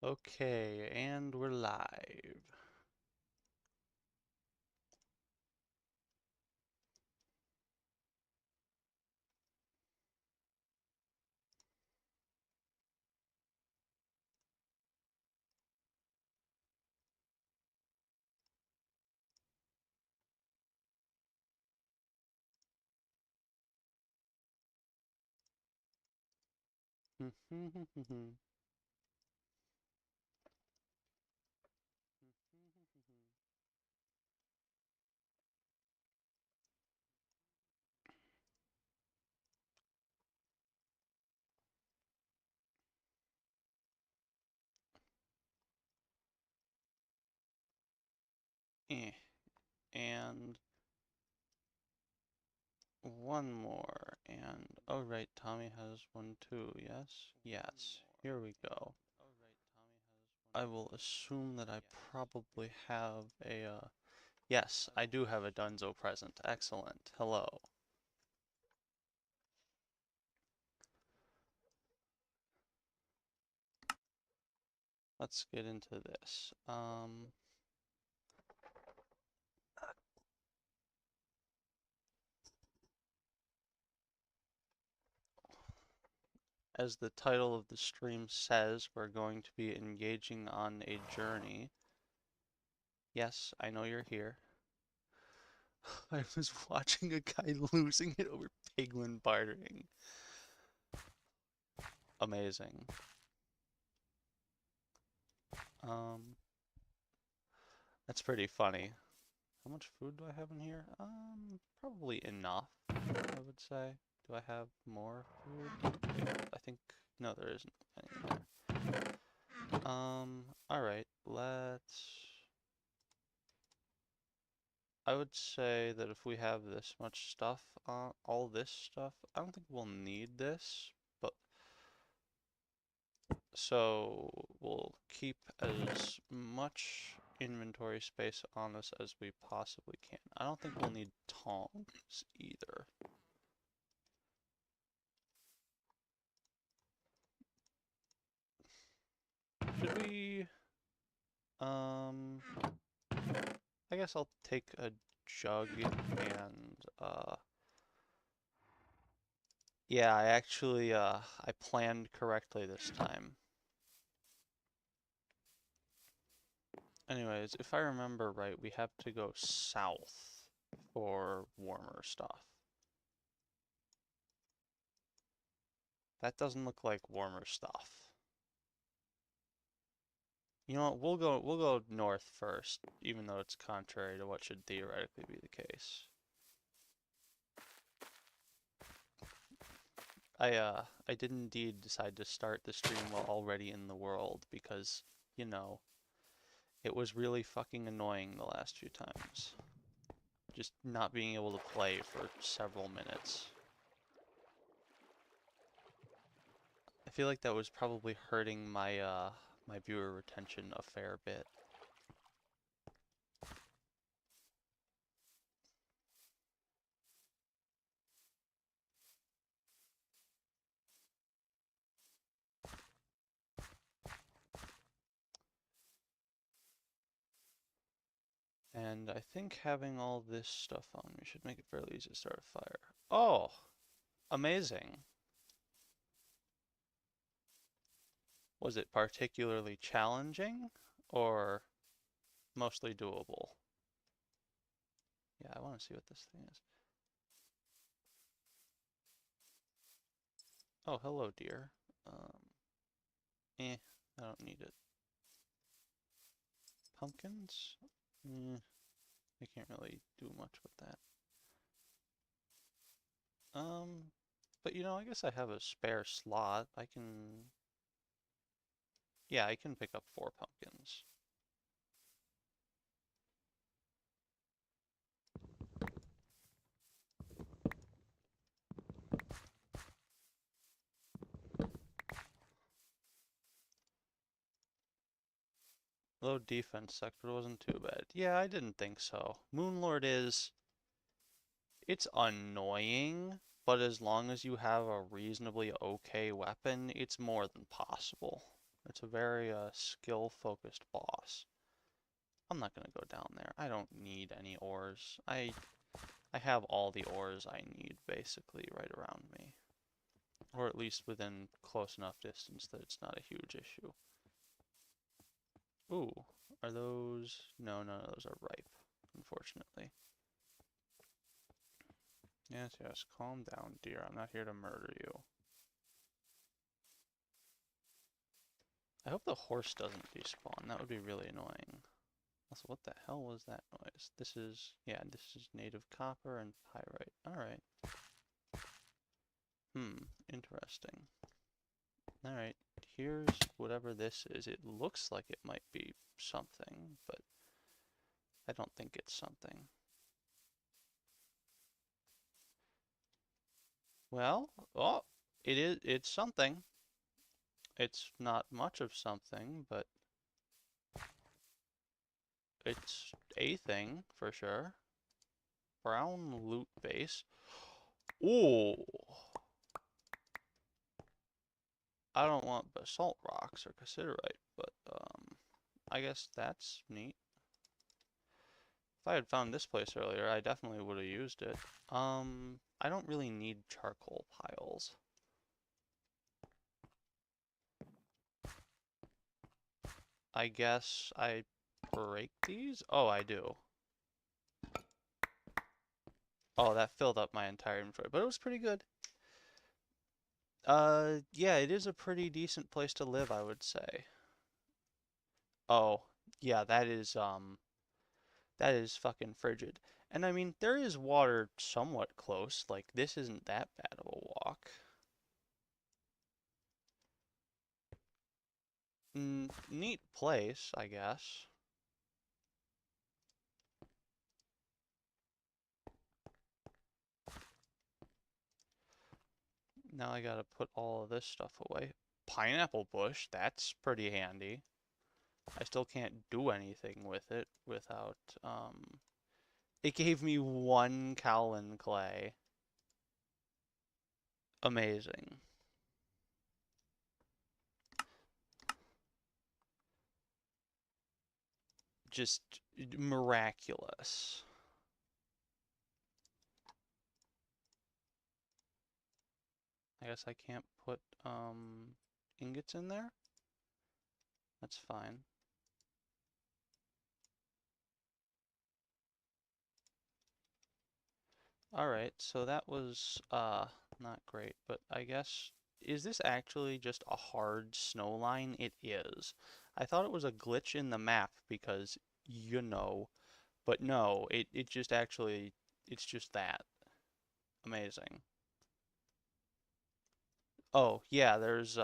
Okay, and we're live. Eh, and one more. And oh right, Tommy has one too. Yes? Yes. Here we go. I will assume that I probably have a yes, I do have a Dunzo present. Excellent. Hello. Let's get into this. As the title of the stream says, we're going to be engaging on a journey. Yes, I know you're here. I was watching a guy losing it over piglin bartering. Amazing. Um, that's pretty funny. How much food do I have in here? Probably enough, I would say. Do I have more food? I think, no, there isn't any there. Alright, I would say that if we have this much stuff, all this stuff, I don't think we'll need this, but so we'll keep as much inventory space on us as we possibly can. I don't think we'll need tongs either. Should we, I guess I'll take a jug and, yeah, I actually, I planned correctly this time. Anyways, if I remember right, we have to go south for warmer stuff. That doesn't look like warmer stuff. You know what, we'll go north first, even though it's contrary to what should theoretically be the case. I did indeed decide to start the stream while already in the world because, you know, it was really fucking annoying the last few times. Just not being able to play for several minutes. I feel like that was probably hurting my my viewer retention a fair bit. And I think having all this stuff on me should make it fairly easy to start a fire. Oh, amazing. Was it particularly challenging or mostly doable? Yeah, I want to see what this thing is. Oh, hello, dear. I don't need it. Pumpkins? I can't really do much with that. But you know, I guess I have a spare slot. Yeah, I can pick up 4 pumpkins. Low defense sector wasn't too bad. Yeah, I didn't think so. Moonlord it's annoying, but as long as you have a reasonably okay weapon, it's more than possible. It's a very skill-focused boss. I'm not gonna go down there. I don't need any ores. I have all the ores I need basically right around me. Or at least within close enough distance that it's not a huge issue. Ooh, are those... No, none of those are ripe, unfortunately. Yes, yes, calm down, dear. I'm not here to murder you. I hope the horse doesn't despawn. That would be really annoying. Also, what the hell was that noise? This is... Yeah, this is native copper and pyrite. Alright. Interesting. Alright, here's whatever this is. It looks like it might be something, but I don't think it's something. Well, oh, it's something. It's not much of something, but it's a thing for sure. Brown loot base. Ooh. I don't want basalt rocks or cassiterite, but I guess that's neat. If I had found this place earlier, I definitely would have used it. I don't really need charcoal piles. I guess I break these? Oh, I do. Oh, that filled up my entire inventory, but it was pretty good. Yeah, it is a pretty decent place to live, I would say. Oh, yeah, that is fucking frigid. And I mean, there is water somewhat close. Like, this isn't that bad of a walk. Neat place, I guess. Now I gotta put all of this stuff away. Pineapple bush, that's pretty handy. I still can't do anything with it without, It gave me one Kaolin clay. Amazing. Just miraculous. I guess I can't put, ingots in there? That's fine. Alright, so that was, not great, but I guess, is this actually just a hard snow line? It is. I thought it was a glitch in the map because, you know, but no, it just actually, it's just that. Amazing. Oh, yeah, there's,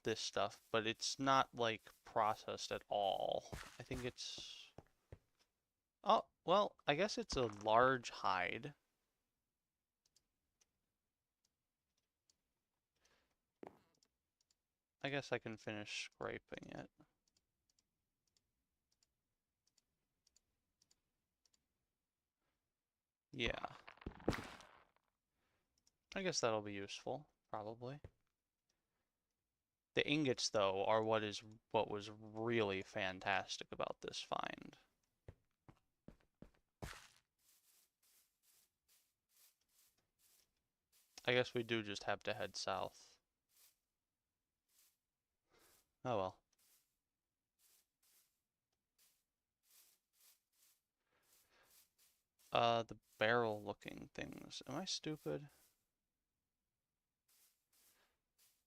this stuff, but it's not, like, processed at all. I think it's... Oh, well, I guess it's a large hide. I guess I can finish scraping it. Yeah. I guess that'll be useful, probably. The ingots, though, are what was really fantastic about this find. I guess we do just have to head south. Oh well. The barrel-looking things. Am I stupid?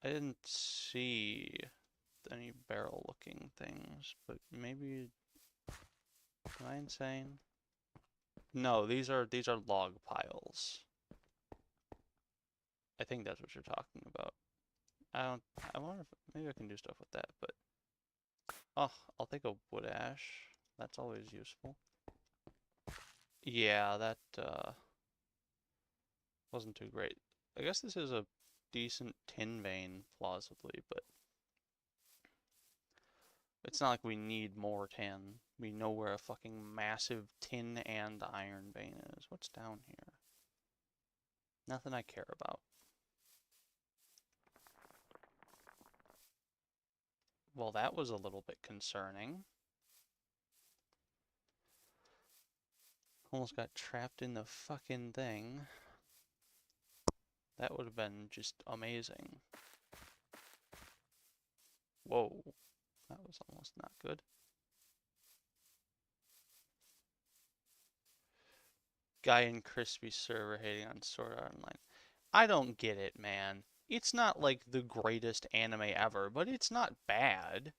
I didn't see any barrel-looking things, but maybe... Am I insane? No, these are log piles. I think that's what you're talking about. I wonder if maybe I can do stuff with that, but oh, I'll take a wood ash. That's always useful. Yeah, that wasn't too great. I guess this is a decent tin vein, plausibly, but it's not like we need more tin. We know where a fucking massive tin and iron vein is. What's down here? Nothing I care about. Well, that was a little bit concerning. Almost got trapped in the fucking thing. That would have been just amazing. Whoa. That was almost not good. Guy in Crispy server hating on Sword Art Online. I don't get it, man. It's not like the greatest anime ever, but it's not bad.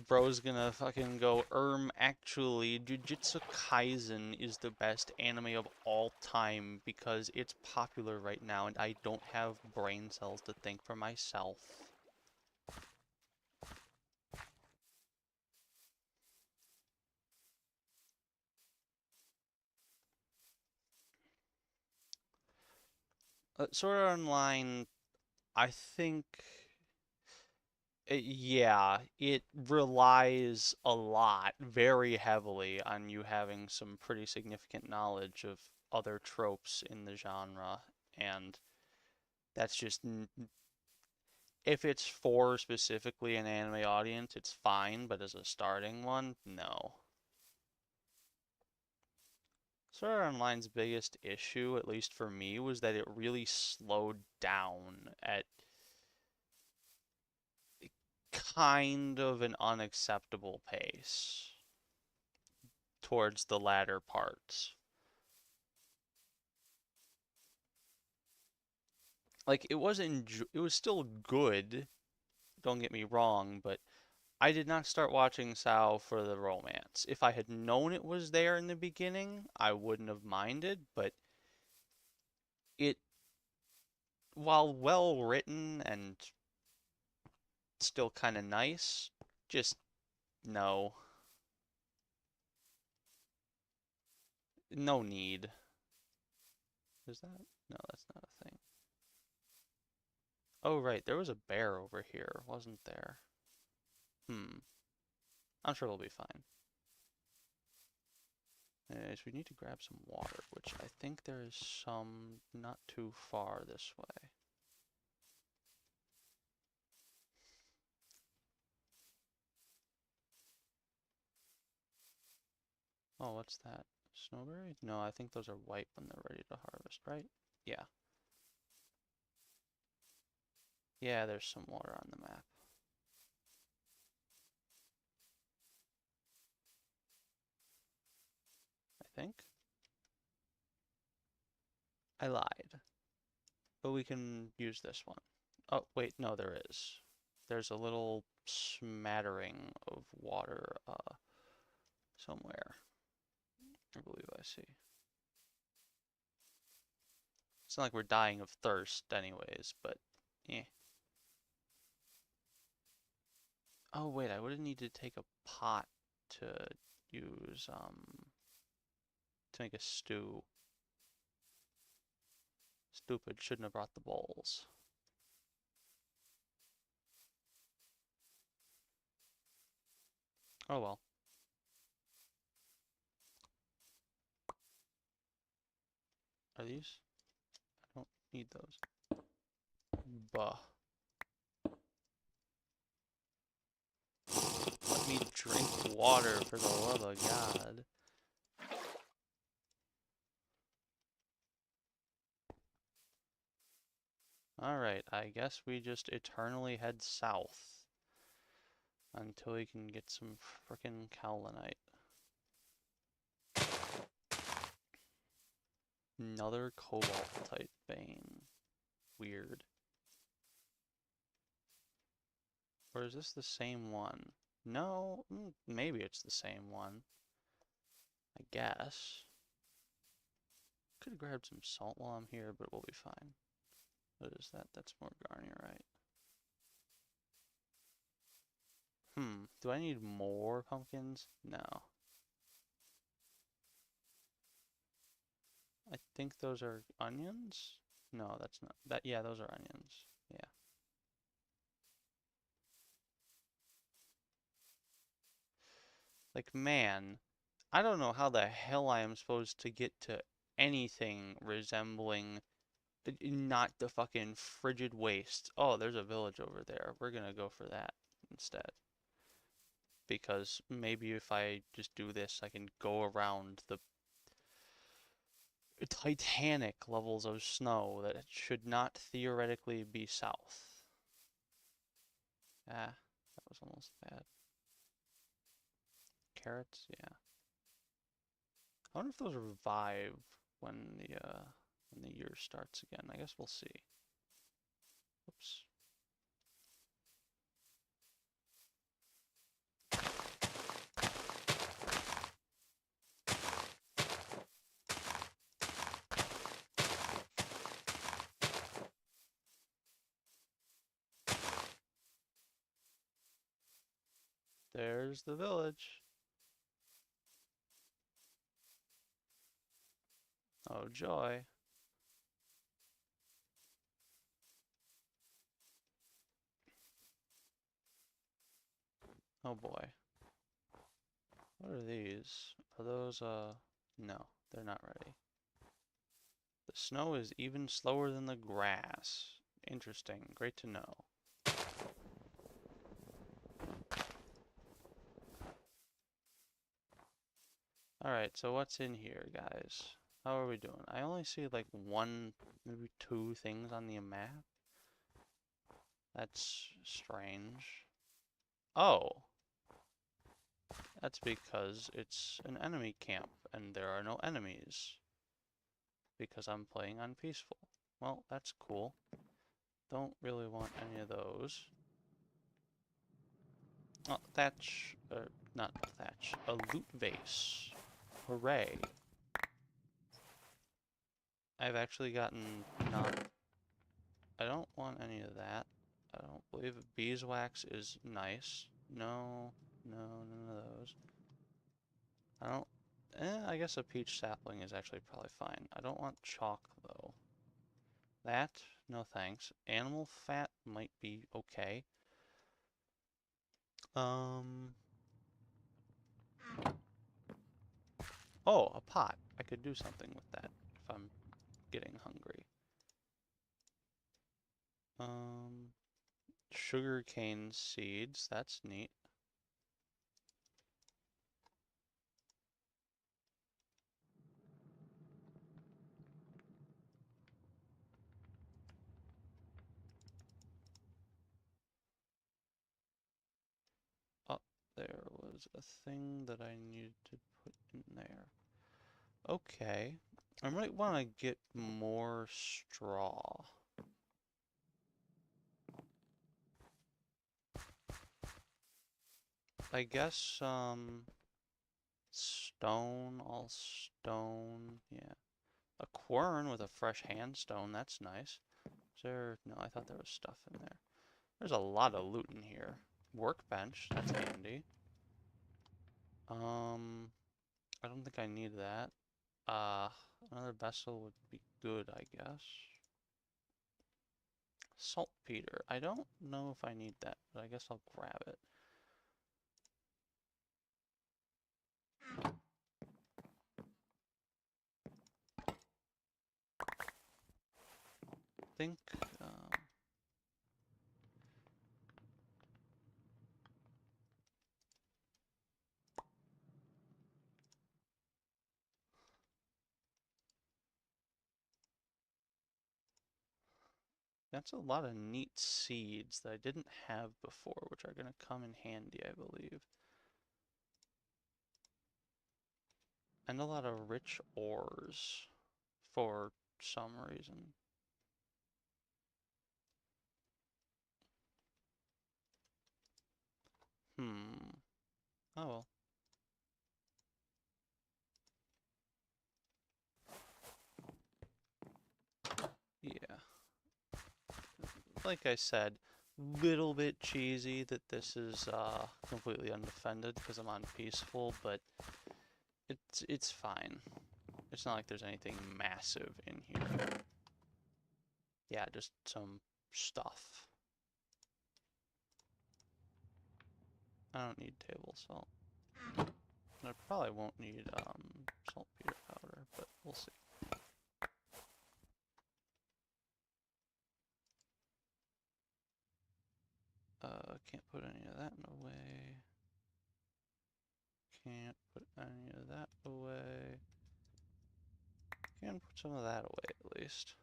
Bro's gonna fucking go, actually, Jujutsu Kaisen is the best anime of all time because it's popular right now and I don't have brain cells to think for myself. Sword Art Online, I think, yeah, it relies a lot, very heavily, on you having some pretty significant knowledge of other tropes in the genre, and that's just, if it's for specifically an anime audience, it's fine, but as a starting one, no. Sword Art Online's biggest issue, at least for me, was that it really slowed down at kind of an unacceptable pace towards the latter parts. Like, it was still good, don't get me wrong, but I did not start watching Sao for the romance. If I had known it was there in the beginning, I wouldn't have minded, but it, while well written and still kind of nice, just no. No need. Is that? No, that's not a thing. Oh, right, there was a bear over here, wasn't there? I'm sure we'll be fine. Anyways, we need to grab some water, which I think there is some not too far this way. Oh, what's that? Snowberry? No, I think those are white when they're ready to harvest, right? Yeah. Yeah, there's some water on the map. I think. I lied. But we can use this one. Oh, wait, no, there is. There's a little smattering of water somewhere. I believe I see. It's not like we're dying of thirst anyways, but eh. Oh wait, I would have needed to take a pot to use to make a stew. Stupid, shouldn't have brought the bowls. Oh well. Are these? I don't need those. Bah. Let me drink water for the love of God. Alright, I guess we just eternally head south until we can get some frickin' Kaolinite. Another cobalt type vein. Weird. Or is this the same one? No, maybe it's the same one. I guess. Could have grabbed some salt while I'm here, but we'll be fine. What is that? That's more garnierite. Do I need more pumpkins? No. I think those are onions? No, that's not. Yeah, those are onions. Yeah. Like, man, I don't know how the hell I am supposed to get to anything resembling not the fucking frigid waste. Oh, there's a village over there. We're gonna go for that instead. Because maybe if I just do this, I can go around the titanic levels of snow that should not theoretically be south. Ah, that was almost bad. Carrots, yeah. I wonder if those revive when the year starts again. I guess we'll see. Oops. There's the village. Oh joy. Oh boy. What are these? Are those, no, they're not ready. The snow is even slower than the grass. Interesting. Great to know. Alright, so what's in here, guys? How are we doing? I only see like one, maybe two things on the map. That's strange. Oh! That's because it's an enemy camp, and there are no enemies. Because I'm playing on peaceful. Well, that's cool. Don't really want any of those. Oh, thatch, not thatch, a loot vase. Hooray. I've actually gotten I don't want any of that. I don't believe beeswax is nice. No, none of those. I don't, I guess a peach sapling is actually probably fine. I don't want chalk though. That, no thanks. Animal fat might be okay. Oh, a pot. I could do something with that if I'm getting hungry. Sugarcane seeds. That's neat. Oh, there was a thing that I needed to put in there. Okay. I might want to get more straw. I guess, stone, all stone, yeah. A quern with a fresh handstone, that's nice. Is there, no, I thought there was stuff in there. There's a lot of loot in here. Workbench, that's handy. I don't think I need that. Another vessel would be good, I guess. Saltpeter, I don't know if I need that, but I guess I'll grab it. I think, that's a lot of neat seeds that I didn't have before, which are going to come in handy, I believe. And a lot of rich ores for some reason. Oh well. Yeah. Like I said, little bit cheesy that this is completely undefended because I'm on peaceful, but it's fine. It's not like there's anything massive in here. Yeah, just some stuff. I don't need table salt. I probably won't need saltpeter powder, but we'll see. Can't put any of that away. Can't put any of that away. Can put some of that away at least.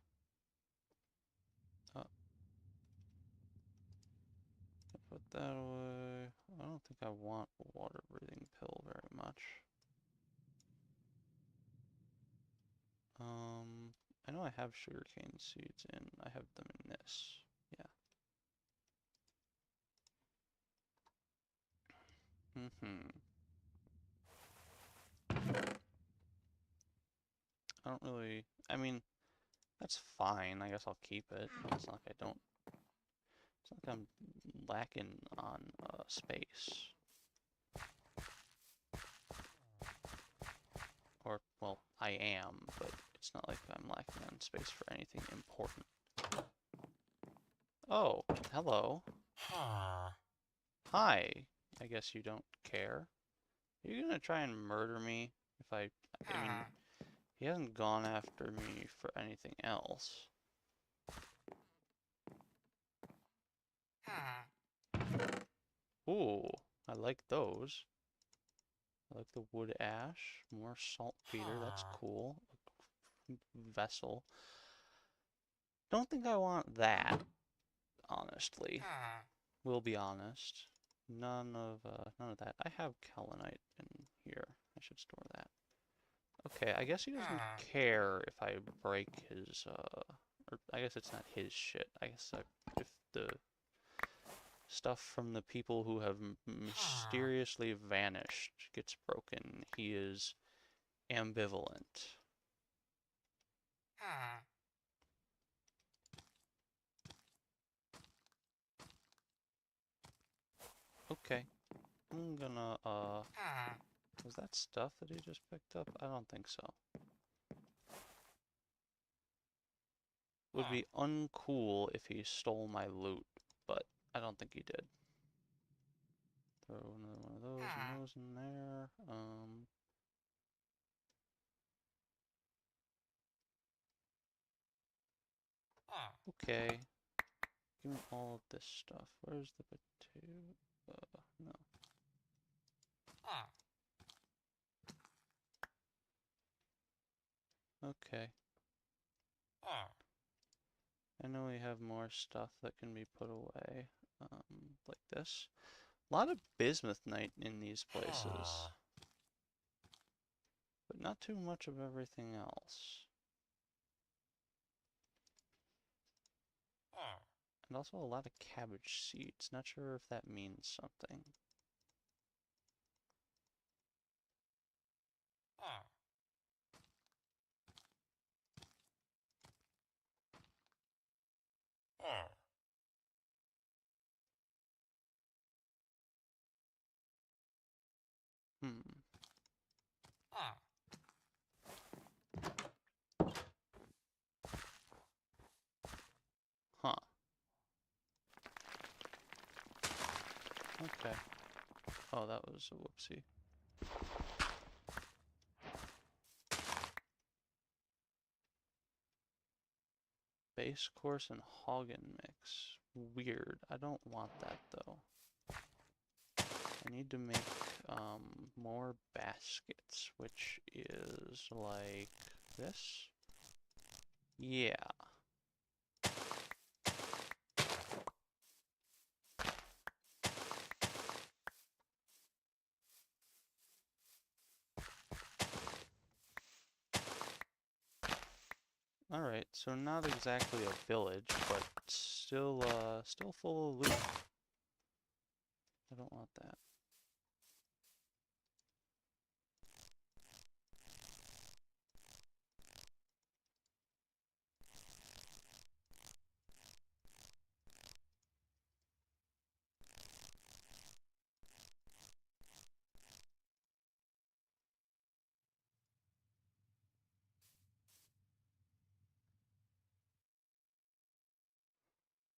Put that away. I don't think I want a water breathing pill very much. I know I have sugarcane seeds in. I have them in this. Yeah. I don't really, I mean, that's fine. I guess I'll keep it. It's not like I don't, it's not like I'm lacking on space. Or, well, I am, but it's not like I'm lacking on space for anything important. Oh, hello. Hi. I guess you don't care. Are you gonna try and murder me if I mean, he hasn't gone after me for anything else. Ooh, I like those. I like the wood ash, more saltpeter, that's cool. Vessel. Don't think I want that, honestly. We'll be honest. None of that. I have Kaolinite in here. I should store that. Okay, I guess he doesn't care if I break his, or I guess it's not his shit. I guess if the stuff from the people who have mysteriously vanished gets broken, he is ambivalent. Okay. I'm gonna, was that stuff that he just picked up? I don't think so. Would be uncool if he stole my loot, but I don't think he did. Throw another one of those and those in there. Okay. Give me all of this stuff. Where's the potato? No. Okay. I know we have more stuff that can be put away, like this. A lot of bismuthnite in these places, but not too much of everything else. And also a lot of cabbage seeds. Not sure if that means something. Hmm. Huh. Okay. Oh, that was a whoopsie. Base course and Hagen mix. Weird. I don't want that though. I need to make more baskets, which is like this. Yeah. Alright, so not exactly a village, but still still full of loot. I don't want that.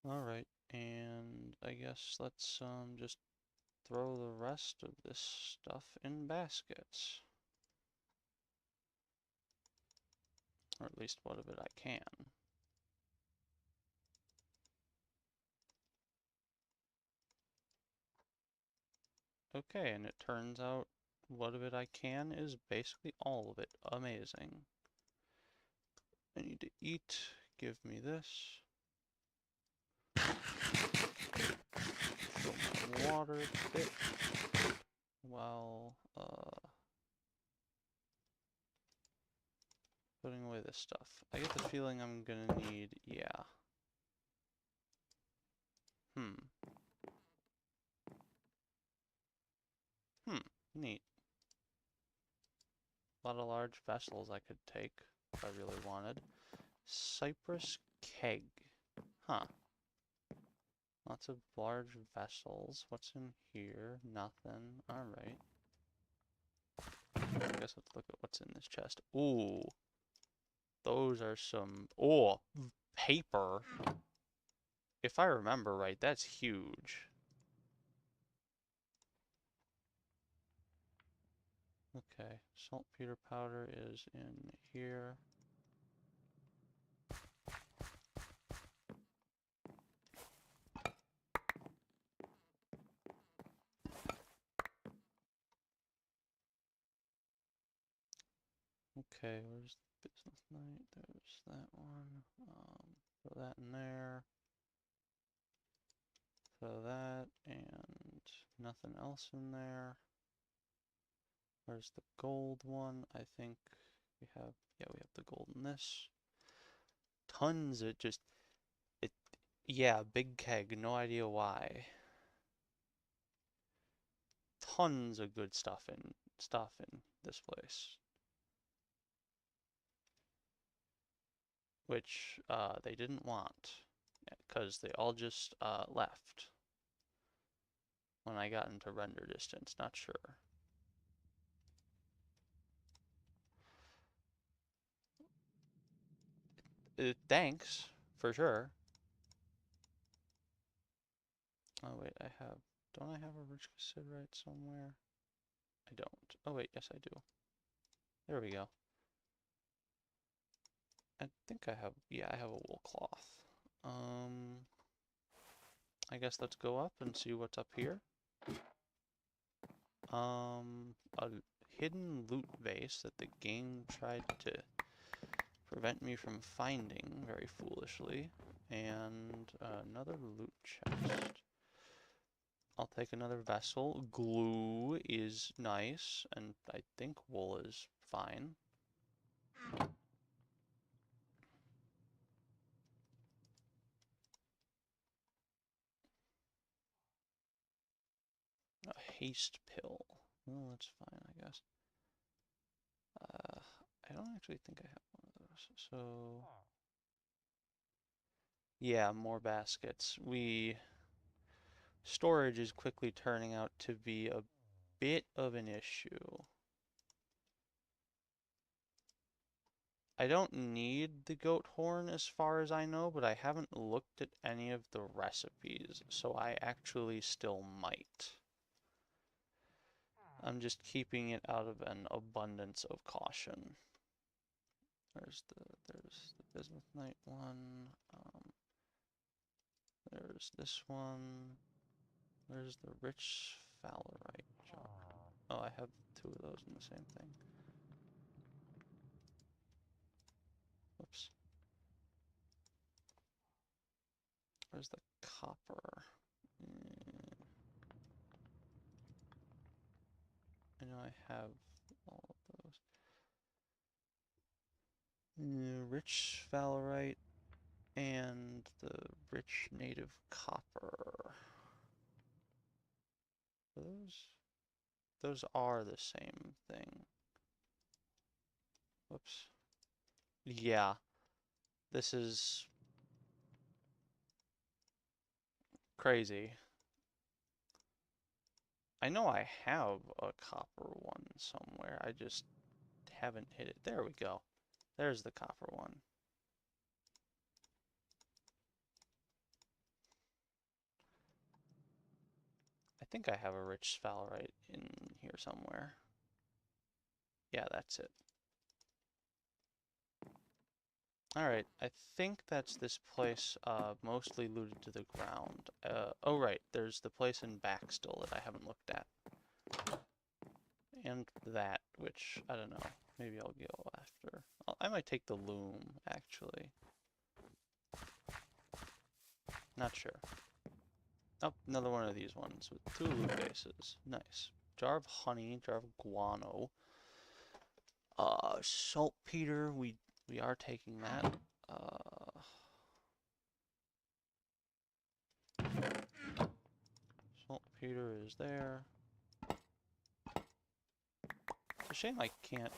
Alright, and I guess let's just throw the rest of this stuff in baskets. Or at least what of it I can. Okay, and it turns out what of it I can is basically all of it. Amazing. I need to eat. Give me this. Fill my water a bit. While, putting away this stuff. I get the feeling I'm gonna need, yeah. Neat. A lot of large vessels I could take if I really wanted. Cypress keg. Huh. Lots of large vessels. What's in here? Nothing. Alright. I guess let's look at what's in this chest. Ooh. Those are some... Oh! Paper! If I remember right, that's huge. Okay. Saltpeter powder is in here. Okay, where's the business night? There's that one. Throw that in there. Throw that, and nothing else in there. Where's the gold one? I think we have, yeah, we have the gold in this. Tons, yeah, big keg, no idea why. Tons of good stuff in this place. Which, they didn't want, because they all just, left. When I got into render distance, not sure. Thanks, for sure. Oh wait, don't I have a rich cassiterite somewhere? I don't. Oh wait, yes I do. There we go. I think I have, yeah, I have a wool cloth. I guess let's go up and see what's up here. A hidden loot vase that the game tried to prevent me from finding very foolishly. And another loot chest. I'll take another vessel. Glue is nice, and I think wool is fine. A haste pill. Well, that's fine, I guess. I don't actually think I have one of those, so... Yeah, more baskets. Storage is quickly turning out to be a bit of an issue. I don't need the goat horn as far as I know, but I haven't looked at any of the recipes, so I actually still might. I'm just keeping it out of an abundance of caution. There's the bismuth night one. There's this one. There's the rich Fowlerite junk. Oh, I have two of those in the same thing. Whoops. Where's the copper? I know I have all of those. Rich Fowlerite and the rich native copper. Those are the same thing. Whoops. Yeah. This is crazy. I know I have a copper one somewhere. I just haven't hit it. There we go. There's the copper one. I think I have a rich sphalerite in here somewhere. Yeah, that's it. Alright, I think that's this place mostly looted to the ground. Oh right, there's the place in back still that I haven't looked at. And that, which, I don't know, maybe I'll go after. I might take the loom, actually. Not sure. Oh, another one of these ones with 2 loot bases. Nice. Jar of honey, jar of guano. Saltpeter, we are taking that. Saltpeter is there. It's a shame I can't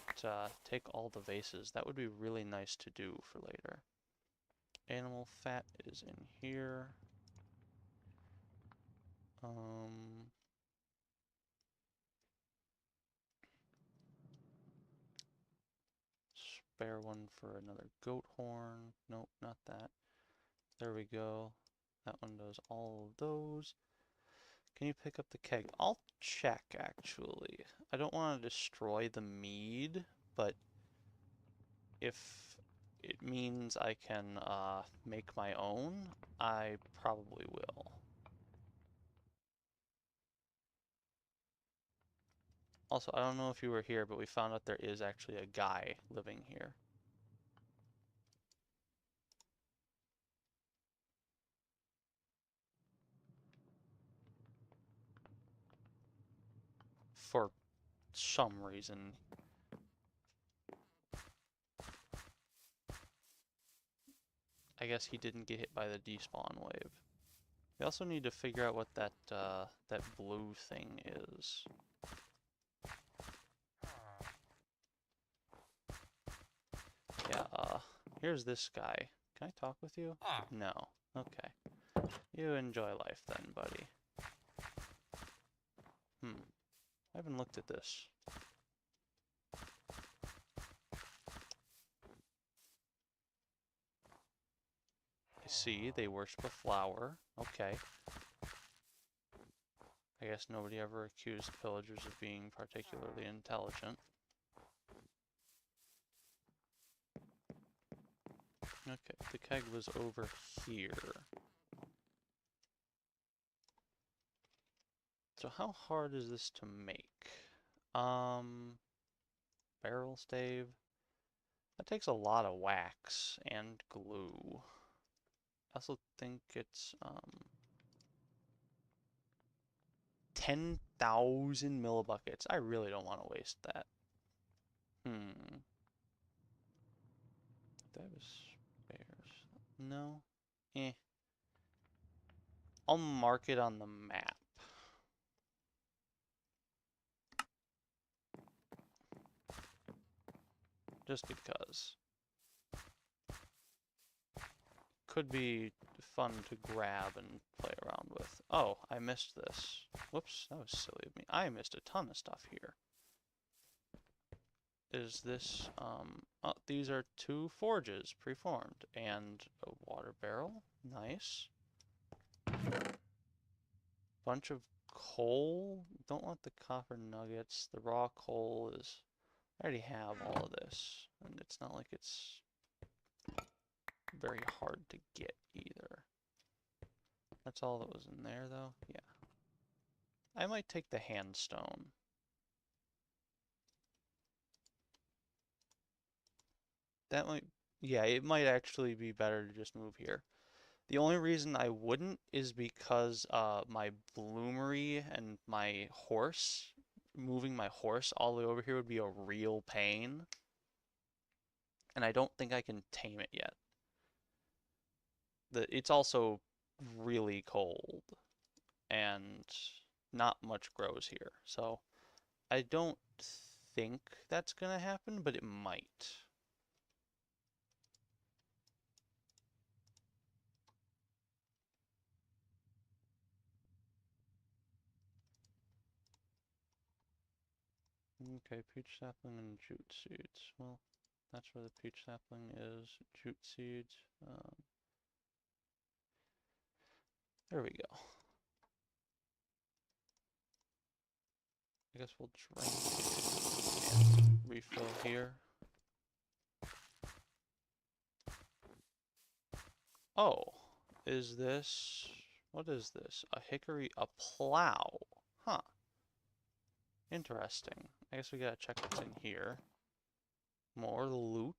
take all the vases. That would be really nice to do for later. Animal fat is in here. Spare one for another goat horn. Nope, not that. There we go. That one does all of those. Can you pick up the keg? I'll check, actually. I don't want to destroy the mead, but if it means I can make my own, I probably will. Also, I don't know if you were here, but we found out there is actually a guy living here. For some reason. I guess he didn't get hit by the despawn wave. We also need to figure out what that that blue thing is. Yeah, here's this guy. Can I talk with you? No. Okay. You enjoy life then, buddy. I haven't looked at this. I see, they worship a flower. Okay. I guess nobody ever accused pillagers of being particularly intelligent. Okay, the keg was over here. So how hard is this to make? Barrel stave. That takes a lot of wax and glue. I also think it's 10,000 millibuckets. I really don't want to waste that. That was spares. No? Eh. I'll mark it on the map. Just because. Could be fun to grab and play around with. Oh, I missed this. Whoops, that was silly of me. I missed a ton of stuff here. Is this, oh, these are 2 forges preformed and a water barrel. Nice. Bunch of coal. Don't want the copper nuggets. The raw coal is, I already have all of this, and it's not like it's very hard to get either. That's all that was in there though. Yeah. I might take the handstone. That might, yeah, it might actually be better to just move here. The only reason I wouldn't is because my bloomery and my horse, moving my horse all the way over here would be a real pain. And I don't think I can tame it yet. It's also really cold and not much grows here. So I don't think that's gonna happen, but it might. Okay, peach sapling and jute seeds. Well, that's where the peach sapling is. Jute seeds. There we go. I guess we'll drink and refill here. Oh, is this... What is this? A hickory... A plow. Huh. Interesting. I guess we gotta check what's in here. More loot.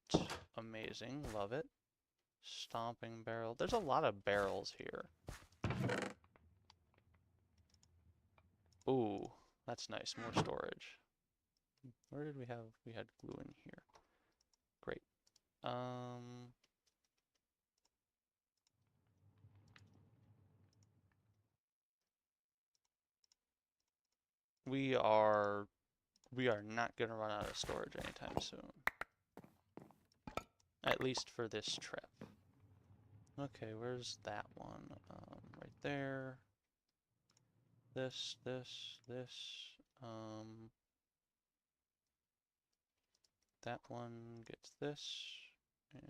Amazing. Love it. Stomping barrel. There's a lot of barrels here. Ooh, that's nice. More storage. Where did we have... We had glue in here. Great. We are not gonna run out of storage anytime soon. At least for this trip. Okay, where's that one? Right there. This. That one gets this, and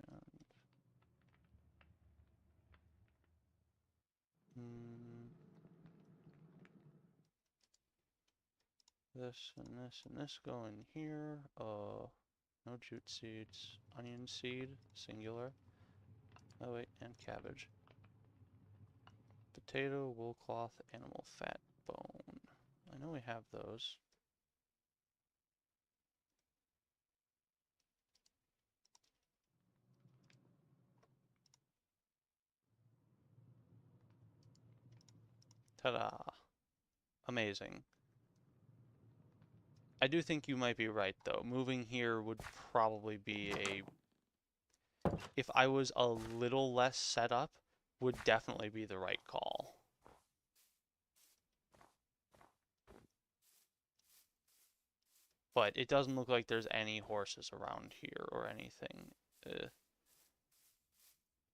this and this and this go in here. No jute seeds. Onion seed, singular. Oh wait, and cabbage. Potato, wool cloth, animal fat, bone. I know we have those. Ta-da! Amazing. I do think you might be right, though. Moving here would probably be a... If I was a little less set up, would definitely be the right call. But it doesn't look like there's any horses around here or anything.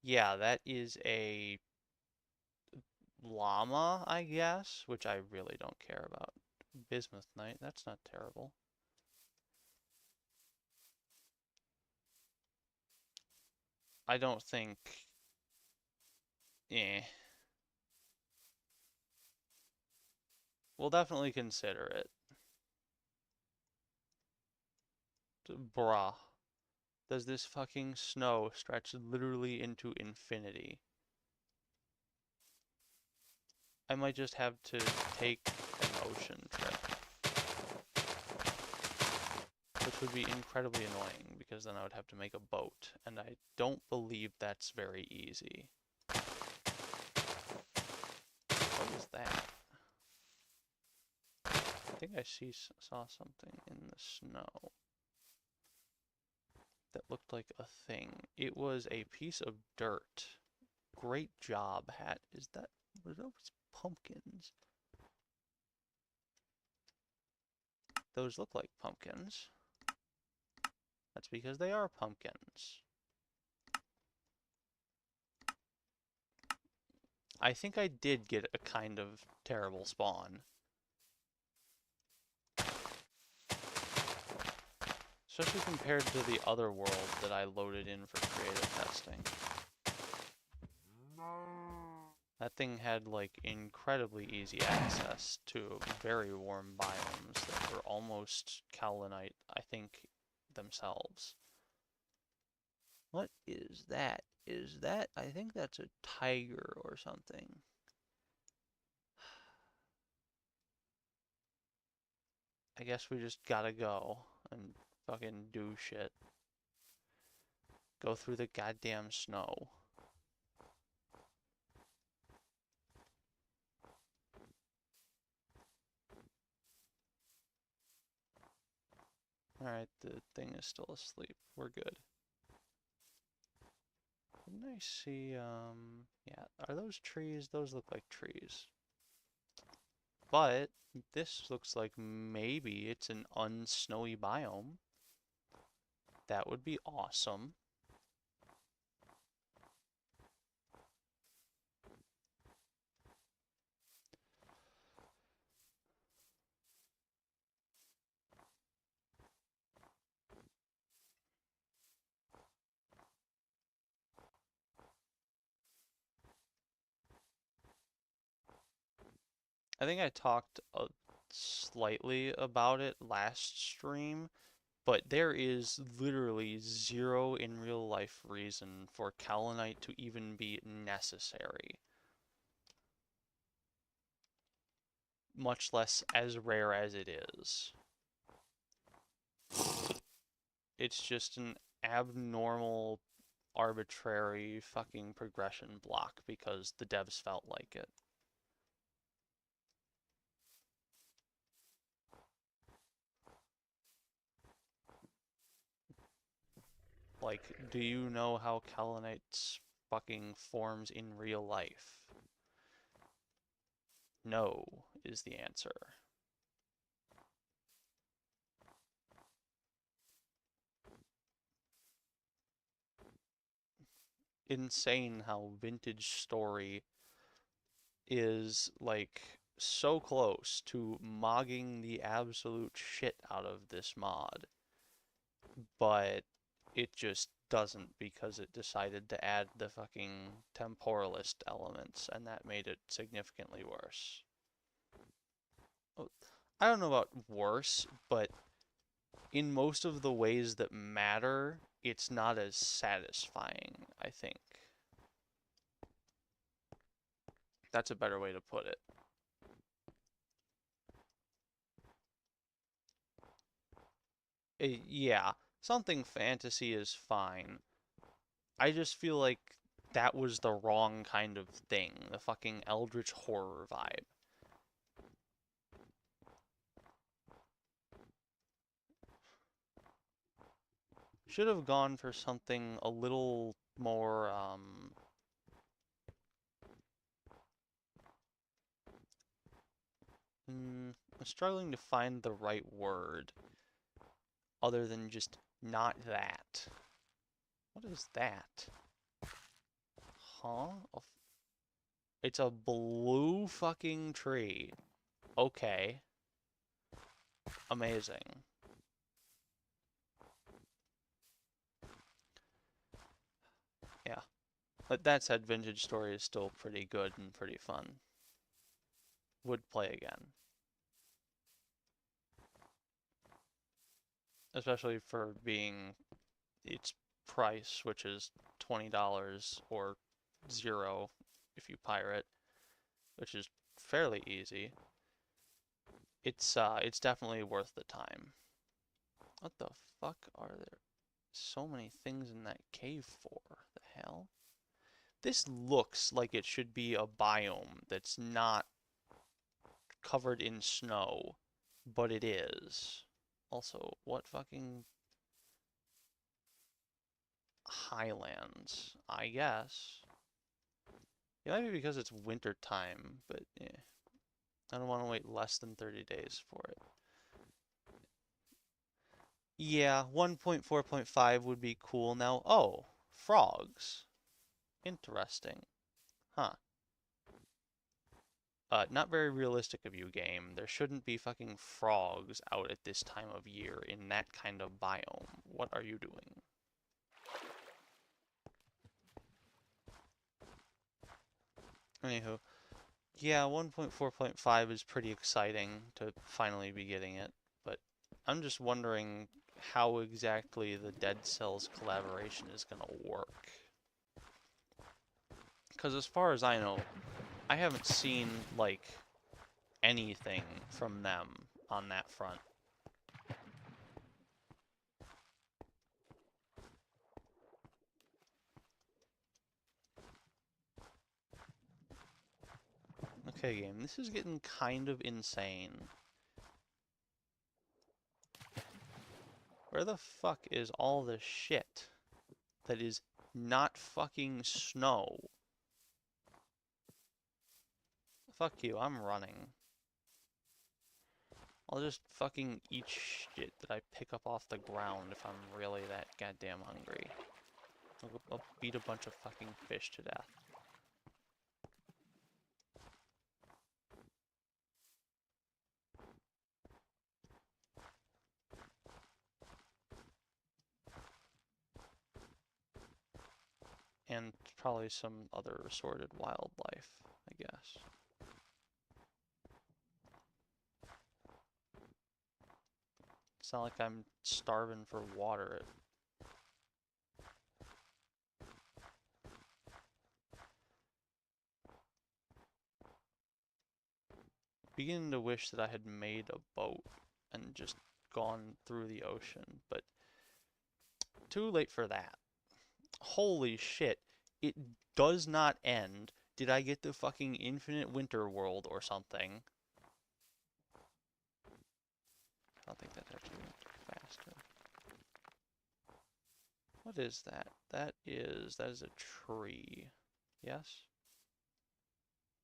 Yeah, that is a llama, I guess, which I really don't care about. Bismuth Knight, that's not terrible. I don't think... Eh. We'll definitely consider it. Bruh. Does this fucking snow stretch literally into infinity? I might just have to take an ocean trip. Which would be incredibly annoying, because then I would have to make a boat, and I don't believe that's very easy. What was that? I think I saw something in the snow that looked like a thing. It was a piece of dirt. Great job, Hat. Were those pumpkins? Those look like pumpkins. That's because they are pumpkins. I think I did get a kind of terrible spawn. Especially compared to the other world that I loaded in for creative testing. That thing had like incredibly easy access to very warm biomes that were almost Kaolinite, I think, themselves. What is that? I think that's a tiger or something. I guess we just gotta go and fucking do shit. Go through the goddamn snow. Alright, the thing is still asleep. We're good. Didn't I see, yeah, are those trees? Those look like trees. But this looks like maybe it's an unsnowy biome. That would be awesome. I think I talked slightly about it last stream, but there is literally zero in real life reason for Kaolinite to even be necessary, much less as rare as it is. It's just an abnormal, arbitrary fucking progression block because the devs felt like it. Like, do you know how Kaolinite fucking forms in real life? No, is the answer. Insane how Vintage Story is, like, so close to mogging the absolute shit out of this mod, but it just doesn't because it decided to add the fucking temporalist elements, and that made it significantly worse. I don't know about worse, but in most of the ways that matter, it's not as satisfying, I think. That's a better way to put it. Yeah, something fantasy is fine. I just feel like that was the wrong kind of thing, the fucking eldritch horror vibe. Should have gone for something a little more, I'm struggling to find the right word other than just not that. What is that? Huh? It's a blue fucking tree. Okay. Amazing. Yeah. But that said, Vintage Story is still pretty good and pretty fun. Would play again. Especially for being its price, which is $20 or 0 if you pirate, which is fairly easy. It's definitely worth the time. What the fuck are there so many things in that cave for? The hell? This looks like it should be a biome that's not covered in snow, but it is. Also, what fucking highlands? I guess. It might be because it's winter time, but yeah. I don't want to wait less than 30 days for it. Yeah, 1.4.5 would be cool now. Oh, frogs. Interesting. Huh. Not very realistic of you, game. There shouldn't be fucking frogs out at this time of year in that kind of biome. What are you doing? Anywho, yeah, 1.4.5 is pretty exciting to finally be getting it, but I'm just wondering how exactly the Dead Cells collaboration is gonna work. Because as far as I know, I haven't seen, like, anything from them on that front. Okay, game, this is getting kind of insane. Where the fuck is all the shit that is not fucking snow? Fuck you, I'm running. I'll just fucking eat shit that I pick up off the ground if I'm really that goddamn hungry. I'll beat a bunch of fucking fish to death. And probably some other assorted wildlife, I guess. It's not like I'm starving for water. Beginning to wish that I had made a boat and just gone through the ocean, but too late for that. Holy shit. It does not end. Did I get the fucking infinite winter world or something? I don't think that actually went faster. What is that? That is a tree. Yes?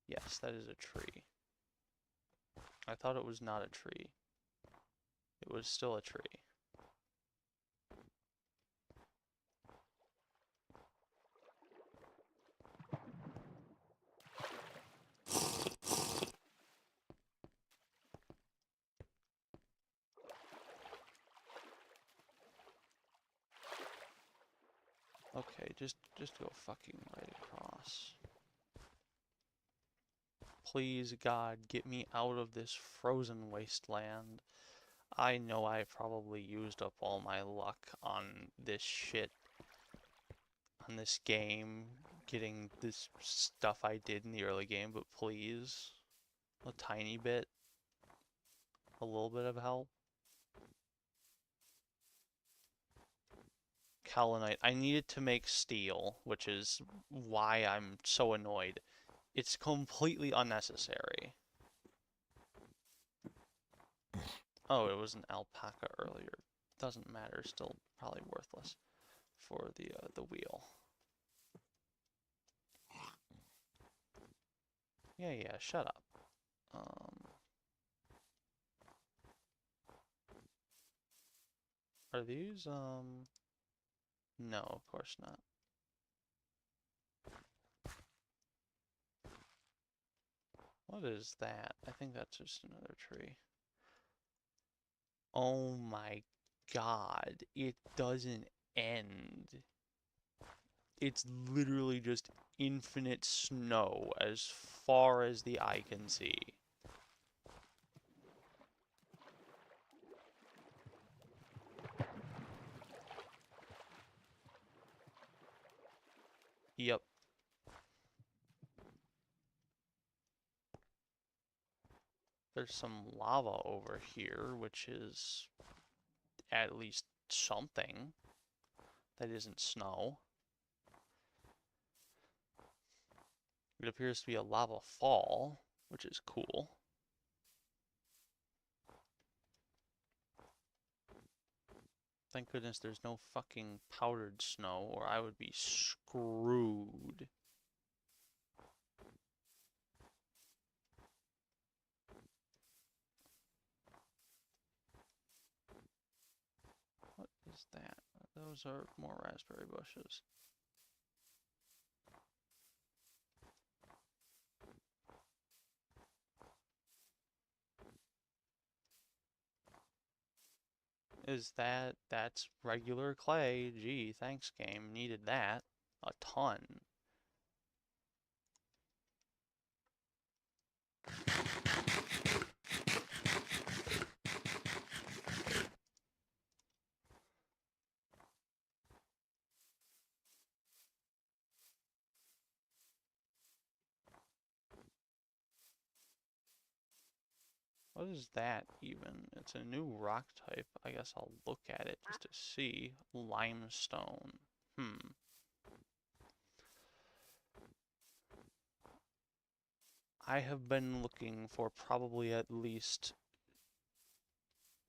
Yes, that is a tree. I thought it was not a tree. It was still a tree. Okay, just go fucking right across. Please, God, get me out of this frozen wasteland. I know I probably used up all my luck on this shit, on this game, getting this stuff I did in the early game, but please, a tiny bit, a little bit of help. Kaolinite. I needed to make steel, which is why I'm so annoyed. It's completely unnecessary. Oh, it was an alpaca earlier. Doesn't matter, still probably worthless for the wheel. Yeah, shut up. Are these, no, of course not. What is that? I think that's just another tree. Oh my god, it doesn't end. It's literally just infinite snow as far as the eye can see. Yep. There's some lava over here, which is at least something that isn't snow. It appears to be a lava fall, which is cool. Thank goodness there's no fucking powdered snow, or I would be screwed. What is that? Those are more raspberry bushes. That's regular clay. Gee, thanks game. Needed that. A ton. What is that even? It's a new rock type. I guess I'll look at it just to see. Limestone. I have been looking for probably at least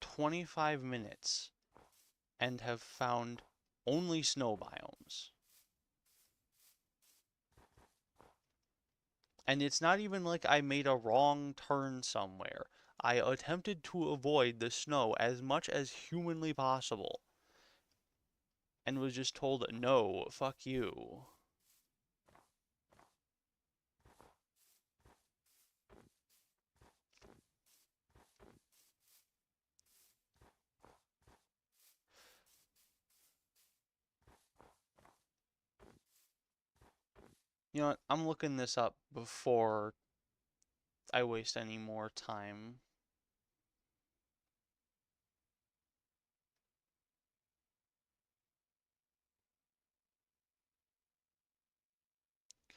25 minutes and have found only snow biomes. And it's not even like I made a wrong turn somewhere. I attempted to avoid the snow as much as humanly possible and was just told, no, fuck you. You know what? I'm looking this up before I waste any more time.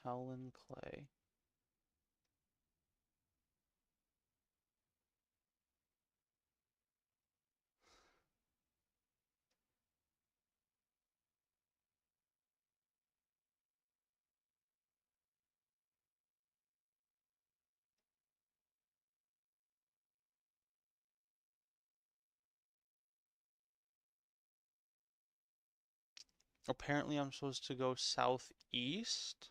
Howlin' clay. Apparently I'm supposed to go southeast?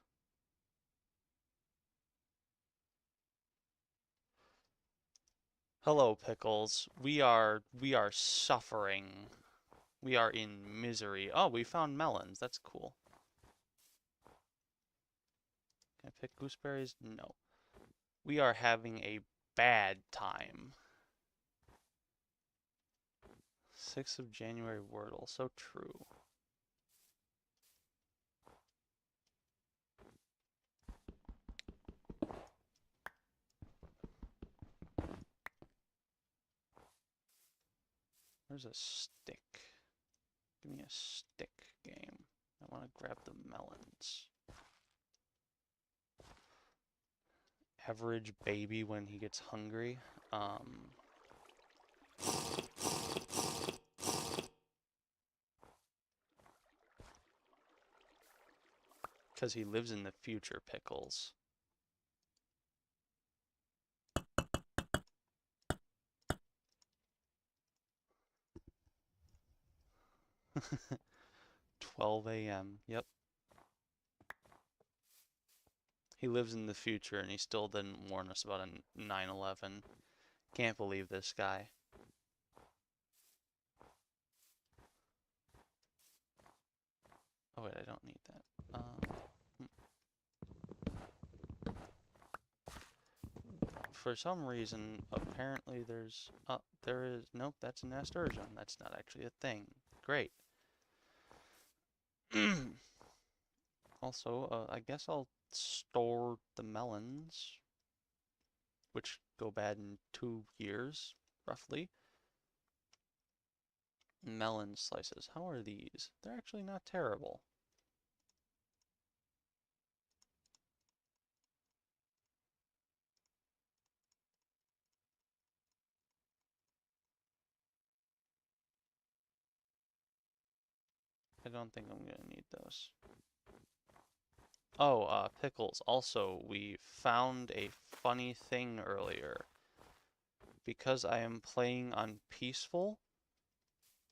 Hello, Pickles. We are suffering. We are in misery. Oh, we found melons. That's cool. Can I pick gooseberries? No. We are having a bad time. 6th of January Wordle. So true. Where's a stick? Give me a stick game. I want to grab the melons. Average baby when he gets hungry. Because he lives in the future, Pickles. "12 a.m. Yep. He lives in the future and he still didn't warn us about a 9/11. Can't believe this guy. Oh wait, I don't need that. For some reason, apparently there is, nope, that's a nasturtium. That's not actually a thing. Great. Also, I guess I'll store the melons, which go bad in 2 years, roughly. Melon slices. How are these? They're actually not terrible. I don't think I'm gonna need those. Oh, pickles. Also, we found a funny thing earlier. Because I am playing on peaceful,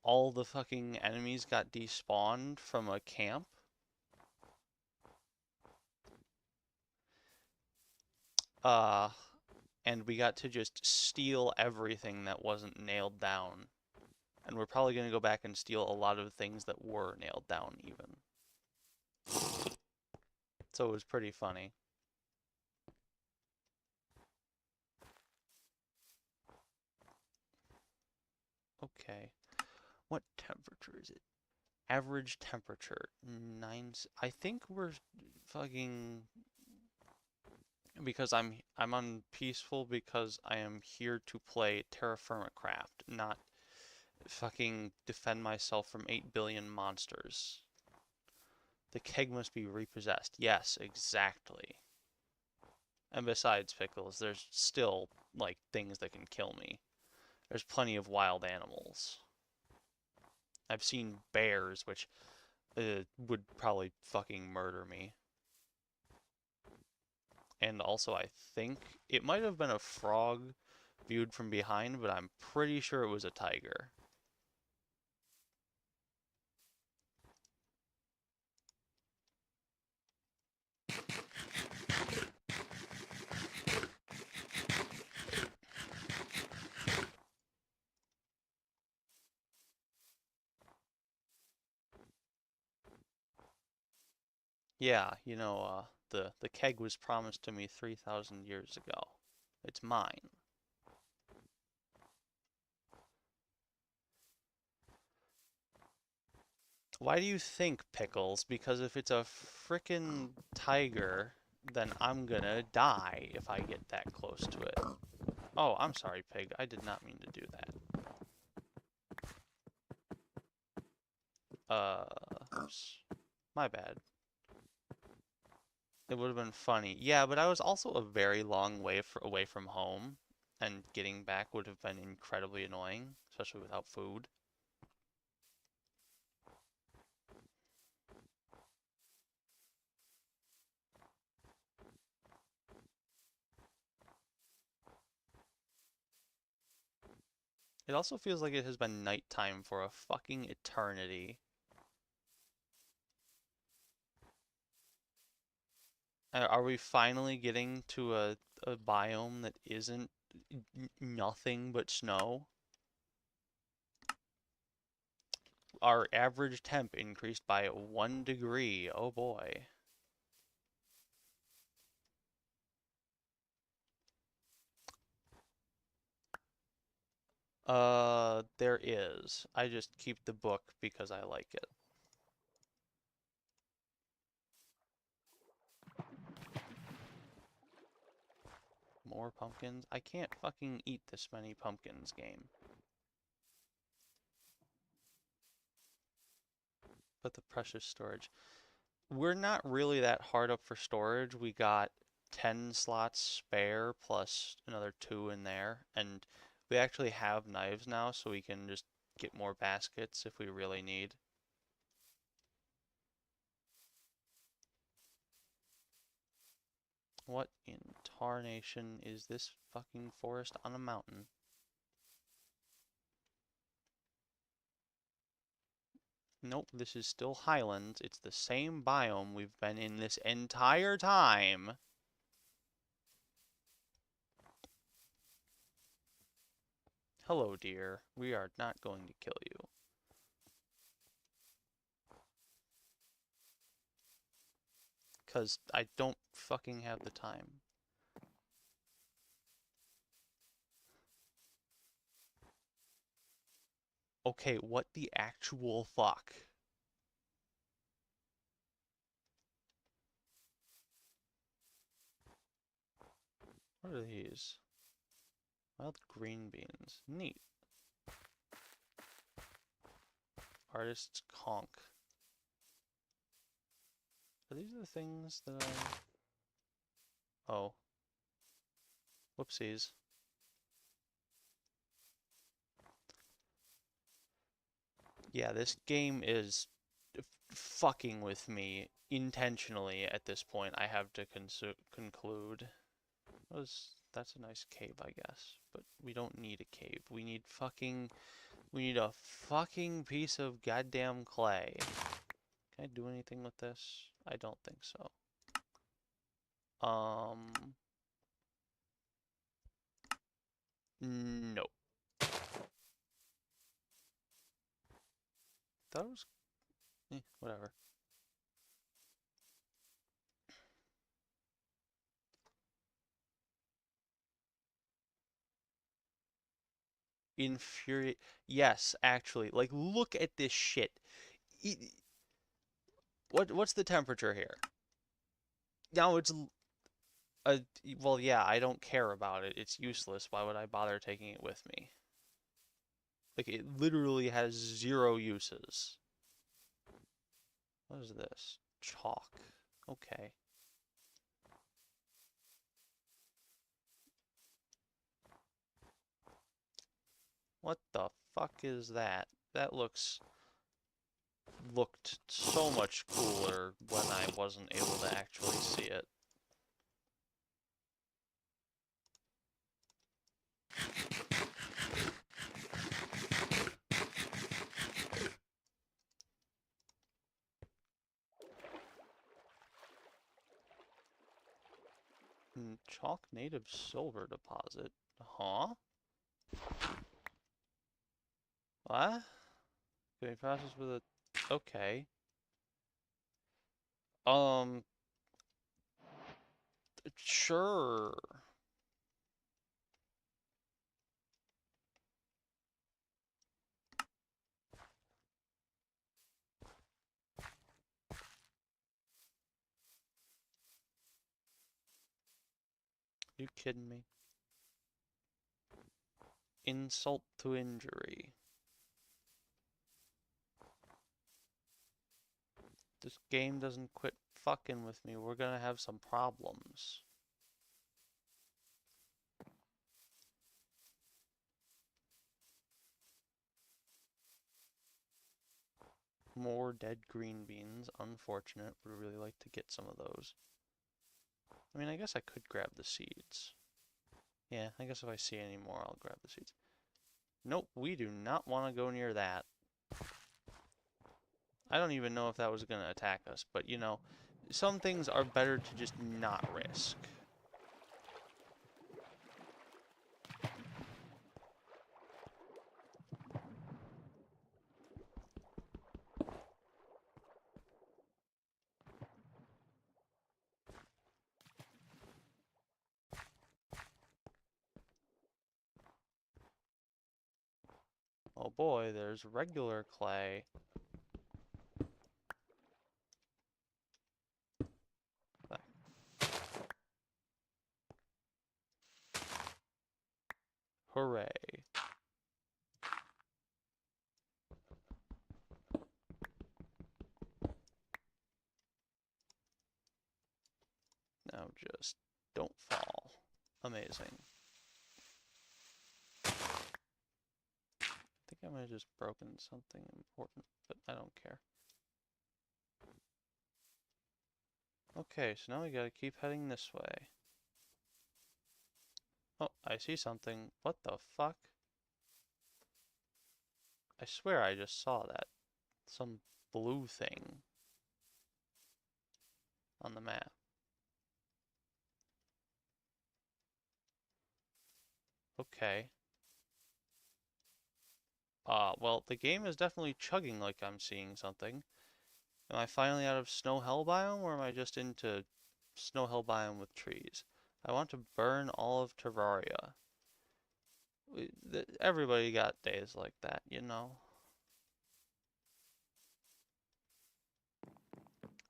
all the fucking enemies got despawned from a camp. And we got to just steal everything that wasn't nailed down. And we're probably gonna go back and steal a lot of things that were nailed down even. So it was pretty funny. Okay. What temperature is it? Average temperature. 9. I think we're fucking... Because I'm on peaceful because I am here to play TerraFirmaGreg, not fucking defend myself from 8 billion monsters. The keg must be repossessed. Yes, exactly. And besides, Pickles, there's still, like, things that can kill me. There's plenty of wild animals. I've seen bears, which would probably fucking murder me. And also, I think it might have been a frog viewed from behind, but I'm pretty sure it was a tiger. Yeah, you know, the keg was promised to me 3,000 years ago. It's mine. Why do you think, Pickles? Because if it's a frickin' tiger, then I'm gonna die if I get that close to it. Oh, I'm sorry, Pig. I did not mean to do that. Oops. My bad. It would have been funny. Yeah, but I was also a very long way away from home, and getting back would have been incredibly annoying, especially without food. It also feels like it has been nighttime for a fucking eternity. Are we finally getting to a biome that isn't nothing but snow? Our average temp increased by 1 degree. Oh boy. There is. I just keep the book because I like it. More pumpkins? I can't fucking eat this many pumpkins, game. But the precious storage. We're not really that hard up for storage. We got 10 slots spare plus another 2 in there. And we actually have knives now, so we can just get more baskets if we really need. What in tarnation is this fucking forest on a mountain? Nope, this is still Highlands. It's the same biome we've been in this entire time. Hello, dear. We are not going to kill you. Because I don't fucking have the time. Okay, what the actual fuck? What are these? Wild green beans. Neat. Artist's conch. Are these the things that I... Oh. Whoopsies. Yeah, this game is fucking with me intentionally at this point, I have to conclude. That's a nice cave, I guess. But we don't need a cave. We need a fucking piece of goddamn clay. Can I do anything with this? I don't think so. Nope. That was, whatever. Infuriate. Yes, actually, like, look at this shit. What's the temperature here? Now it's well, yeah, I don't care about it. It's useless. Why would I bother taking it with me? Like, it literally has 0 uses. What is this? Chalk. Okay. What the fuck is that? That looked so much cooler when I wasn't able to actually see it. Chalk native silver deposit. Huh? What? Can we process with a... Okay. Um, sure. You kidding me? Insult to injury. This game doesn't quit fucking with me. We're gonna have some problems. More dead green beans. Unfortunate. Would really like to get some of those. I mean, I guess I could grab the seeds. Yeah, I guess if I see any more, I'll grab the seeds. Nope, we do not want to go near that. I don't even know if that was going to attack us, but you know, some things are better to just not risk. Oh boy, there's regular clay. Hooray. Now just don't fall. Amazing. I think I might have just broken something important, but I don't care. Okay, so now we gotta keep heading this way. Oh, I see something. What the fuck? I swear I just saw that. Some blue thing on the map. Okay. Well, the game is definitely chugging like I'm seeing something. Am I finally out of snow hell biome, or am I just into snow hell biome with trees? I want to burn all of Terraria. Everybody got days like that, you know?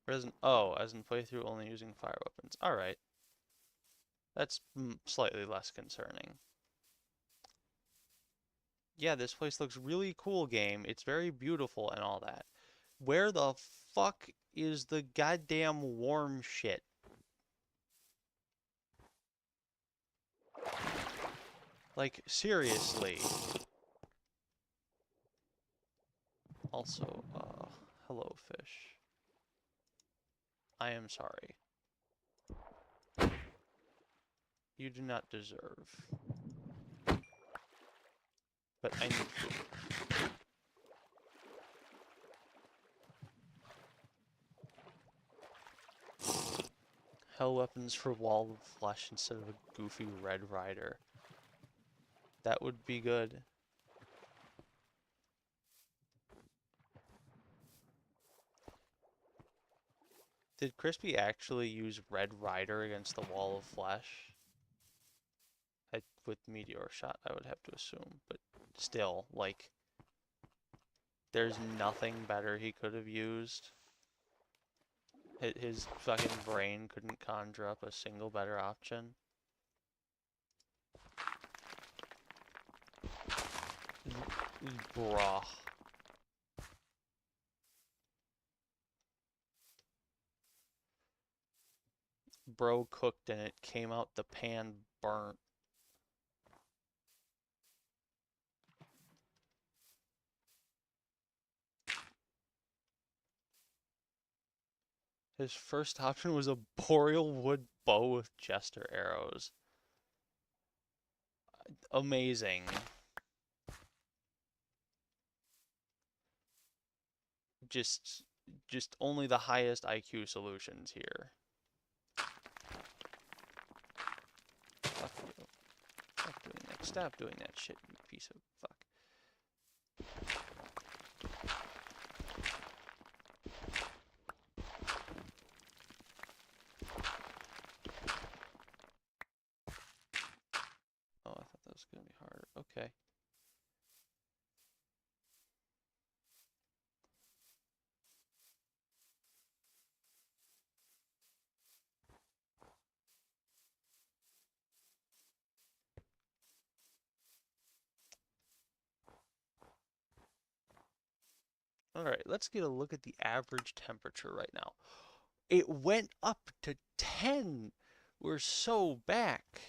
Or as in, oh, as in playthrough only using fire weapons. Alright. That's slightly less concerning. Yeah, this place looks really cool, game. It's very beautiful and all that. Where the fuck is the goddamn warm shit? Like, seriously. Also, hello, fish. I am sorry. You do not deserve. But I need food. Hell weapons for Wall of Flesh instead of a goofy Red Rider. That would be good. Did Crispy actually use Red Rider against the Wall of Flesh? With Meteor Shot, I would have to assume. But still, like, there's nothing better he could have used. His fucking brain couldn't conjure up a single better option. Bruh. Bro cooked and it came out the pan burnt. His first option was a boreal wood bow with jester arrows. Amazing. Just only the highest IQ solutions here. Fuck you. Stop doing that. Stop doing that shit, you piece of fuck. Oh, I thought that was gonna be harder. Okay. Alright, let's get a look at the average temperature right now. It went up to 10. We're so back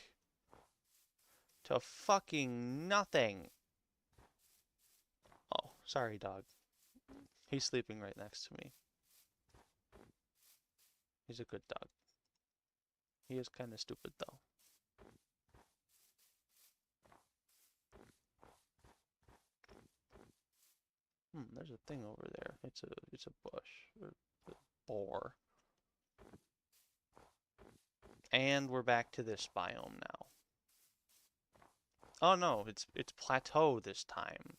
to fucking nothing. Oh, sorry, dog. He's sleeping right next to me. He's a good dog. He is kind of stupid, though. There's a thing over there. It's a bush or a boar. And we're back to this biome now. Oh no, it's plateau this time.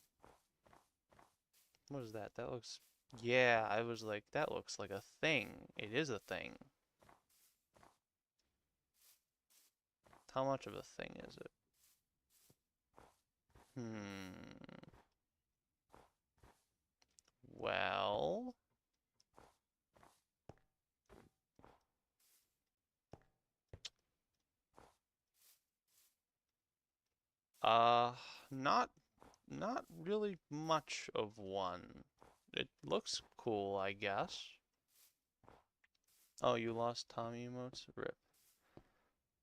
What is that? That looks... Yeah, I was like, that looks like a thing. It is a thing. How much of a thing is it? Well... Uh, not really much of one. It looks cool, I guess. Oh, you lost Tommy emotes? Rip.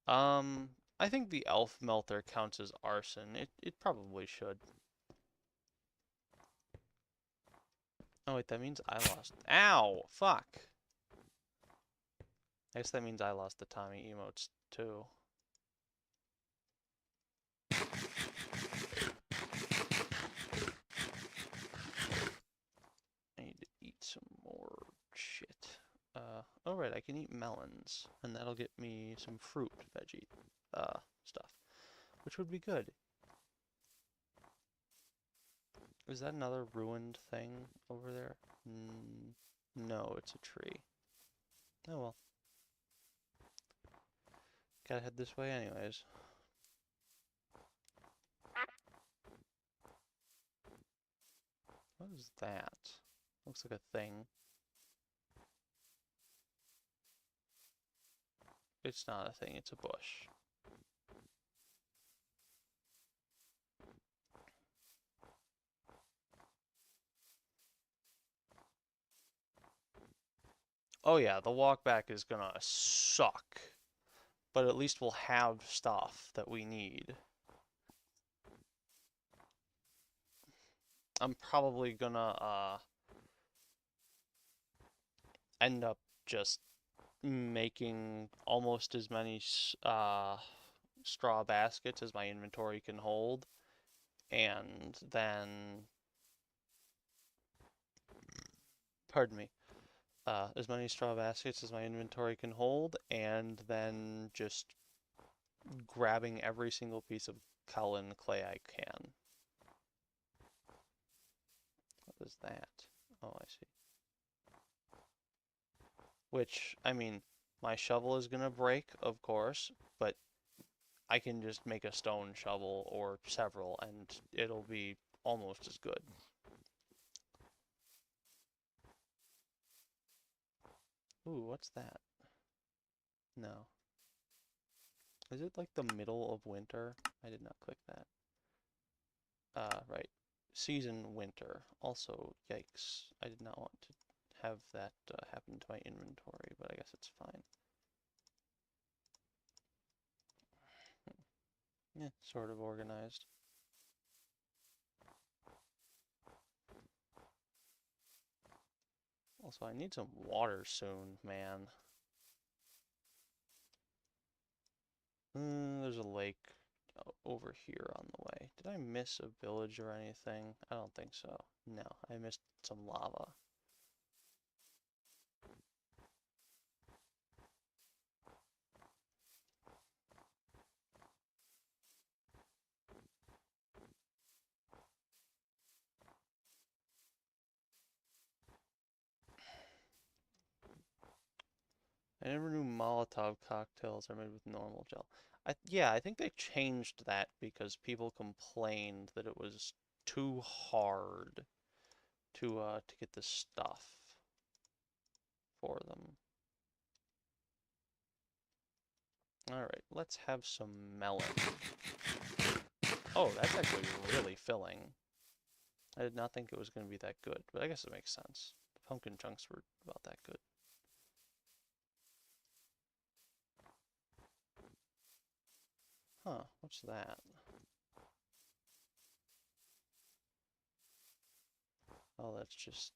I think the elf melter counts as arson. It probably should. Oh wait, that means I lost. Ow! Fuck! I guess that means I lost the Tommy emotes too. I need to eat some more shit. Oh right, I can eat melons, and that'll get me some fruit, veggie, stuff, which would be good. Is that another ruined thing over there? No, it's a tree. Oh well. Gotta head this way anyways. What is that? Looks like a thing. It's not a thing, it's a bush. Oh yeah, the walk back is gonna suck. But at least we'll have stuff that we need. I'm probably gonna end up just making almost as many straw baskets as my inventory can hold, and then, pardon me, as many straw baskets as my inventory can hold, and then just grabbing every single piece of Kaolin clay I can. What is that? Oh, I see. Which, I mean, my shovel is gonna break, of course, but I can just make a stone shovel or several and it'll be almost as good. Ooh, what's that? No. Is it like the middle of winter? I did not click that. Right. Season winter. Also, yikes. I did not want to have that happen to my inventory, but I guess it's fine. Yeah, sort of organized. Also, I need some water soon, man. There's a lake over here on the way. Did I miss a village or anything? I don't think so. No, I missed some lava. I never knew Molotov cocktails are made with normal gel. Yeah, I think they changed that because people complained that it was too hard to get the stuff for them. Alright, let's have some melon. Oh, that's actually really filling. I did not think it was going to be that good, but I guess it makes sense. The pumpkin chunks were about that good. Huh, what's that? Oh, that's just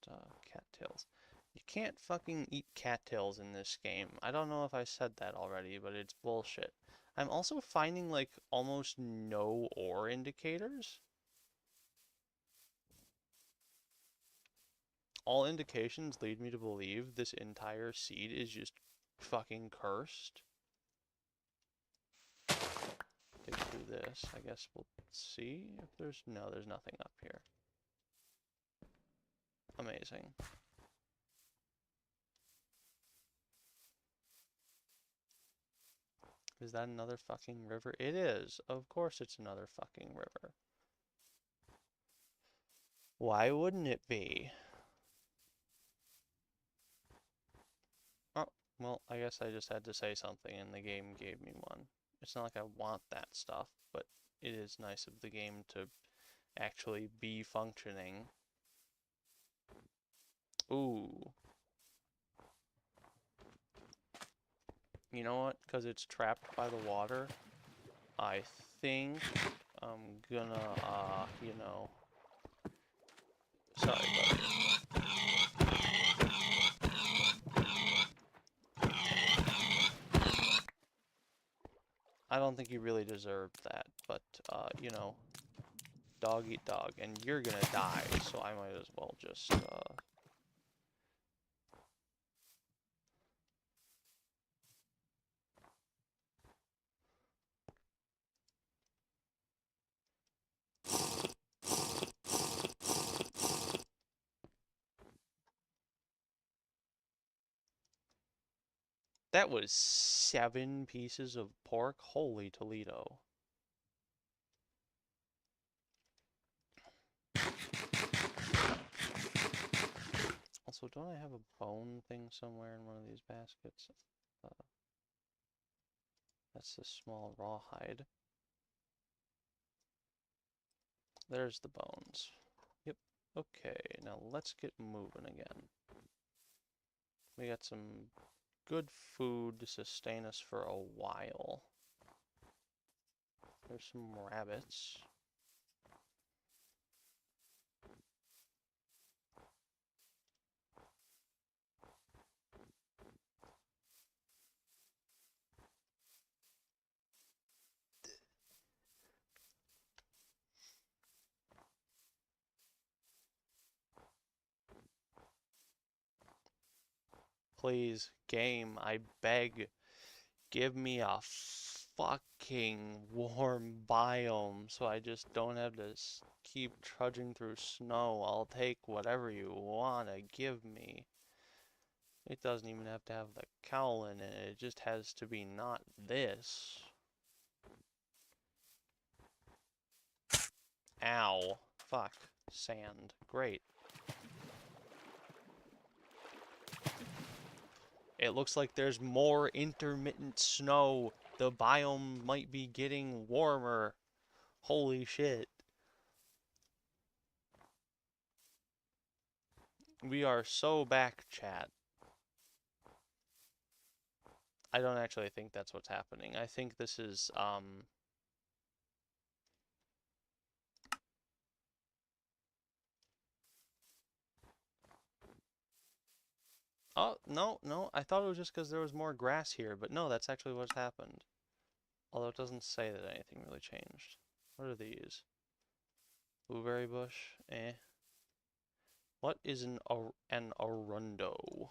cattails. You can't fucking eat cattails in this game. I don't know if I said that already, but it's bullshit. I'm also finding like almost no ore indicators. All indications lead me to believe this entire seed is just fucking cursed. Dig through this. I guess we'll see if there's... No, there's nothing up here. Amazing. Is that another fucking river? It is. Of course it's another fucking river. Why wouldn't it be? Oh, well, I guess I just had to say something and the game gave me one. It's not like I want that stuff, but it is nice of the game to actually be functioning. Ooh. You know what? Because it's trapped by the water, I think I'm gonna, you know... Sorry, buddy. I don't think you really deserved that, but, you know, dog eat dog, and you're gonna die, so I might as well just, That was 7 pieces of pork? Holy Toledo. Also, don't I have a bone thing somewhere in one of these baskets? That's a small rawhide. There's the bones. Yep. Okay, now let's get moving again. We got some good food to sustain us for a while. There's some rabbits. Please, game, I beg, give me a fucking warm biome so I just don't have to keep trudging through snow. I'll take whatever you want to give me. It doesn't even have to have the Kaolin in it. It just has to be not this. Ow. Fuck. Sand. Great. It looks like there's more intermittent snow. The biome might be getting warmer. Holy shit. We are so back, chat. I don't actually think that's what's happening. I think this is, Oh, no. I thought it was just because there was more grass here, but no, that's actually what's happened. Although it doesn't say that anything really changed. What are these? Blueberry bush? Eh. What is an arundo?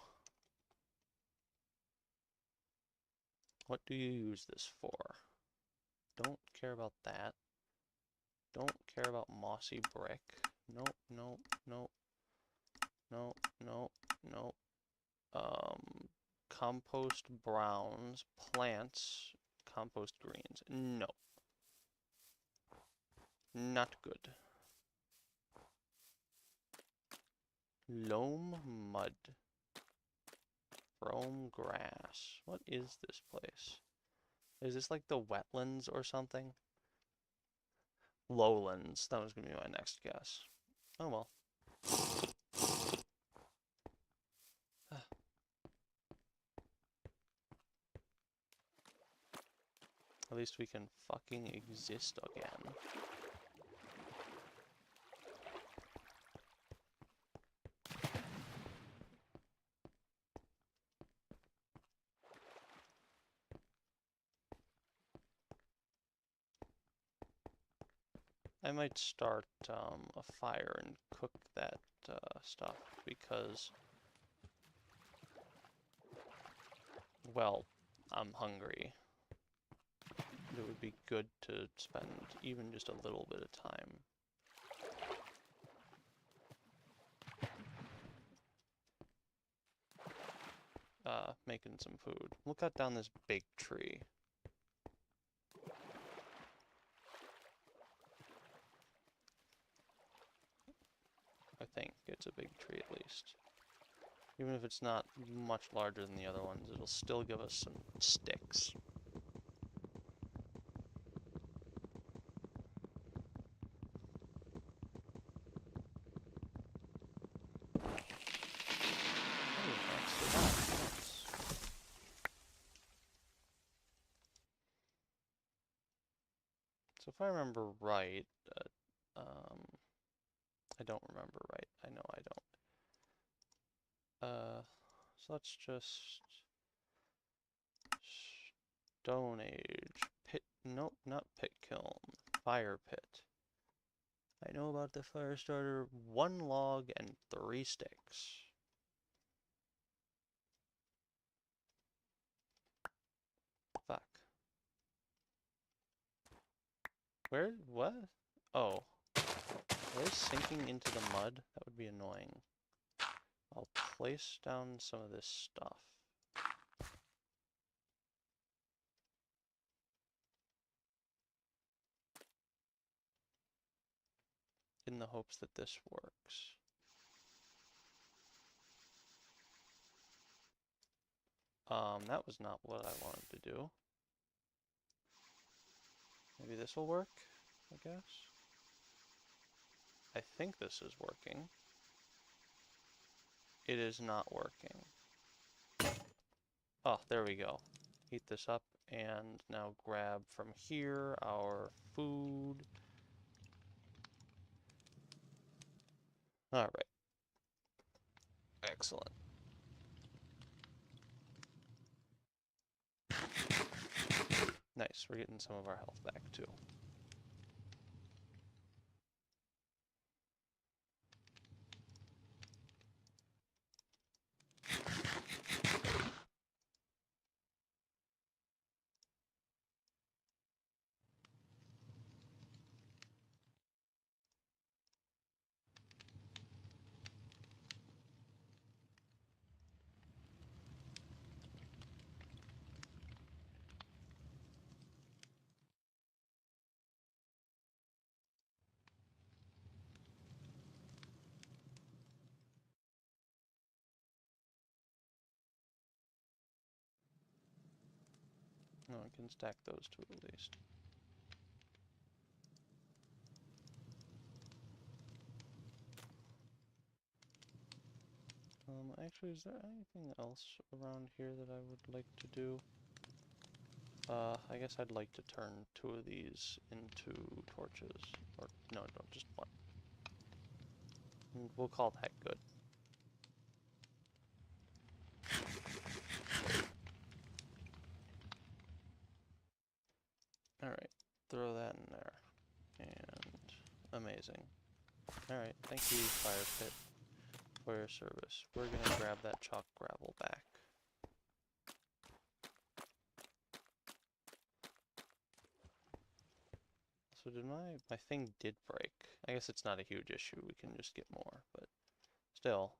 What do you use this for? Don't care about that. Don't care about mossy brick. Nope. Compost browns, plants, compost greens. No. Not good. Loam mud. Brome grass. What is this place? Is this like the wetlands or something? Lowlands. That was going to be my next guess. Oh well. At least we can fucking exist again. I might start a fire and cook that stuff because, well, I'm hungry. It would be good to spend even just a little bit of time making some food. We'll cut down this big tree. I think it's a big tree at least. Even if it's not much larger than the other ones, it'll still give us some sticks. So if I remember right, I don't remember right. I know I don't. So let's just Stone Age pit. Nope, not pit kiln. Fire pit. I know about the fire starter. 1 log and 3 sticks. Fuck. Where? What? Oh. Are they sinking into the mud? That would be annoying. I'll place down some of this stuff. In the hopes that this works. That was not what I wanted to do. Maybe this will work, I guess. I think this is working. It is not working. Oh, there we go. Heat this up and now grab from here our food. All right. Excellent. Nice, we're getting some of our health back too. No, I can stack those two at least. Actually, is there anything else around here that I would like to do? I guess I'd like to turn 2 of these into torches. Or, no, just 1. And we'll call that good. Alright, throw that in there. And amazing. Alright, thank you, Fire Pit, for your service. We're gonna grab that chalk gravel back. So did my thing did break. I guess it's not a huge issue, we can just get more, but still.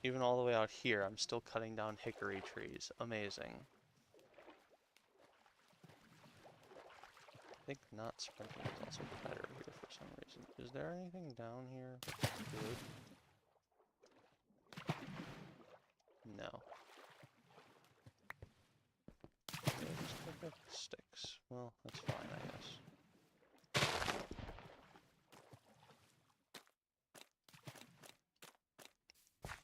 Even all the way out here, I'm still cutting down hickory trees. Amazing. I think not sprinting is also better here for some reason. Is there anything down here that's good? No. Yeah, just pick up sticks. Well, that's fine, I guess.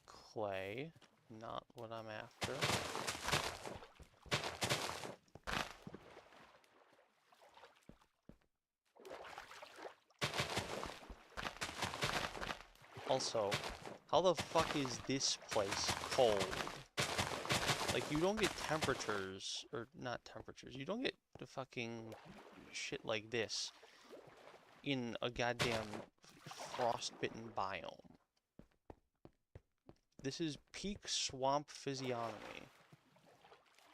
Clay, not what I'm after. Also, how the fuck is this place cold? Like, you don't get temperatures, or not temperatures, you don't get the fucking shit like this in a goddamn frostbitten biome. This is peak swamp physiognomy.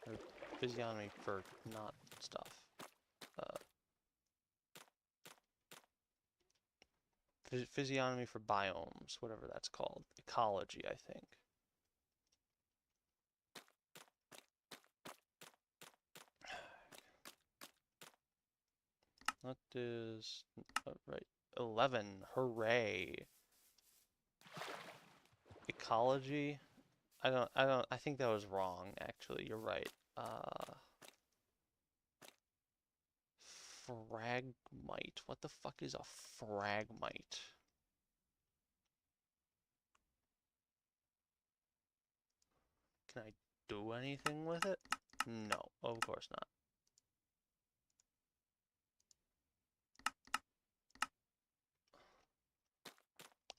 Or physiognomy for not stuff. Physiognomy for biomes, whatever that's called. Ecology, I think. That is right. 11. Hooray. Ecology. I think that was wrong, actually. You're right. Fragmite. What the fuck is a fragmite? Can I do anything with it? No, of course not.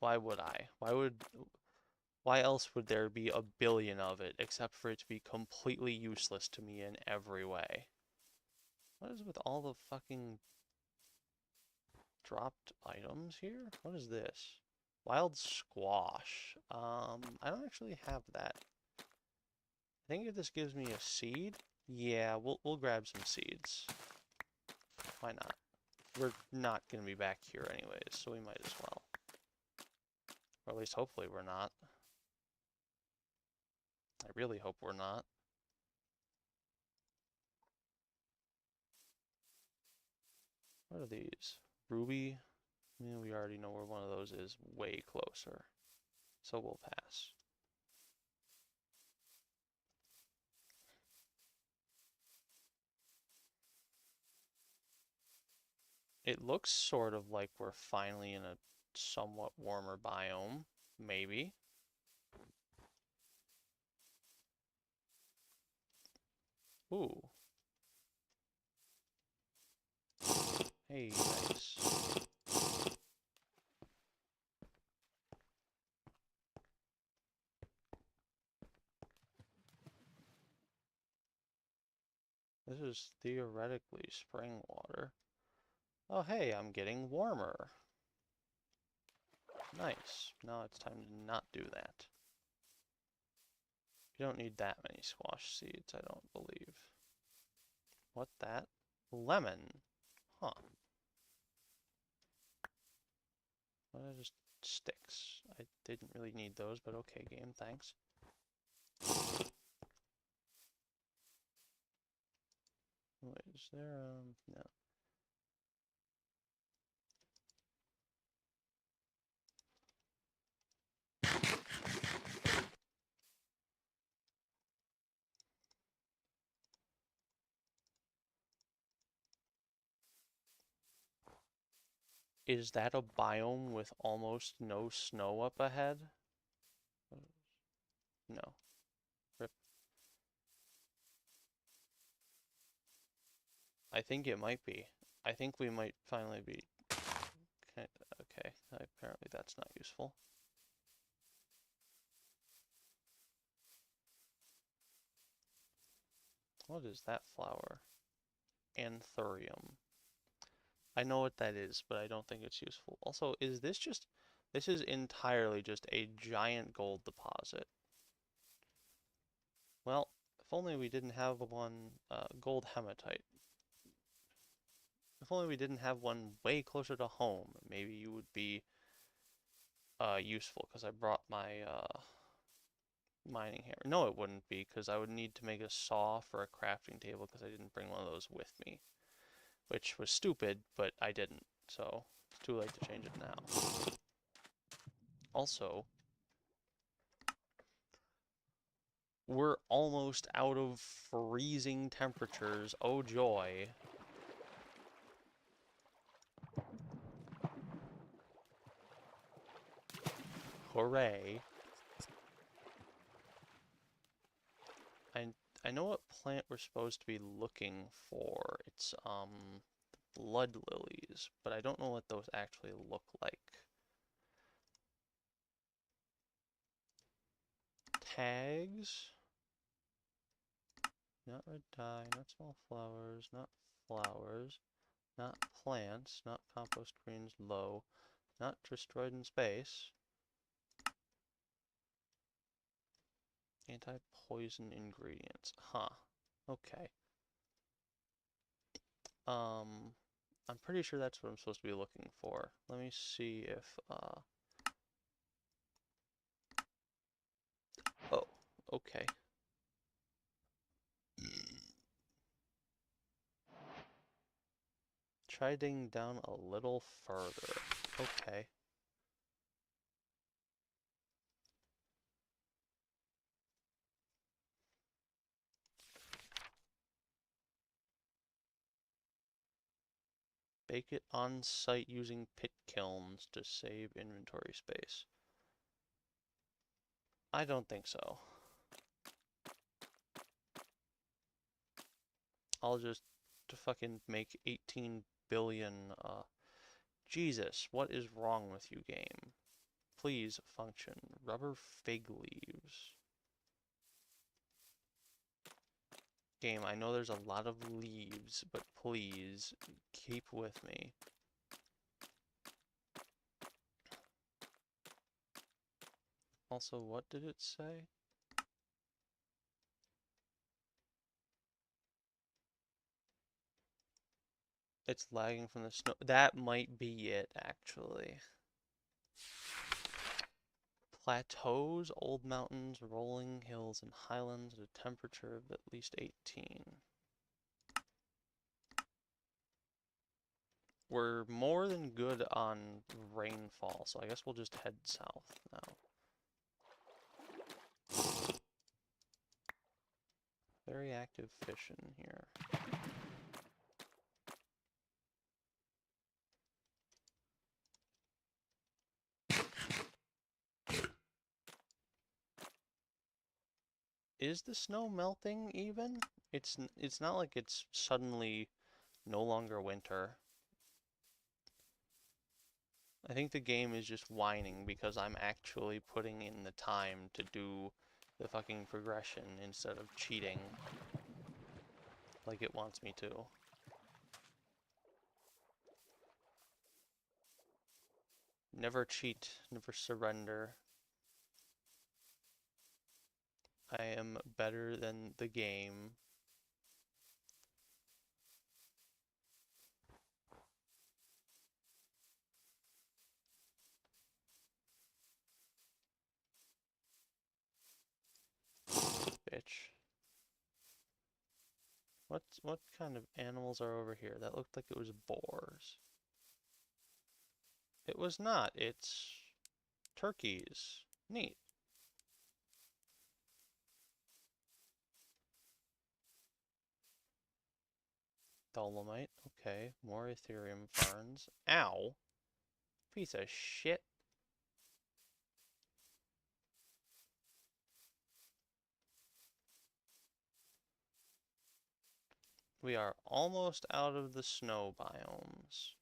Why would I? Why else would there be a billion of it, except for it to be completely useless to me in every way? What is with all the fucking dropped items here? What is this? Wild squash. I don't actually have that. I think if this gives me a seed, yeah, we'll grab some seeds. Why not? We're not gonna be back here anyways, so we might as well. Or at least hopefully we're not. I really hope we're not. What are these? Ruby? Yeah, we already know where one of those is way closer. So we'll pass. It looks sort of like we're finally in a somewhat warmer biome. Maybe. Ooh. Hey, nice. This is theoretically spring water. Oh, hey, I'm getting warmer. Nice. Now it's time to not do that. You don't need that many squash seeds, I don't believe. What that? Lemon. Huh. Well, just sticks. I didn't really need those, but okay, game, thanks. Wait, is there, no. Is that a biome with almost no snow up ahead? No. Rip. I think it might be. I think we might finally be... Okay, apparently that's not useful. What is that flower? Anthurium. I know what that is, but I don't think it's useful. Also, is this just... This is entirely just a giant gold deposit. Well, if only we didn't have one gold hematite. If only we didn't have one way closer to home. Maybe you would be useful, because I brought my mining hammer. No, it wouldn't be, because I would need to make a saw for a crafting table, because I didn't bring one of those with me. Which was stupid, but I didn't, so it's too late to change it now. Also, we're almost out of freezing temperatures. Oh joy. Hooray. I know what plant we're supposed to be looking for. It's blood lilies, but I don't know what those actually look like. tags. Not red dye, not small flowers, not flowers, not plants, not compost greens low, not destroyed in space. Anti-poison ingredients. Huh. Okay. I'm pretty sure that's what I'm supposed to be looking for. Let me see if, oh, okay. Try digging down a little further. Okay. Bake it on site using pit kilns to save inventory space. I don't think so. I'll just fucking make 18 billion, Jesus, what is wrong with you, game? Please function. Rubber fig leaves. Game, I know there's a lot of leaves, but please, keep with me. Also, what did it say? It's lagging from the snow. That might be it, actually. Plateaus, old mountains, rolling hills, and highlands at a temperature of at least 18. We're more than good on rainfall, so I guess we'll just head south now. Very active fish in here. Is the snow melting even? It's not like it's suddenly no longer winter. I think the game is just whining because I'm actually putting in the time to do the fucking progression instead of cheating like it wants me to. Never cheat, never surrender. I am better than the game. Bitch. What kind of animals are over here? That looked like it was boars. It was not. It's turkeys. Neat. Dolomite. Okay. More Ethereum ferns. Ow. Piece of shit. We are almost out of the snow biomes.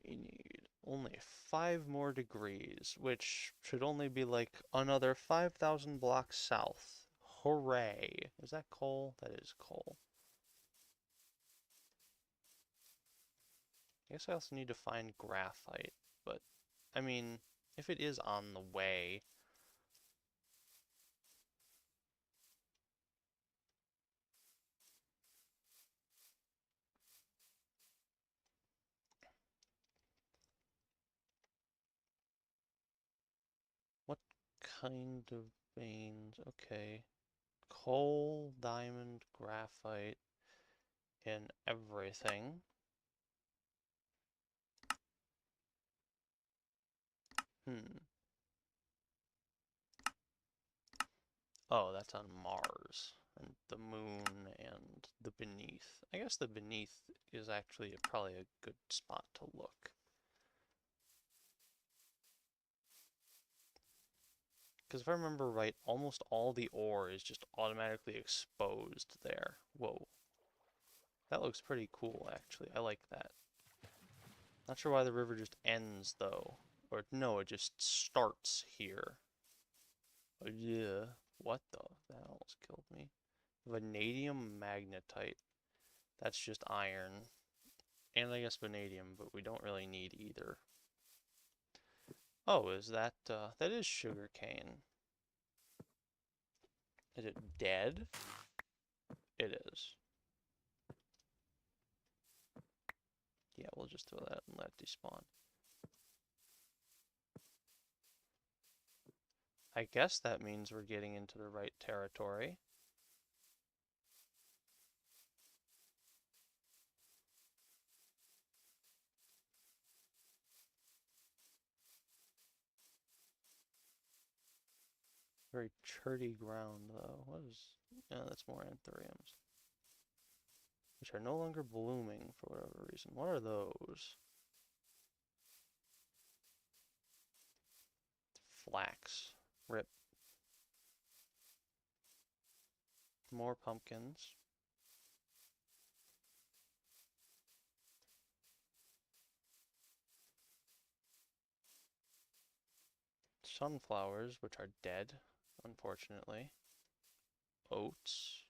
We need only 5 more degrees, which should only be like another 5,000 blocks south. Hooray. Is that coal? That is coal. I guess I also need to find graphite, but I mean, if it is on the way, what kind of veins? Okay. Coal, diamond, graphite, and everything. Oh, that's on Mars, and the moon, and the beneath. I guess the beneath is actually probably a good spot to look. Because if I remember right, almost all the ore is just automatically exposed there. Whoa. That looks pretty cool, actually. I like that. Not sure why the river just ends, though. Or, no, it just starts here. Yeah. What the? That almost killed me. Vanadium magnetite. That's just iron. And I guess vanadium, but we don't really need either. Oh, is that, that is sugar cane. Is it dead? It is. Yeah, we'll just throw that and let it despawn. I guess that means we're getting into the right territory. Very churty ground, though. What is... Yeah, that's more anthuriums. Which are no longer blooming for whatever reason. What are those? Flax. Rip. More pumpkins. Sunflowers, which are dead, unfortunately. Oats.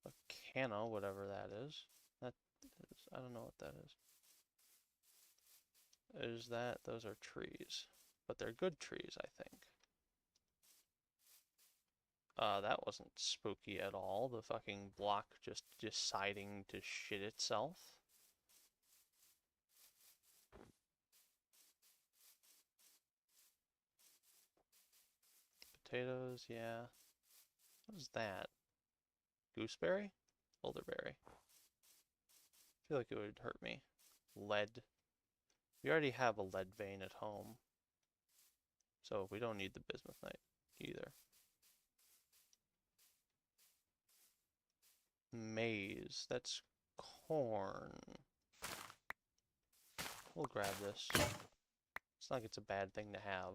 A canna, whatever that is. That is, I don't know what that is. Is that, those are trees. But they're good trees, I think. That wasn't spooky at all. The fucking block just deciding to shit itself. Potatoes, yeah. What is that? Gooseberry? Elderberry. I feel like it would hurt me. Lead. We already have a lead vein at home. So we don't need the bismuthnite either. Maize. That's corn. We'll grab this. It's not like it's a bad thing to have.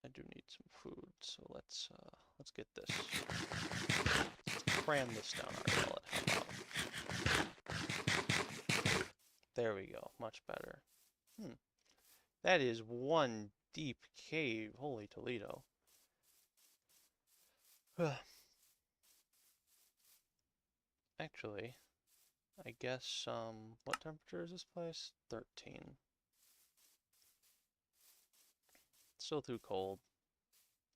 I do need some food, so let's get this. Cram this down our gullet. How about? There we go. Much better. That is one deep cave. Holy Toledo. Actually, I guess, what temperature is this place? 13. Still too cold.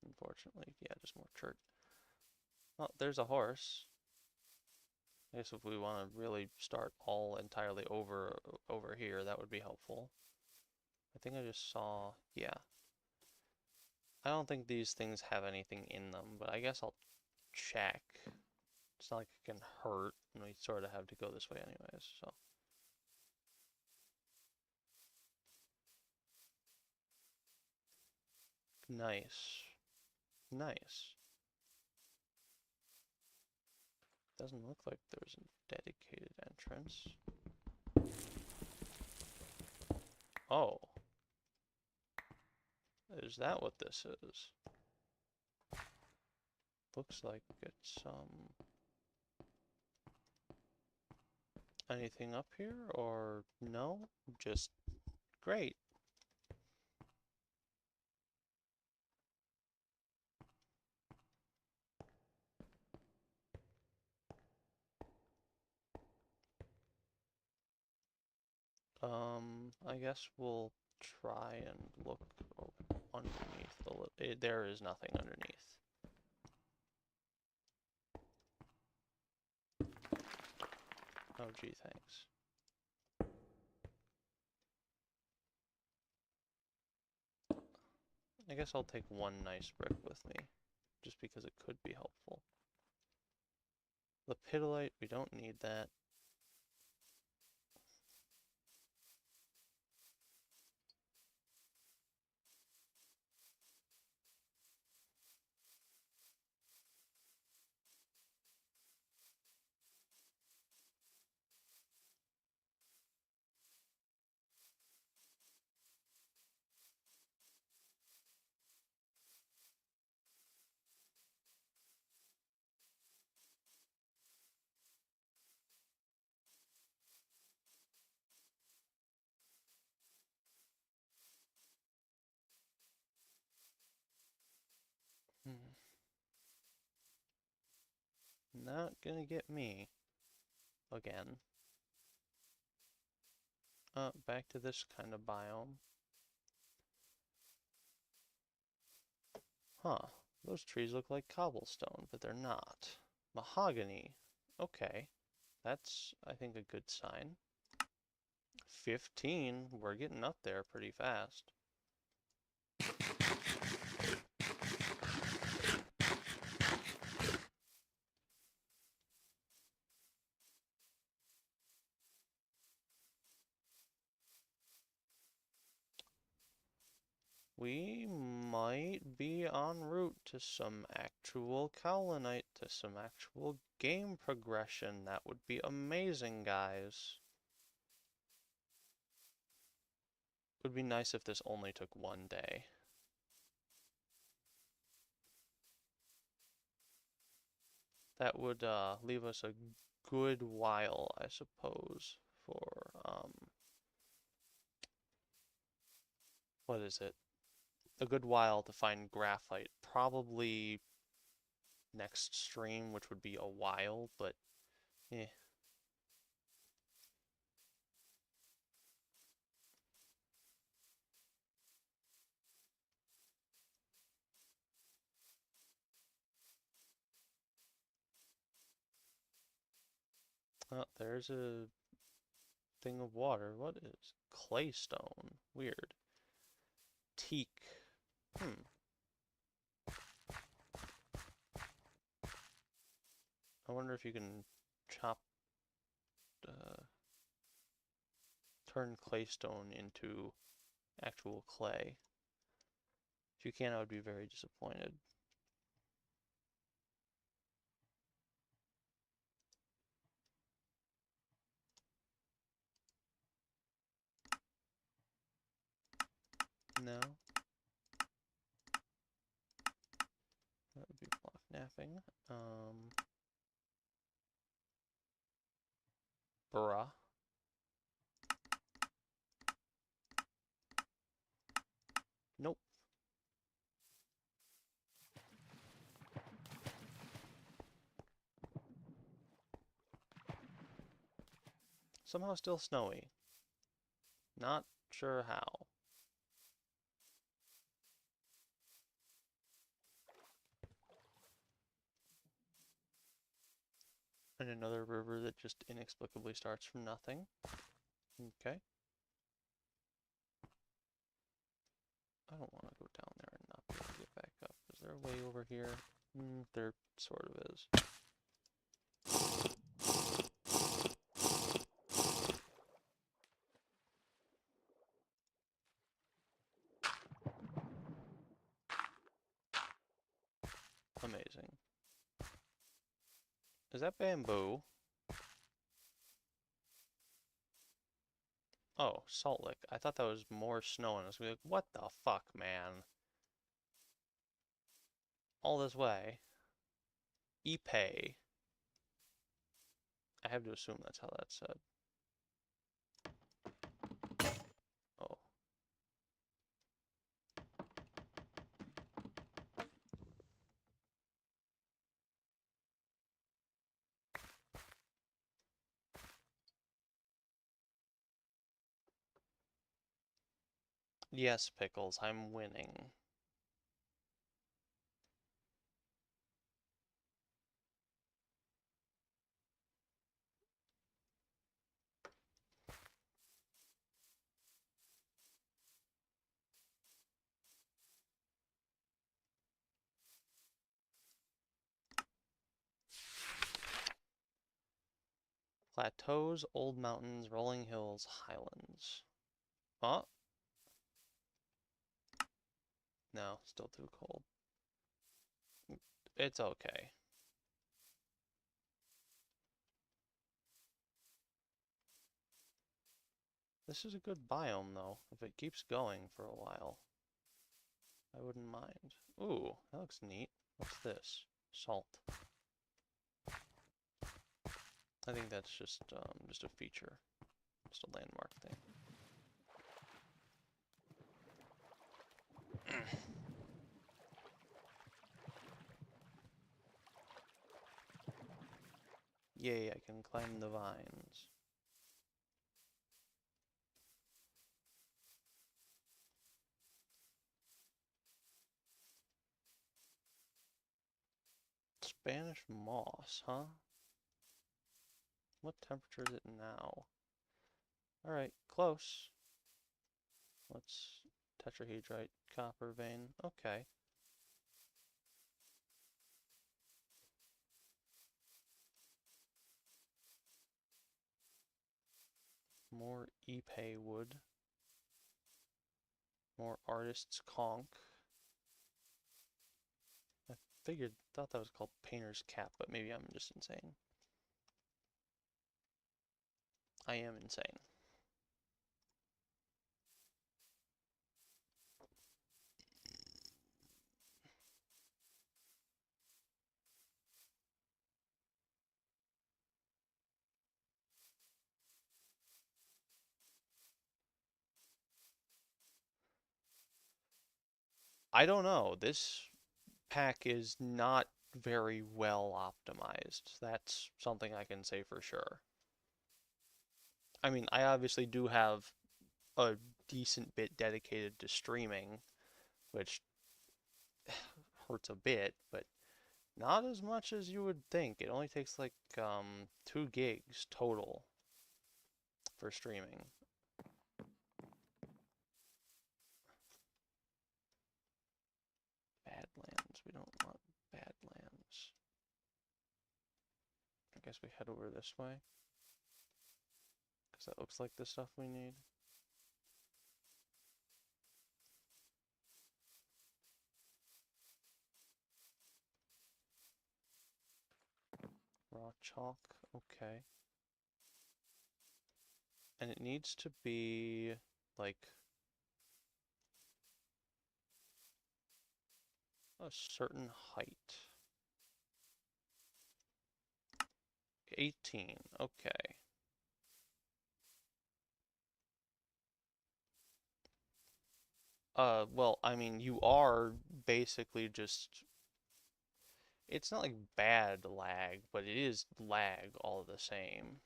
Unfortunately, yeah, just more chert. Oh, there's a horse. I guess if we want to really start all entirely over here, that would be helpful. I think I just saw, yeah. I don't think these things have anything in them, but I guess I'll check. It's not like it can hurt, and we sort of have to go this way anyways, so. Nice. Nice. Doesn't look like there's a dedicated entrance. Oh. Is that what this is? Looks like it's, anything up here, or no? Just great. I guess we'll try and look underneath the there is nothing underneath. Oh gee, thanks. I guess I'll take one nice brick with me, just because it could be helpful. Lepidolite, we don't need that. not gonna get me. Again. Back to this kind of biome. Huh. Those trees look like cobblestone, but they're not. Mahogany. Okay. That's, I think, a good sign. 15. We're getting up there pretty fast. We might be en route to some actual Kaolinite, to some actual game progression. That would be amazing, guys. It would be nice if this only took one day. That would leave us a good while, I suppose, for, what is it? A good while to find graphite. Probably next stream, which would be a while, but eh. Oh, there's a thing of water. What is claystone? Weird. Teak. I wonder if you can chop, turn claystone into actual clay. If you can, I would be very disappointed. No. That would be block napping. Bruh. Nope. Somehow still snowy. Not sure how. And another river that just inexplicably starts from nothing. Okay. I don't want to go down there and not be able to get back up. Is there a way over here? There sort of is. Amazing. Is that bamboo? Oh, salt lick. I thought that was more snow, and I was like, what the fuck, man? All this way. Ipe. I have to assume that's how that's said. Oh. Yes, Pickles, I'm winning. Plateaus, old mountains, rolling hills, highlands. Huh? No, still too cold. It's okay. This is a good biome, though. If it keeps going for a while, I wouldn't mind. Ooh, that looks neat. What's this? Salt. I think that's just a feature. Just a landmark thing. Yay, I can climb the vines. Spanish moss, huh? What temperature is it now? Alright, close. Let's tetrahedrite, copper vein. Okay. More Ipe wood. More artist's conch. I thought that was called painter's cap, but maybe I'm just insane. I am insane. I don't know. This pack is not very well optimized. That's something I can say for sure. I mean, I obviously do have a decent bit dedicated to streaming, which hurts a bit, but not as much as you would think. It only takes like 2 gigs total for streaming. Badlands. We don't want Badlands. I guess we head over this way. Because that looks like the stuff we need. Raw chalk. Okay. And it needs to be like a certain height. 18. Okay. Well, I mean, you are basically just, it's not like bad lag, but it is lag all the same.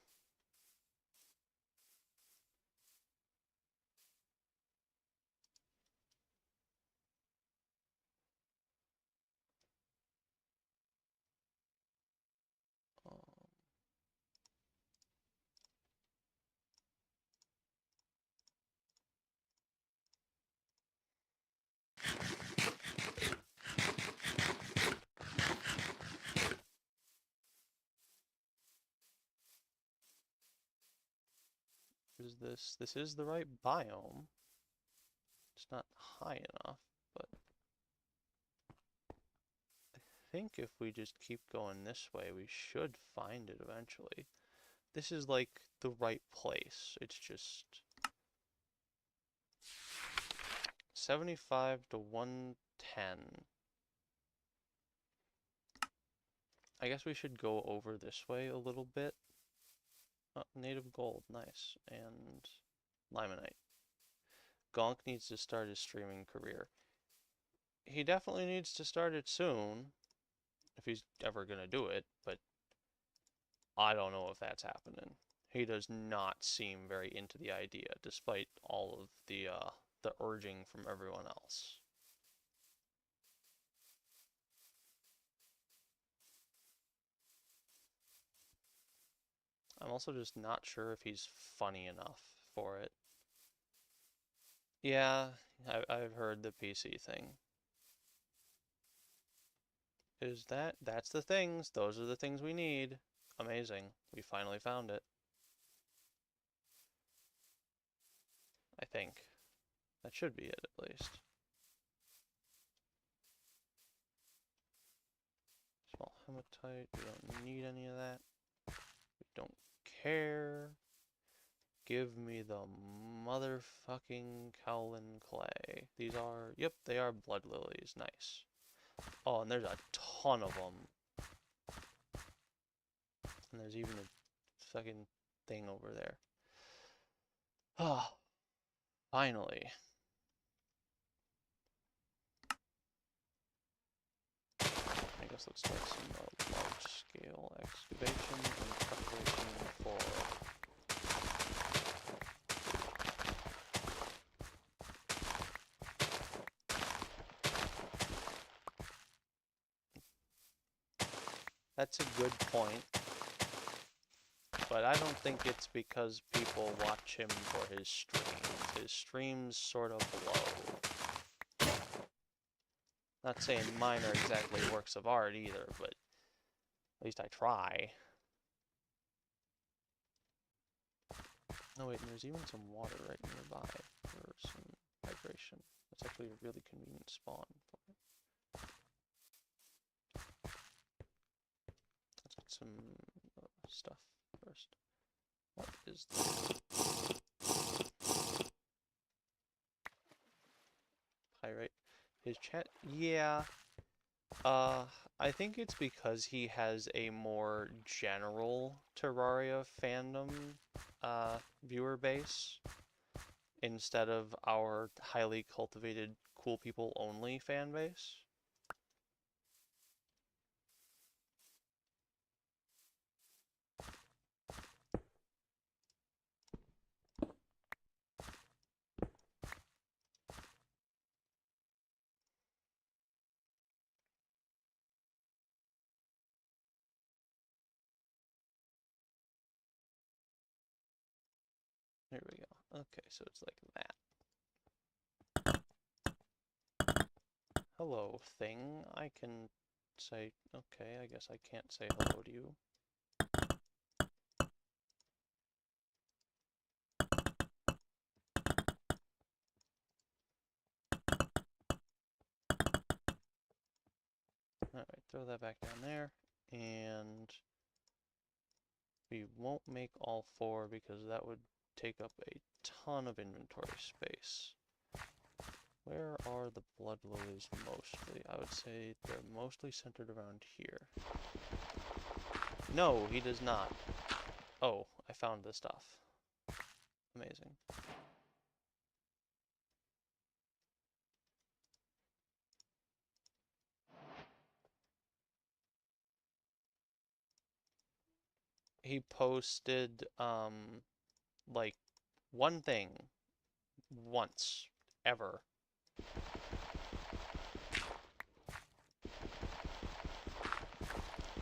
Um, is this? This is the right biome. It's not high enough, but I think if we just keep going this way, we should find it eventually. This is like the right place. It's just 75 to 110. I guess we should go over this way a little bit. Oh, native gold, nice. And limonite. Gonk needs to start his streaming career. He definitely needs to start it soon, if he's ever gonna do it, but I don't know if that's happening. He does not seem very into the idea, despite all of the urging from everyone else. I'm also just not sure if he's funny enough for it. Yeah, I've heard the PC thing. That's the things, those are the things we need. Amazing. We finally found it. I think. That should be it at least. Small hematite, we don't need any of that. We don't care. Give me the motherfucking Kaolin clay. These are, yep, they are blood lilies. Nice. Oh, and there's a ton of them. And there's even a fucking thing over there. Ah, finally. I guess let's start some large-scale excavation and preparation for... That's a good point. But I don't think it's because people watch him for his streams. His streams sort of blow. Not saying mine are exactly works of art either, but at least I try. Oh wait, and there's even some water right nearby for some hydration. That's actually a really convenient spawn for it. Let's get some stuff first. What is this? Pyrite. His chat? Yeah. I think it's because he has a more general Terraria fandom, viewer base, instead of our highly cultivated cool people only fan base. Here we go. Okay, so it's like that. Hello, thing. I can say, okay, I guess I can't say hello to you. Alright, throw that back down there, and we won't make all 4 because that would take up a ton of inventory space. Where are the blood lilies mostly? I would say they're mostly centered around here. No, he does not. Oh, I found the stuff. Amazing. He posted, like, one thing. Once. Ever.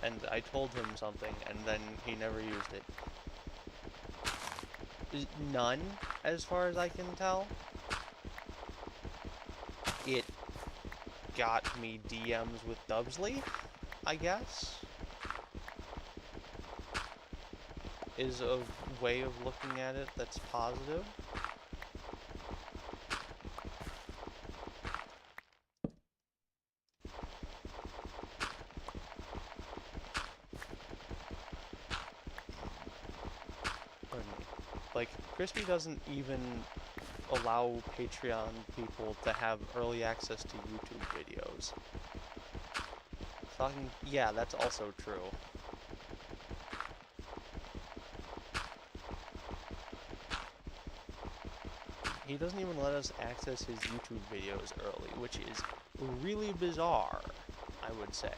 And I told him something, and then he never used it. None, as far as I can tell. It got me DMs with Dubsley, I guess, is a way of looking at it that's positive. Like, Crispy doesn't even allow Patreon people to have early access to YouTube videos. Talking, yeah, that's also true. He doesn't even let us access his YouTube videos early, which is really bizarre, I would say.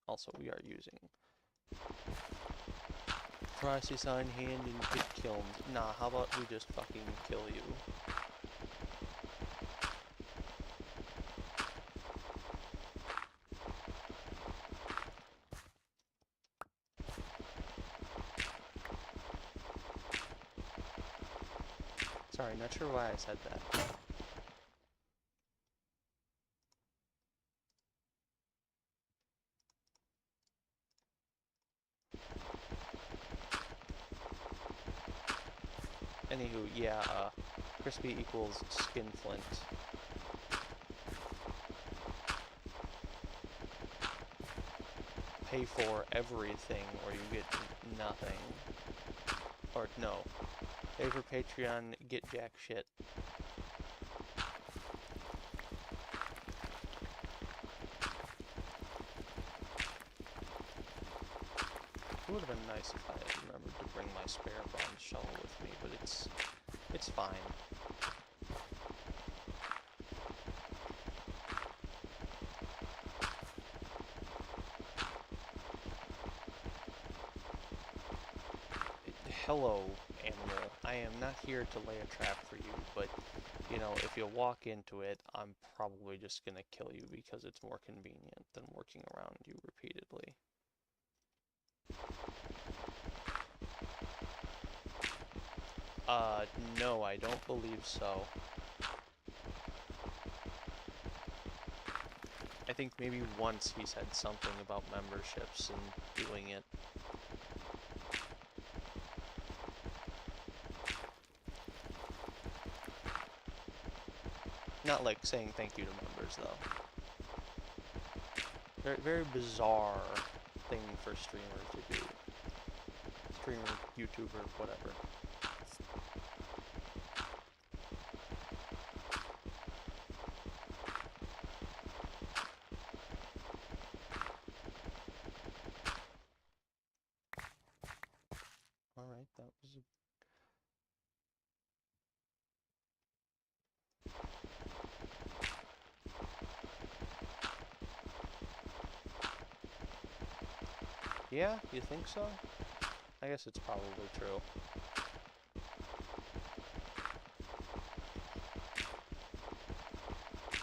Also, we are using Crisis on hand and pit kilns. Nah, how about we just fucking kill you? Sorry, not sure why I said that. Anywho, yeah, Crispy equals Skinflint. Pay for everything or you get nothing. Or, no. Pay for Patreon, get jack shit. It would have been nice if I had remembered to bring my spare bronze shovel with me, but it's fine. hello, animal. I am not here to lay a trap for you, but, you know, if you walk into it, I'm probably just gonna kill you because it's more convenient than working around you repeatedly. No, I don't believe so. I think maybe once he said something about memberships and doing it. Not like saying thank you to members, though. Very, very bizarre thing for streamer to do. Streamer, YouTuber, whatever. Alright, that was a... Yeah, you think so? I guess it's probably true.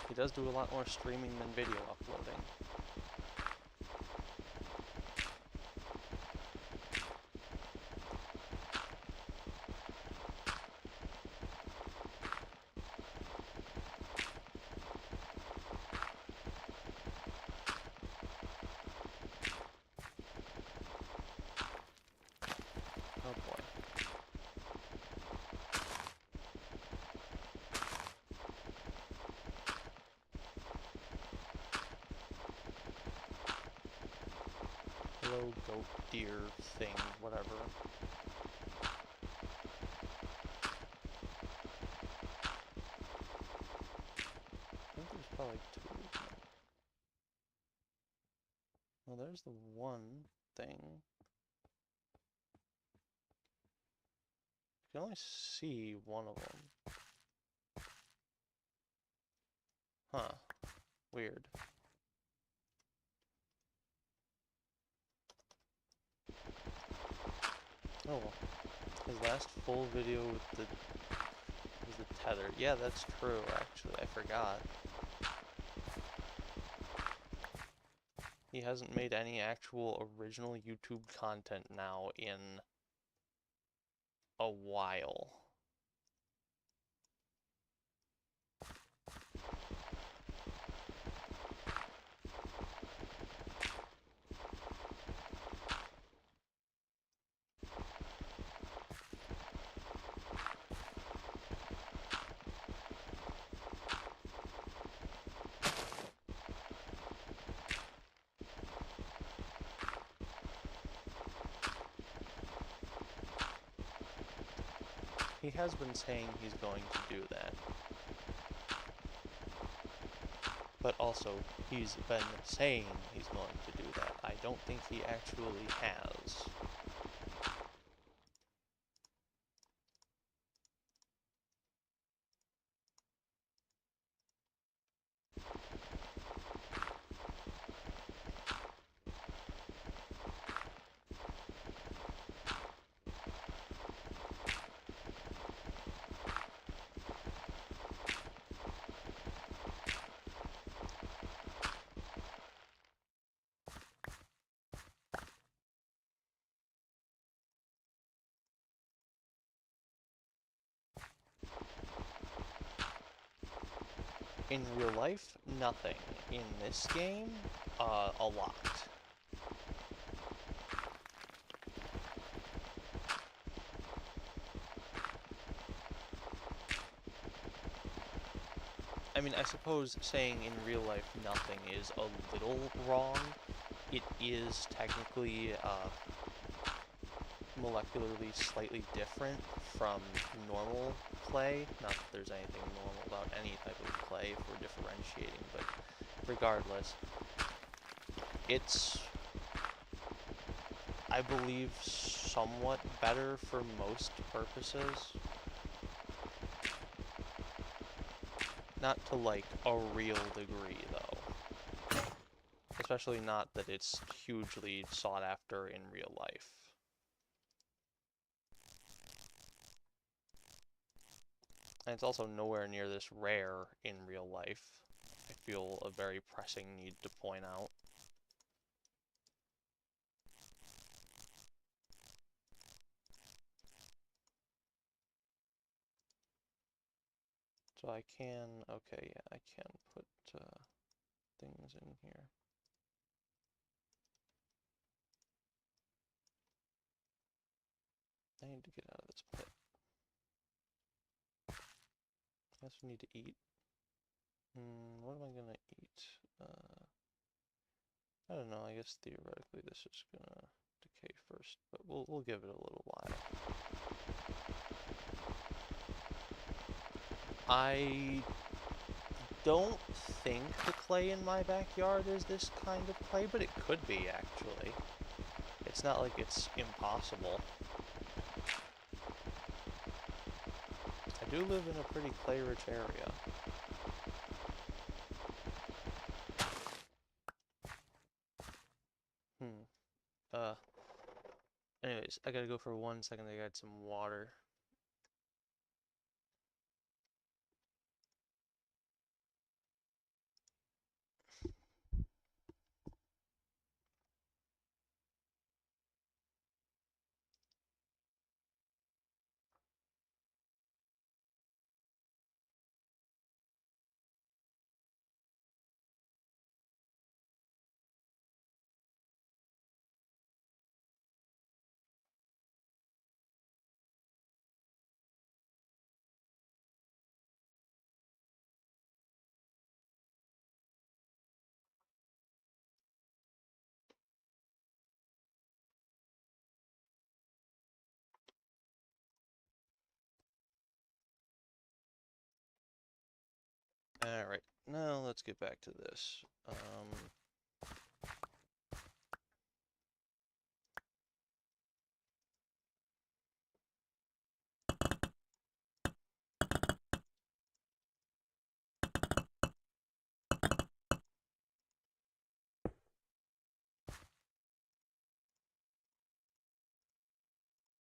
He does do a lot more streaming than video uploading. Oh boy. Hello, goat, deer, thing, whatever. I think there's probably two of them. Well, there's the one thing. You can only see one of them. Huh. Weird. Oh well. His last full video with the was the tether. Yeah, that's true, actually. I forgot. He hasn't made any actual original YouTube content now in a while. He has been saying he's going to do that. But also, he's been saying he's going to do that. I don't think he actually has. In real life, nothing. In this game, a lot. I mean, I suppose saying in real life nothing is a little wrong. It is technically, molecularly slightly different from normal clay. Not that there's anything normal about any type of clay if we're differentiating, but regardless, it's, I believe, somewhat better for most purposes. Not to, like, a real degree, though. Especially not that it's hugely sought after in real life. And it's also nowhere near this rare in real life. I feel a very pressing need to point out. So I can, okay, yeah, I can put things in here. I need to get out of this pit. I also need to eat. What am I gonna eat? I don't know, I guess theoretically this is gonna decay first, but we'll give it a little while. I don't think the clay in my backyard is this kind of clay, but it could be, actually. It's not like it's impossible. I do live in a pretty clay-rich area. Anyways, I gotta go for 1 second, I got some water. Alright, now let's get back to this.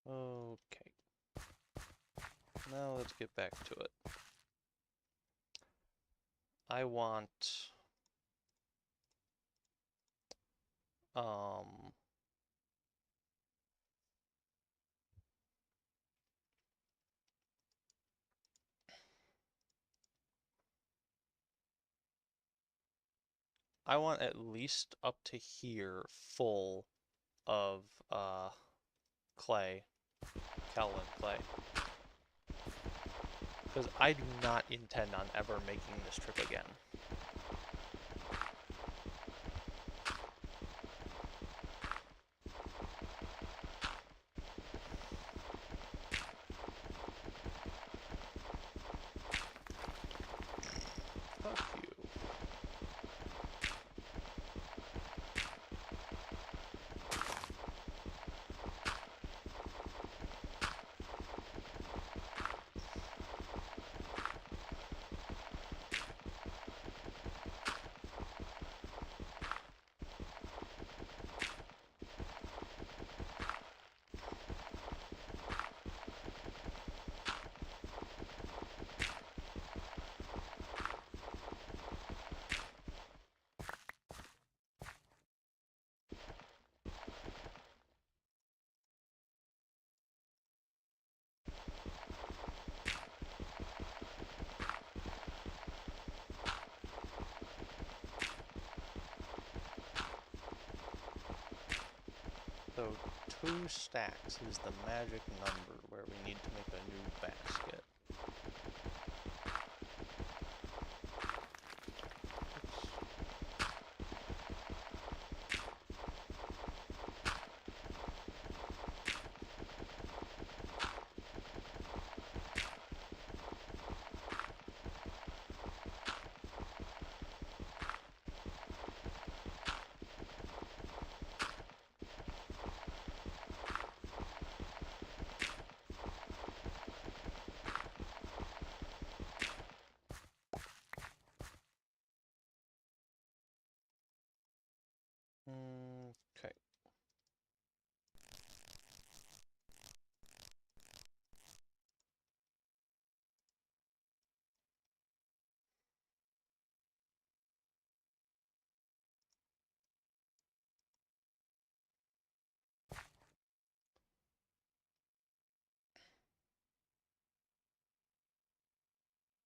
Okay. Now let's get back to it. I want I want at least up to here full of clay, Kaolinite clay. Because I do not intend on ever making this trip again. Fuck you. So 2 stacks is the magic number where we need to make a new basket.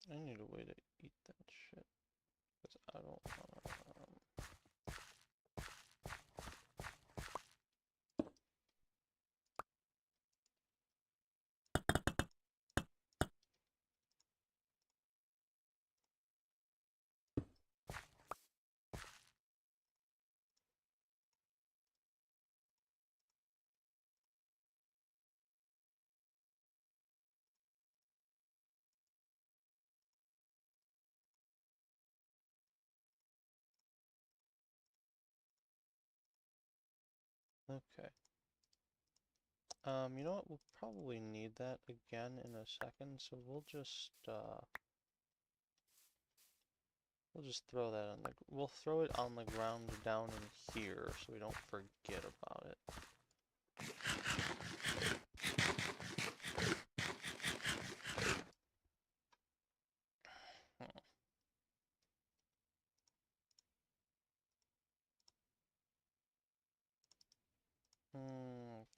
I need a way to eat that shit. Because I don't wanna... Okay. You know what? We'll probably need that again in a second, so we'll just throw that on the... We'll throw it on the ground down in here, so we don't forget about it.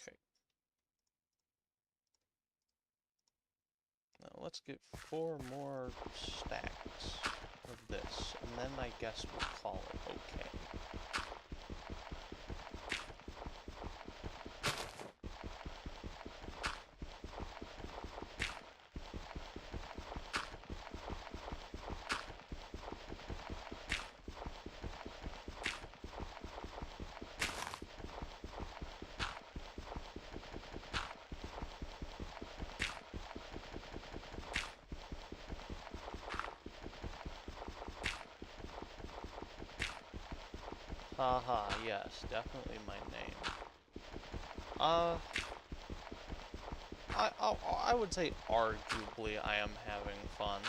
Okay. Now let's get 4 more stacks of this, and then I guess we'll call it okay. Haha, yes, definitely my name. I would say arguably I am having fun.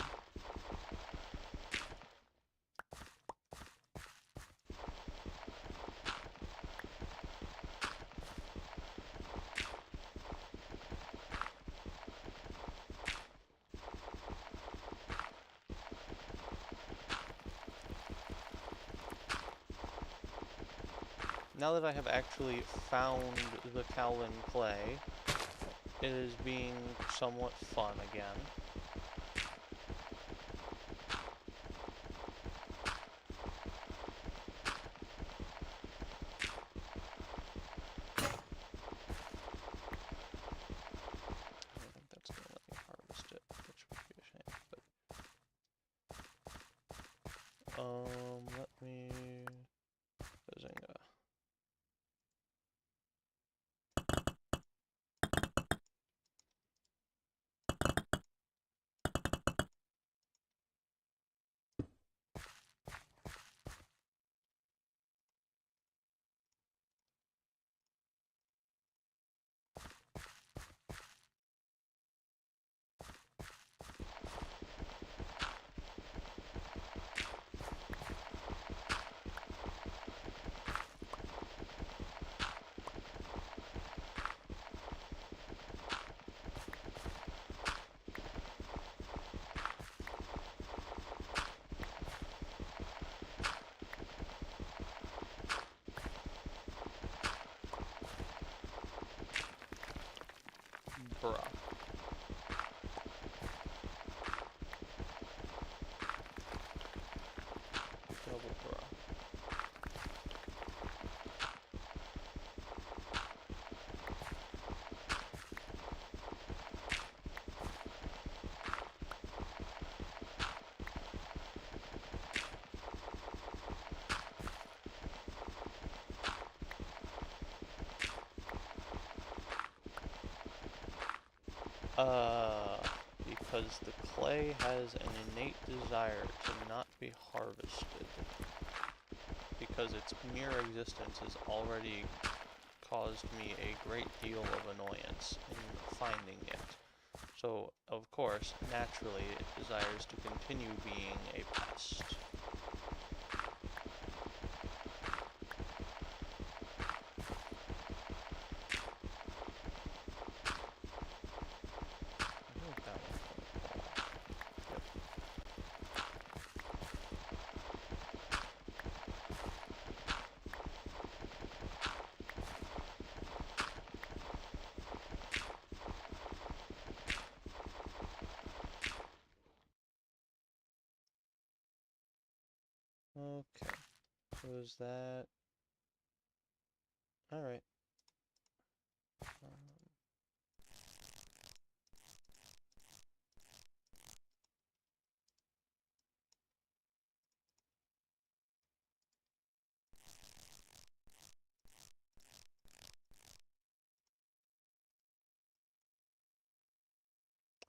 Now that I have actually found the Kaolin clay, it is being somewhat fun again. I don't think that's going to let me harvest it, which would be a shame, but... let me... Bazinga. Bruh. Double bruh. Because the clay has an innate desire to not be harvested. Because its mere existence has already caused me a great deal of annoyance in finding it. So, of course, naturally, it desires to continue being a pest. Was that... Alright.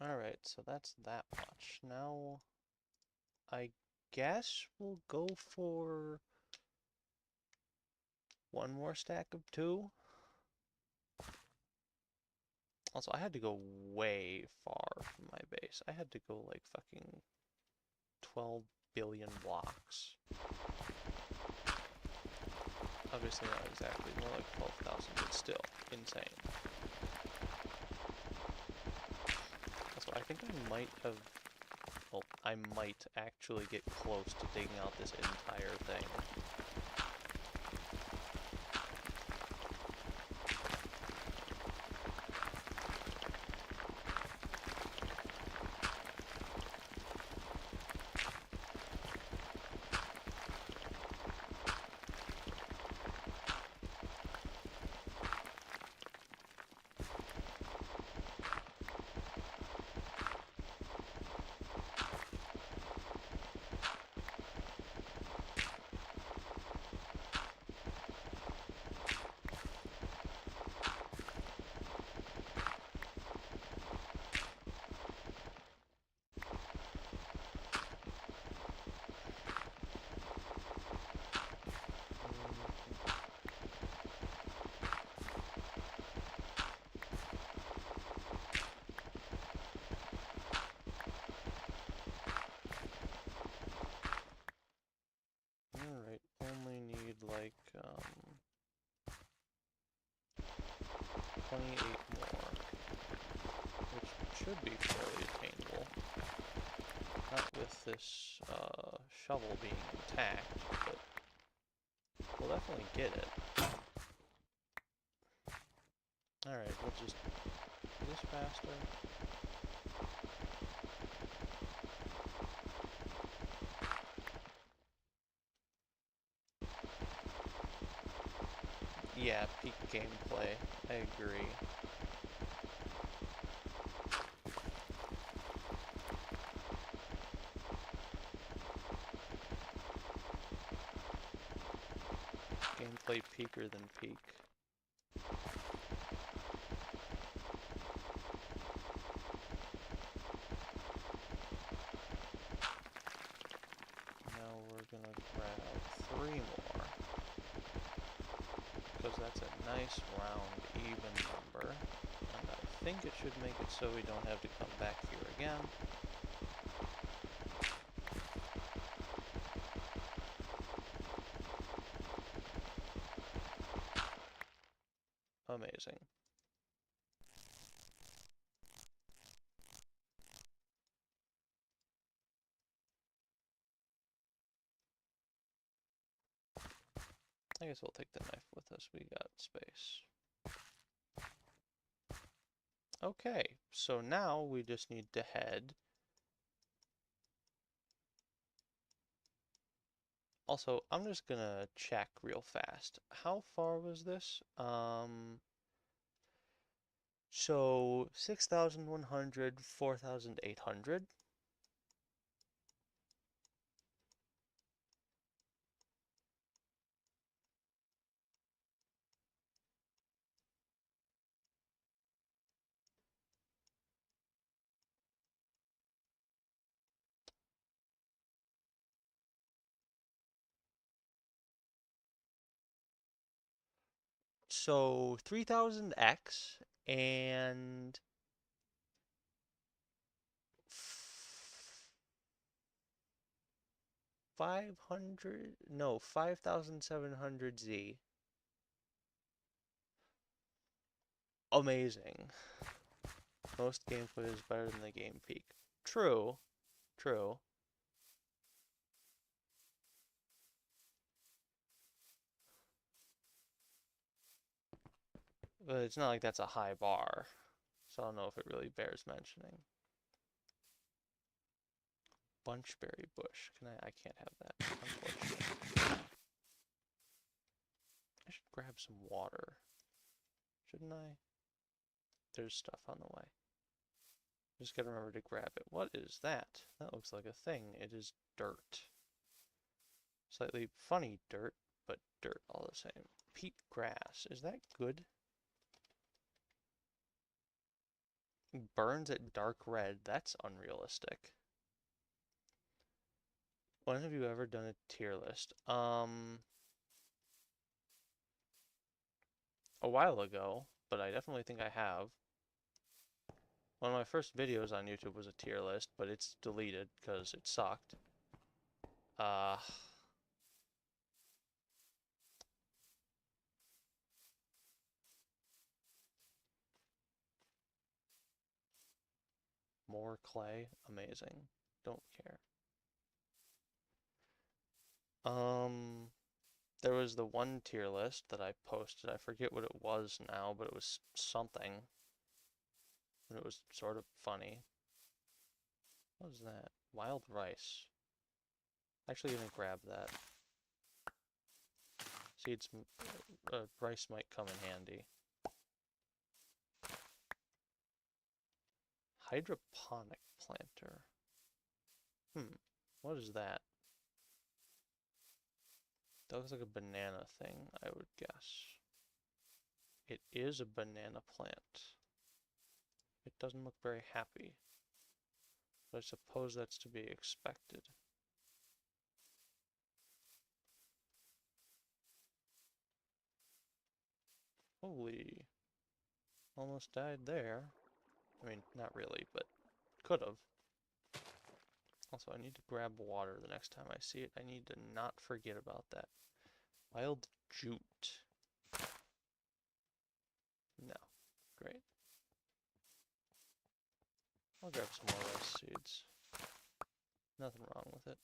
Alright, so that's that much. Now, I guess we'll go for one more stack of 2. Also, I had to go way far from my base. I had to go like fucking 12 billion blocks. Obviously not exactly, more like 12,000, but still insane. Also, I think I might have... Well, I might actually get close to digging out this entire thing. Alright, only need like 28 more, which should be fairly attainable. Not with this shovel being intact, but we'll definitely get it. Alright, we'll just do this faster. Yeah, peak gameplay. I agree. Gameplay peaker than peak. Now we're gonna grab 3 more. Because that's a nice round even number. And I think it should make it so we don't have to come back here again. Amazing. I guess we'll take the knife with us, we got space. Okay, so now we just need to head. Also, I'm just gonna check real fast. How far was this? So 6,100, 4,800. So 3,000x and 500, no, 5,700Z. Amazing. Most gameplay is better than the game peak. True, true. But it's not like that's a high bar, so I don't know if it really bears mentioning. Bunchberry bush. I can't have that, unfortunately. I should grab some water. Shouldn't I? There's stuff on the way. Just gotta remember to grab it. What is that? That looks like a thing. It is dirt. Slightly funny dirt, but dirt all the same. Peat grass. Is that good? Burns at dark red. That's unrealistic. When have you ever done a tier list? A while ago, but I definitely think I have. One of my first videos on YouTube was a tier list, but it's deleted because it sucked. More clay, amazing. Don't care. There was the one tier list that I posted. I forget what it was now, but it was something. And it was sort of funny. What was that? Wild rice. Actually gonna grab that. Seeds, rice might come in handy. Hydroponic planter. What is that? That looks like a banana thing, I would guess. It is a banana plant. It doesn't look very happy. But I suppose that's to be expected. Holy. Almost died there. I mean, not really, but could have. Also, I need to grab water the next time I see it. I need to not forget about that. Wild jute. No. Great. I'll grab some more rice seeds. Nothing wrong with it.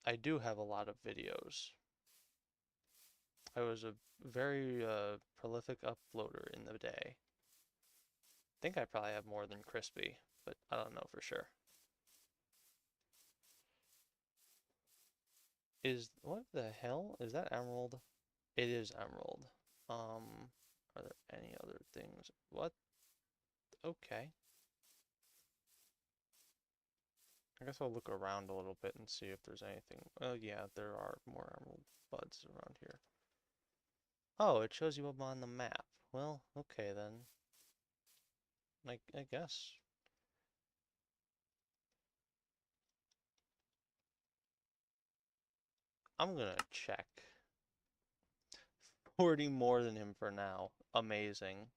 I do have a lot of videos. I was a very prolific uploader in the day. I think I probably have more than Crispy, but I don't know for sure. What the hell? Is that emerald? It is emerald. Are there any other things? What? Okay. I guess I'll look around a little bit and see if there's anything. Oh yeah, there are more emerald buds around here. Oh, it shows you up on the map. Well, okay then. I guess. I'm gonna check. 40 more than him for now. Amazing.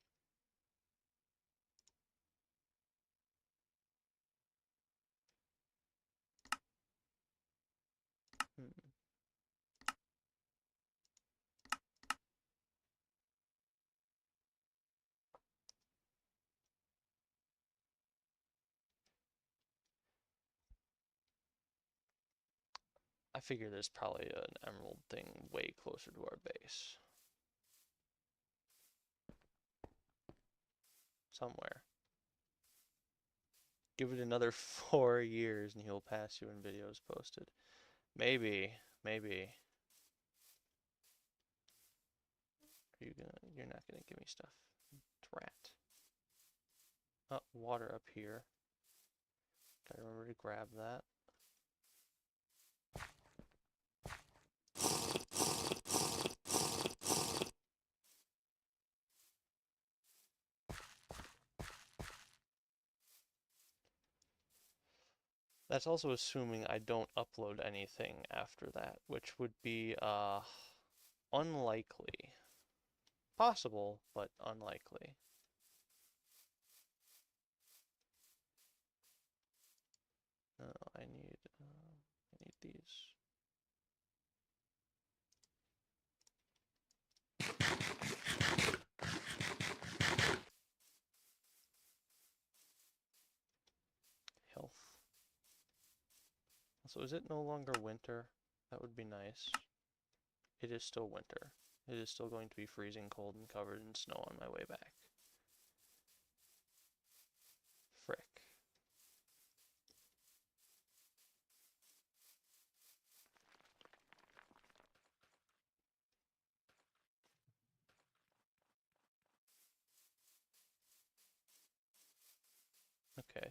I figure there's probably an emerald thing way closer to our base. Somewhere. Give it another 4 years and he'll pass you in videos posted. Maybe. You're not gonna give me stuff. Drat. Oh, water up here. Gotta remember to grab that. That's also assuming I don't upload anything after that, which would be unlikely. Possible, but unlikely. No, I need these. Health. So is it no longer winter? That would be nice. It is still winter. It is still going to be freezing cold and covered in snow on my way back. Frick.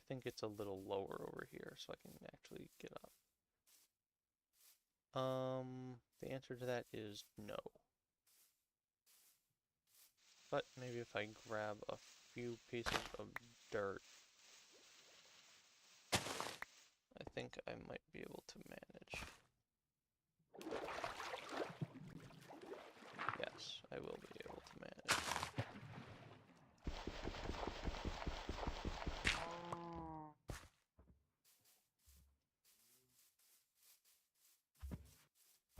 think it's a little lower over here so I can actually get up. The answer to that is no. But maybe if I grab a few pieces of dirt, I think I might be able to manage. Yes, I will be able to manage.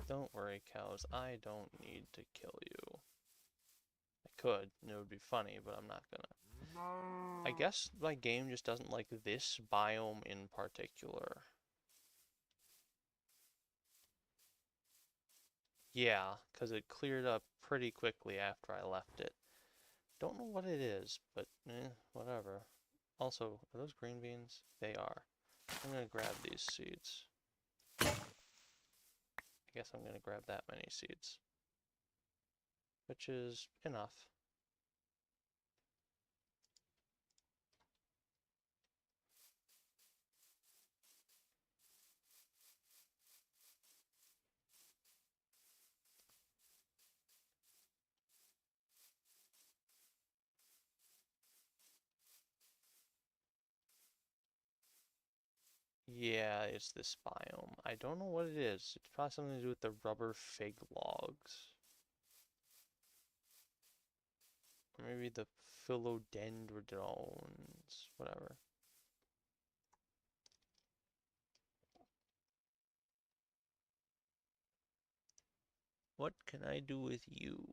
Don't worry, cows, I don't need to kill you. I could, and it would be funny, but I'm not gonna. I guess my game just doesn't like this biome in particular. Yeah, because it cleared up pretty quickly after I left it. Don't know what it is, but whatever. Also, are those green beans? They are. I'm gonna grab these seeds. I guess I'm gonna grab that many seeds. Which is enough. Yeah, it's this biome. I don't know what it is. It's probably something to do with the rubber fig logs. Or maybe the philodendrons, whatever. What can I do with you?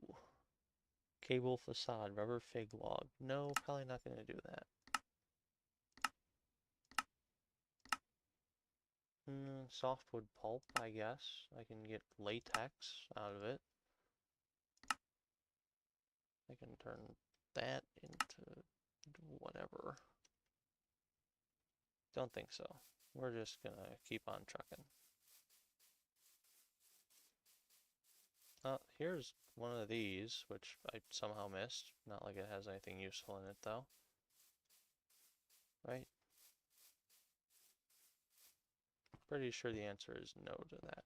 Cable facade, rubber fig log. No, probably not going to do that. Softwood pulp, I guess. I can get latex out of it. I can turn that into whatever. Don't think so. We're just gonna keep on trucking. Here's one of these, which I somehow missed. Not like it has anything useful in it, though. Right? Pretty sure the answer is no to that.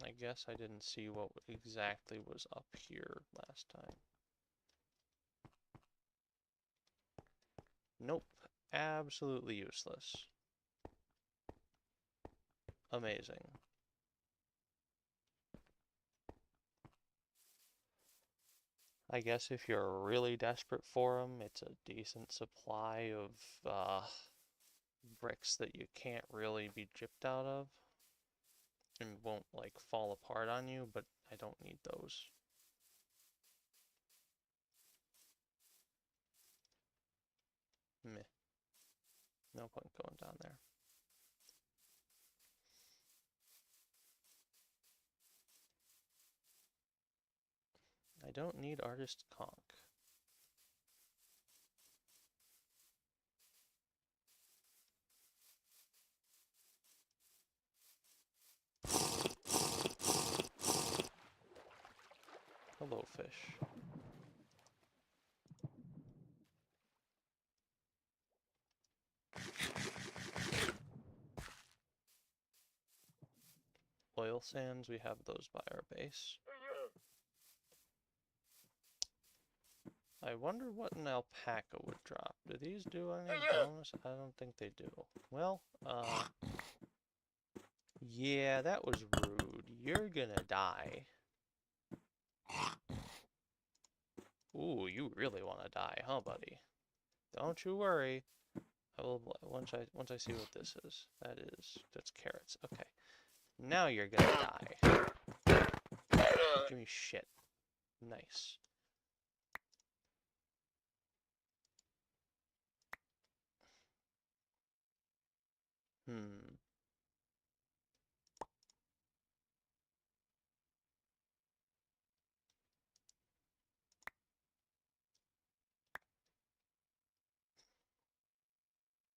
I guess I didn't see what exactly was up here last time. Nope. Absolutely useless. Amazing. I guess if you're really desperate for them, it's a decent supply of bricks that you can't really be gypped out of and won't like fall apart on you, but I don't need those. Meh. No point going down there. I don't need artist conch. Hello, fish. Oil sands, we have those by our base. I wonder what an alpaca would drop. Do these do any bonus? I don't think they do. Well, yeah, that was rude. You're gonna die. Ooh, you really want to die, huh, buddy? Don't you worry. I will once I see what this is. That's carrots. Okay. Now you're gonna die. Give me shit. Nice. Hmm.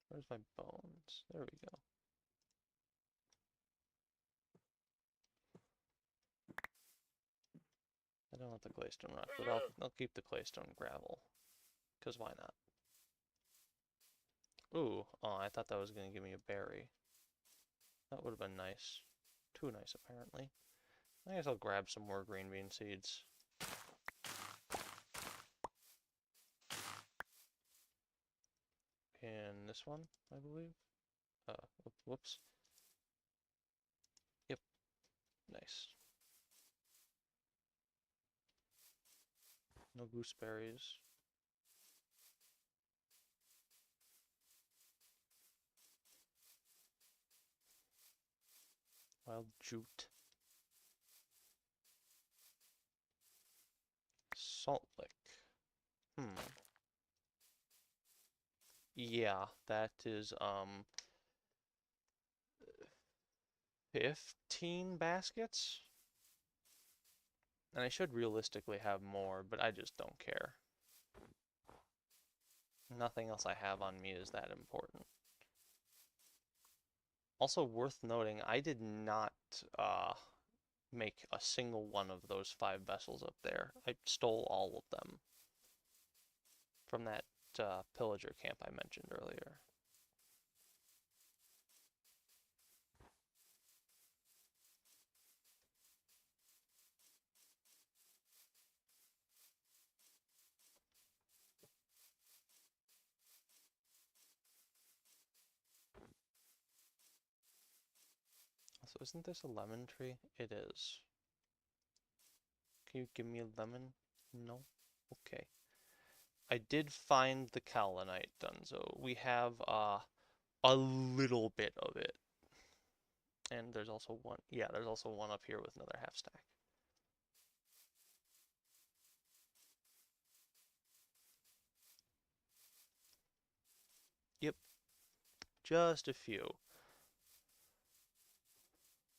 Where's my bones? There we go. I don't want the claystone rock, but I'll keep the claystone gravel. because why not? Ooh, oh, I thought that was going to give me a berry. That would have been nice. Too nice, apparently. I guess I'll grab some more green bean seeds. And this one, I believe. Whoops. Yep, nice. No gooseberries. Wild jute. Salt lick. Yeah, that is 15 baskets? And I should realistically have more, but I just don't care. Nothing else I have on me is that important. Also worth noting, I did not make a single one of those 5 vessels up there. I stole all of them from that pillager camp I mentioned earlier. So isn't this a lemon tree? It is. Can you give me a lemon? No? Okay. I did find the Kaolinite dunzo. We have a little bit of it. And there's also one, yeah, there's also one up here with another half stack. Yep, just a few.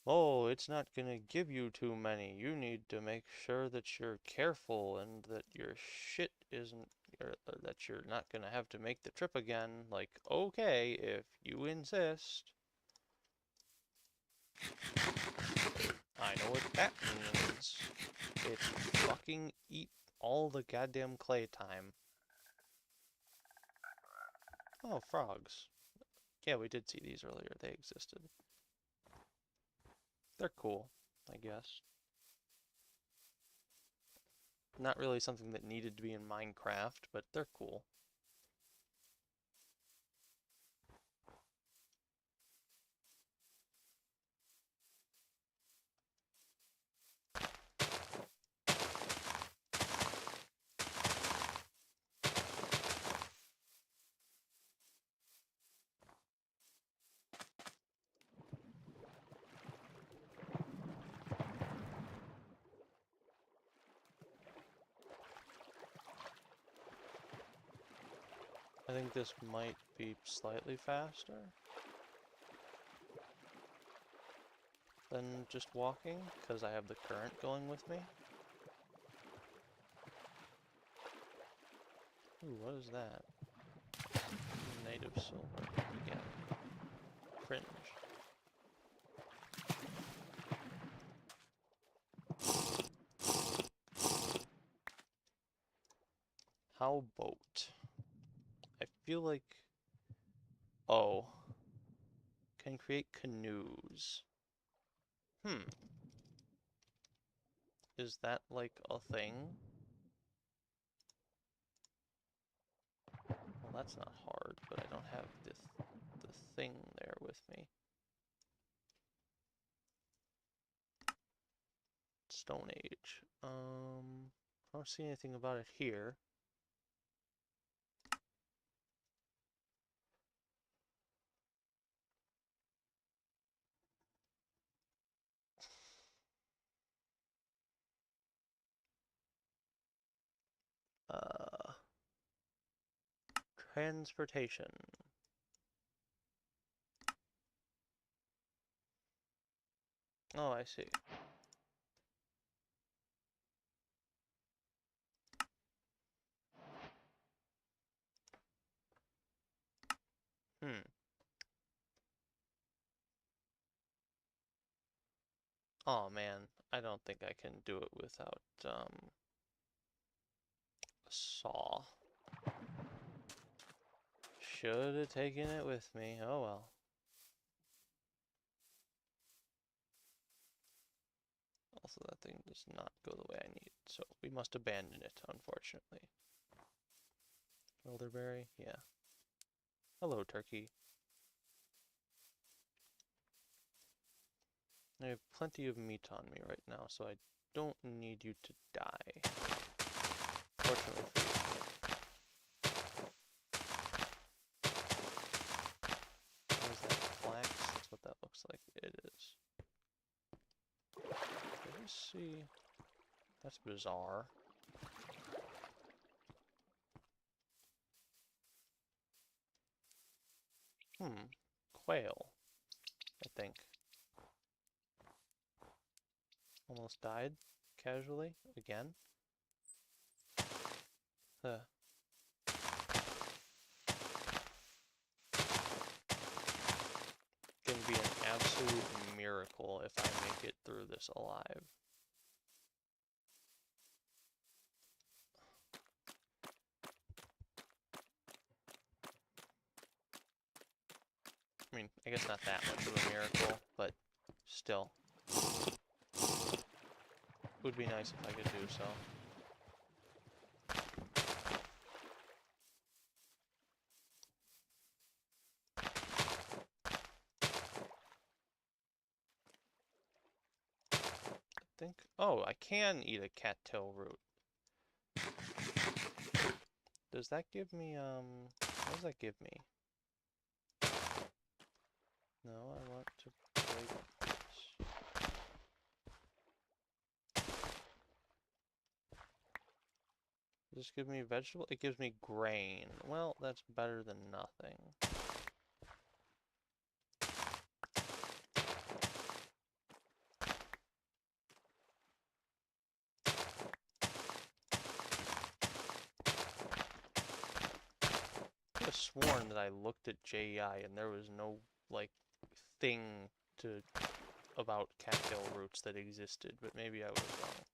Oh, it's not gonna give you too many. You need to make sure that you're careful and that your shit isn't, or that you're not gonna have to make the trip again. Like, okay, if you insist. I know what that means. It's fucking eat all the goddamn clay time. Oh, frogs. Yeah, we did see these earlier. They existed. They're cool, I guess. Not really something that needed to be in Minecraft, but they're cool. I think this might be slightly faster than just walking, because I have the current going with me. Ooh, what is that? Native silver. Again. Fringe. How boat? I feel like... Oh. Can create canoes. Is that like a thing? Well, that's not hard, but I don't have the thing there with me. Stone Age. I don't see anything about it here. Transportation. Oh, I see. Oh man, I don't think I can do it without a saw. should have taken it with me. Oh well. Also, that thing does not go the way I need, so we must abandon it, unfortunately. Elderberry? Yeah. Hello, turkey. I have plenty of meat on me right now, so I don't need you to die. Fortunately for you. What is that? Flax? That's what that looks like. It is. Let me see. That's bizarre. Quail, I think. Almost died casually again. Huh. Gonna be an absolute miracle if I make it through this alive. I mean, I guess not that much of a miracle, but still. Would be nice if I could do so. Oh, I can eat a cattail root. Does that give me, what does that give me? No, I want to break this. Does this give me vegetable? It gives me grain. Well, that's better than nothing. I could have sworn that I looked at JEI and there was no, like, thing to about cattail roots that existed, but maybe I was wrong.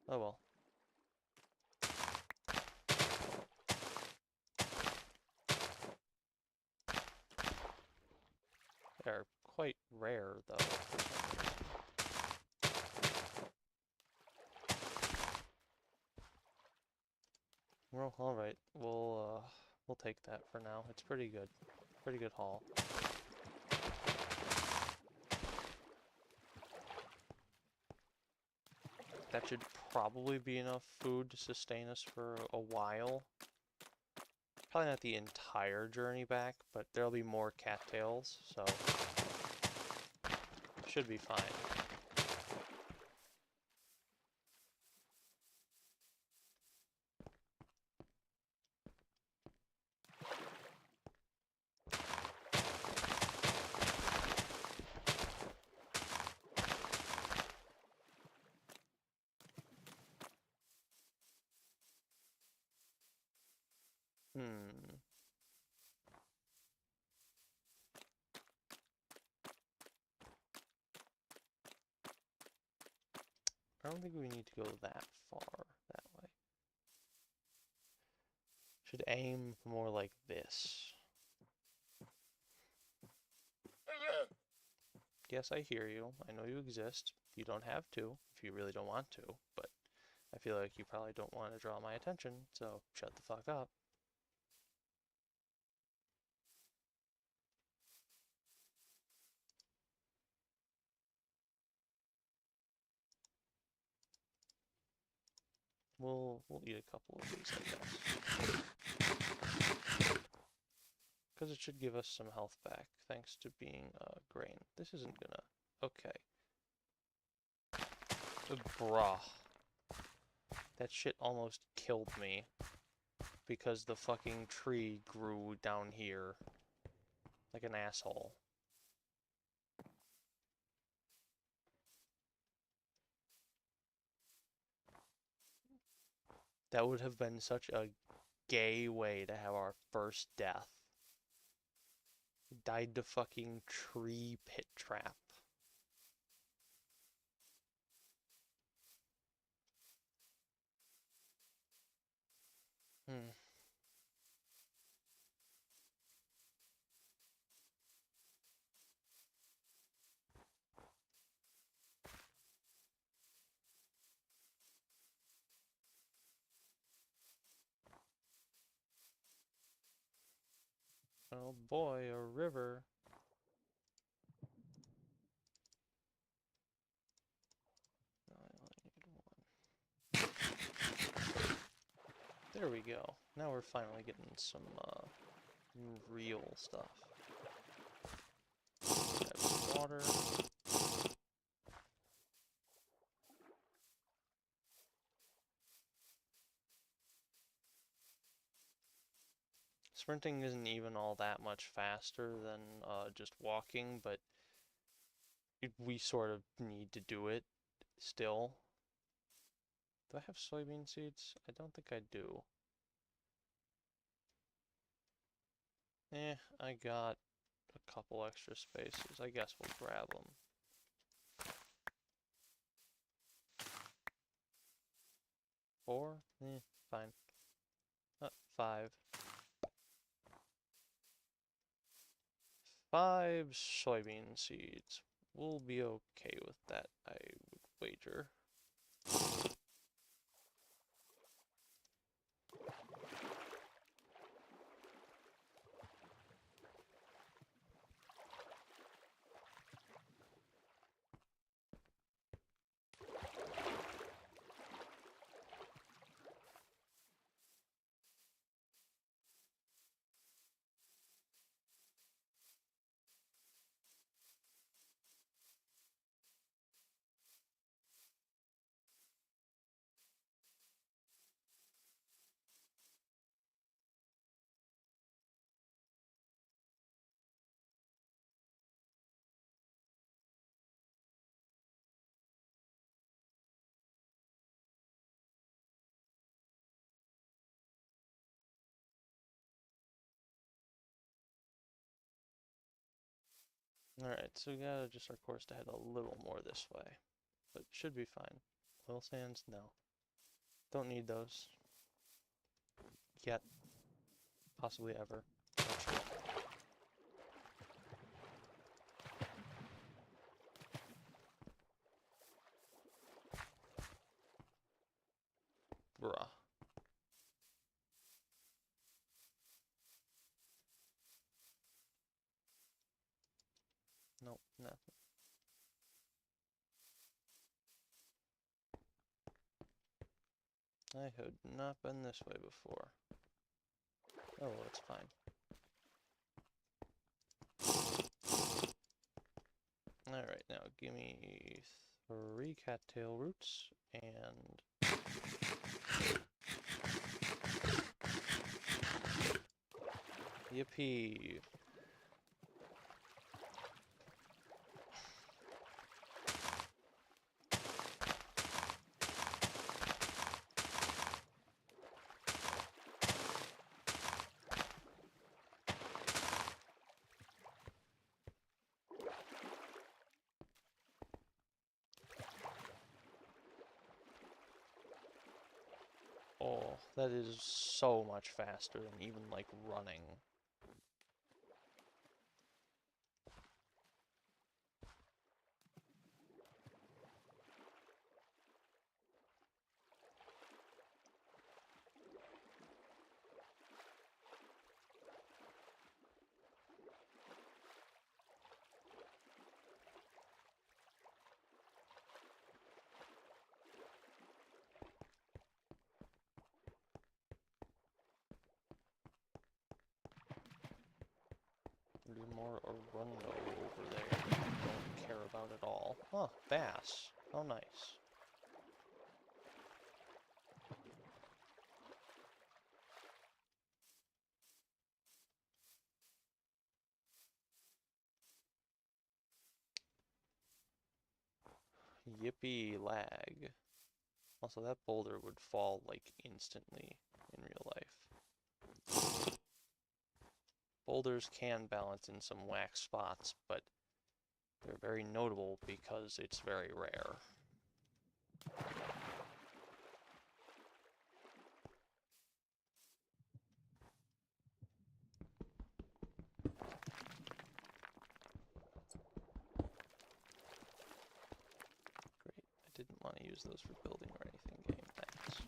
Oh well. They're quite rare, though, for some reason. Well, alright. We'll take that for now. It's pretty good. Pretty good haul. That should probably be enough food to sustain us for a while. Probably not the entire journey back, but there'll be more cattails, so should be fine. I don't think we need to go that far that way. Should aim more like this. Yes, I hear you. I know you exist. You don't have to if you really don't want to, but I feel like you probably don't want to draw my attention, so shut the fuck up. We'll eat a couple of these, I guess. Because it should give us some health back, thanks to being grain. This isn't gonna... Okay. Bruh. That shit almost killed me. Because the fucking tree grew down here. Like an asshole. That would have been such a gay way to have our first death. Died to fucking tree pit trap. Oh boy, a river. I only need one. There we go. Now we're finally getting some real stuff. Grab some water. Sprinting isn't even all that much faster than just walking, but we sort of need to do it still. Do I have soybean seeds? I don't think I do. I got a couple extra spaces. I guess we'll grab them. 4? Fine. 5. 5 soybean seeds. We'll be okay with that, I would wager. Alright, so we gotta adjust our course to head a little more this way. But should be fine. Oil sands? No. Don't need those. Yet. Possibly ever. Bruh. Nope, nothing. I had not been this way before. Oh, well, it's fine. Alright, now give me 3 cattail roots and yippee. Oh, that is so much faster than even, like, running. Do more Arundo over there that I don't care about at all. Oh, bass. How nice. Yippee lag. Also, that boulder would fall, like, instantly in real life. Boulders can balance in some whack spots, but they're very notable because it's very rare. Great, I didn't want to use those for building or anything, game, thanks.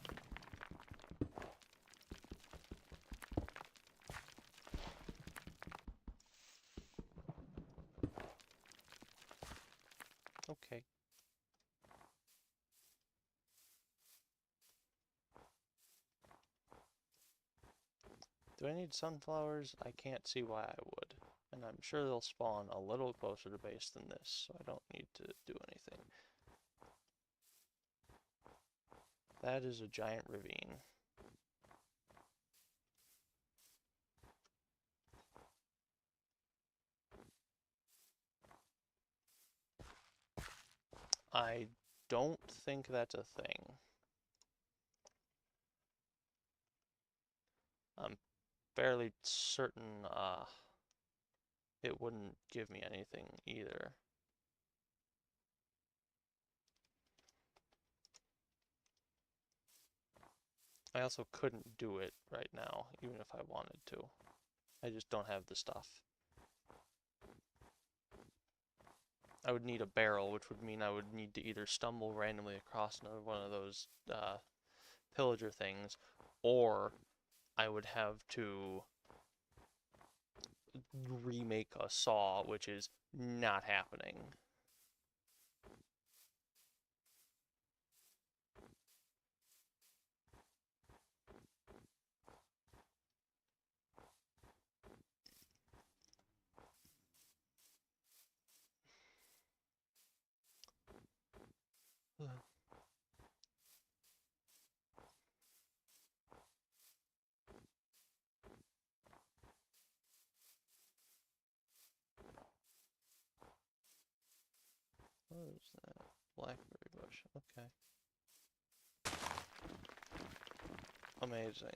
Okay. Do I need sunflowers? I can't see why I would. And I'm sure they'll spawn a little closer to base than this, so I don't need to do anything. That is a giant ravine. I don't think that's a thing. I'm fairly certain it wouldn't give me anything either. I also couldn't do it right now, even if I wanted to. I just don't have the stuff. I would need a barrel, which would mean I would need to either stumble randomly across another one of those pillager things, or I would have to remake a saw, which is not happening. What is that? Blackberry bush. Okay. Amazing.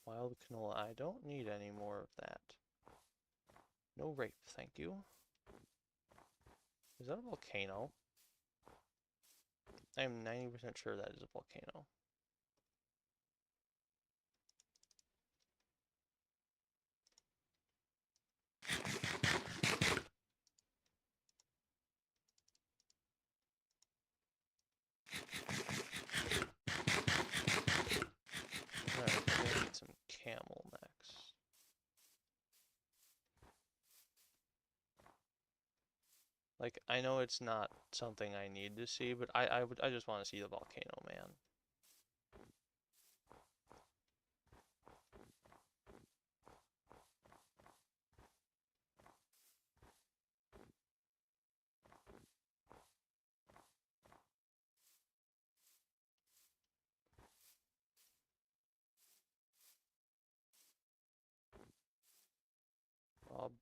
Wild canola. I don't need any more of that. No rape, thank you. Is that a volcano? I am 90% sure that is a volcano. Alright, I need some camel next. Like, I know it's not something I need to see, but I just want to see the volcano, man.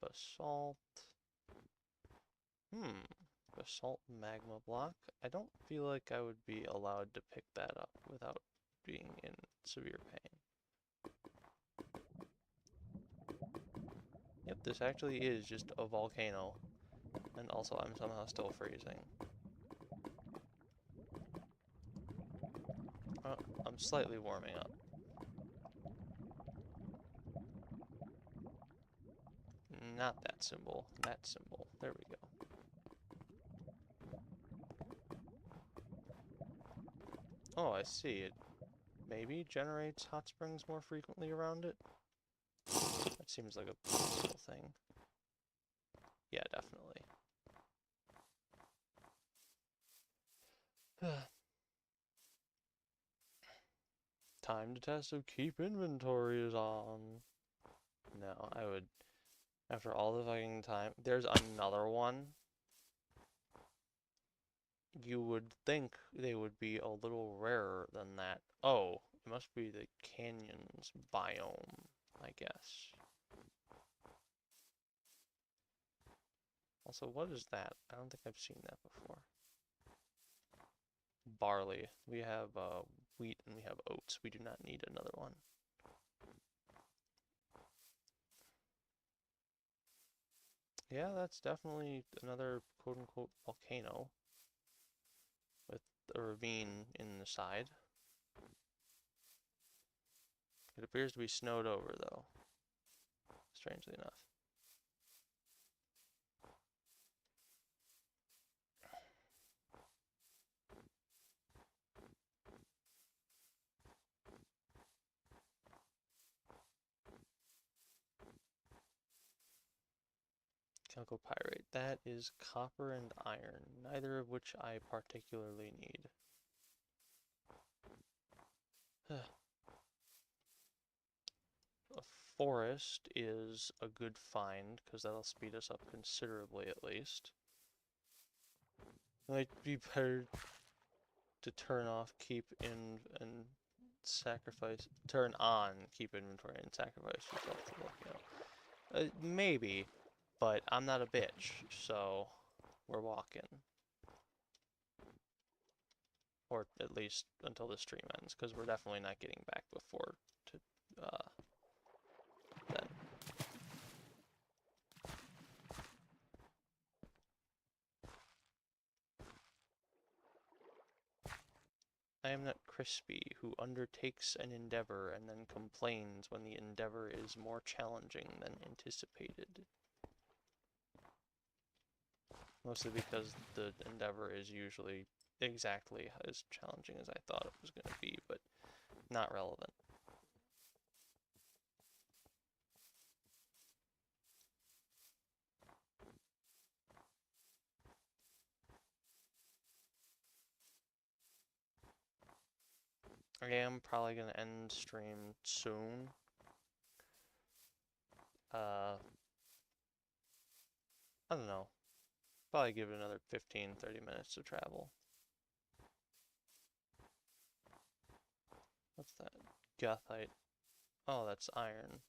Basalt. Basalt magma block. I don't feel like I would be allowed to pick that up without being in severe pain. Yep, this actually is just a volcano. And also I'm somehow still freezing. Oh, I'm slightly warming up. Not that symbol, that symbol. There we go. Oh, I see. It maybe generates hot springs more frequently around it. That seems like a possible thing. Yeah, definitely. Time to test if keep inventory is on. No, I would, after all the fucking time, there's another one. You would think they would be a little rarer than that. Oh, it must be the canyons biome, I guess. Also, what is that? I don't think I've seen that before. Barley. We have wheat and we have oats. We do not need another one. Yeah, that's definitely another quote-unquote volcano with a ravine in the side. It appears to be snowed over, though, strangely enough. Chalcopyrite. That is copper and iron, neither of which I particularly need. A forest is a good find, because that'll speed us up considerably at least. Might be better to turn off, keep in, and sacrifice, turn on, keep inventory, and sacrifice yourself to look, you know. Maybe, but I'm not a bitch, so we're walking. Or at least until the stream ends, because we're definitely not getting back before then. I am not Crispy, who undertakes an endeavor and then complains when the endeavor is more challenging than anticipated. Mostly because the endeavor is usually exactly as challenging as I thought it was going to be, but not relevant. I am probably going to end stream soon. I don't know. Probably give it another 15-30 minutes to travel. What's that? Gothite. Oh, that's iron.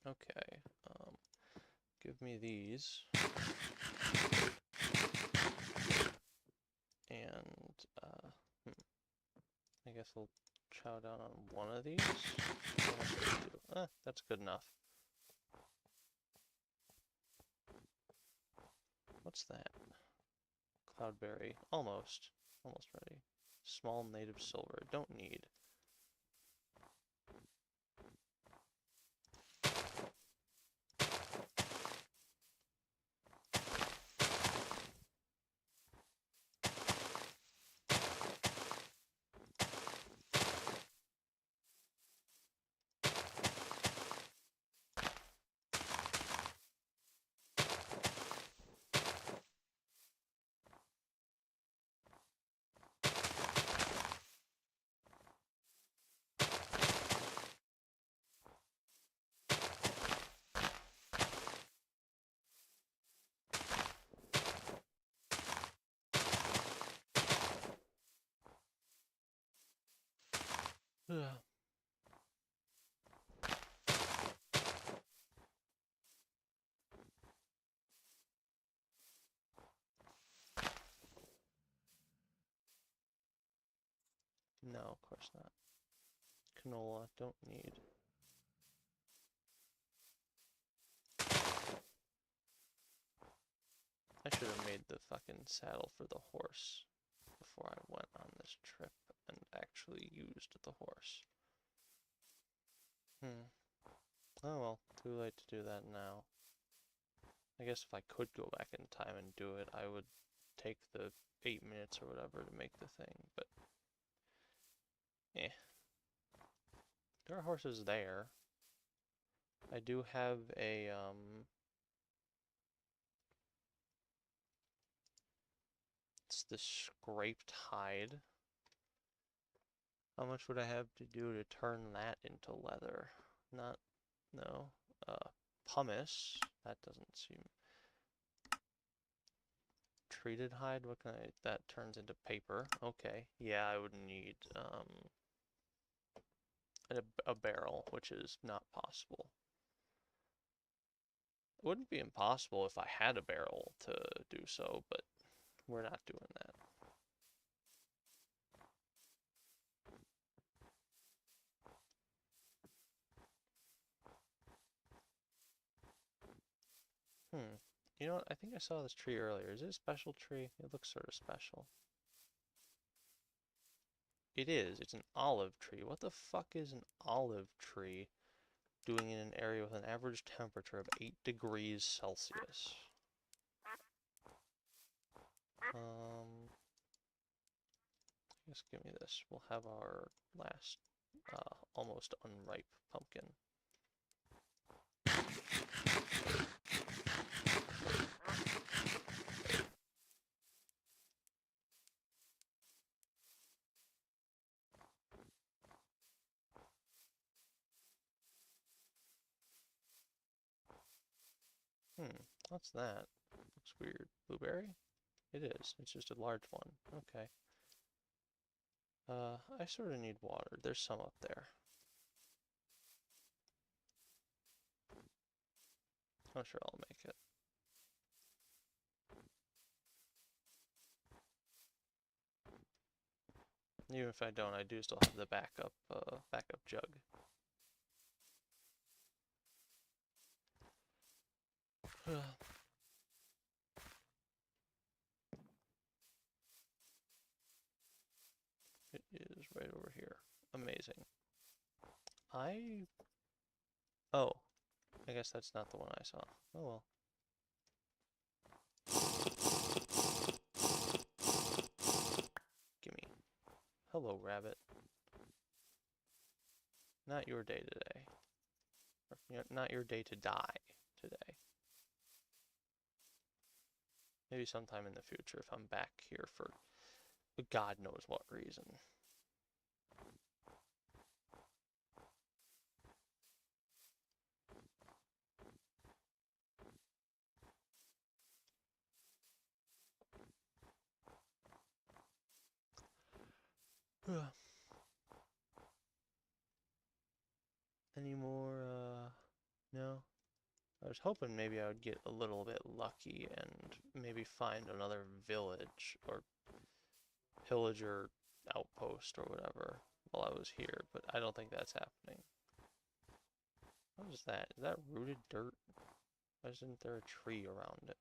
Okay. Give me these. And, I guess we'll chow down on one of these. That's good enough. What's that? Cloudberry. Almost. Almost ready. Small native silver. Don't need. No, of course not. Canola, don't need. I should have made the fucking saddle for the horse before I went on this trip and actually used the horse. Oh well, too late to do that now. I guess if I could go back in time and do it, I would take the 8 minutes or whatever to make the thing, but there are horses there. I do have a it's the scraped hide. How much would I have to do to turn that into leather? No. Pumice, that doesn't seem. Treated hide, that turns into paper. Okay, yeah, I would need a barrel, which is not possible. It wouldn't be impossible if I had a barrel to do so, but we're not doing that. You know what? I think I saw this tree earlier. Is it a special tree? It looks sort of special. It is. It's an olive tree. What the fuck is an olive tree doing in an area with an average temperature of 8 degrees Celsius? Just give me this. We'll have our last almost unripe pumpkin. What's that? Looks weird. Blueberry? It is. It's just a large one. Okay. I sort of need water. There's some up there. I'm sure I'll make it. Even if I don't, I do still have the backup jug. It is right over here. Amazing. Oh, I guess that's not the one I saw. Oh well. Gimme. Hello, rabbit. Not your day today. Or, not your day to die today. Maybe sometime in the future if I'm back here for God knows what reason. Any more, no? I was hoping maybe I would get a little bit lucky and maybe find another village or pillager outpost or whatever while I was here, but I don't think that's happening. What is that? Is that rooted dirt? Why isn't there a tree around it?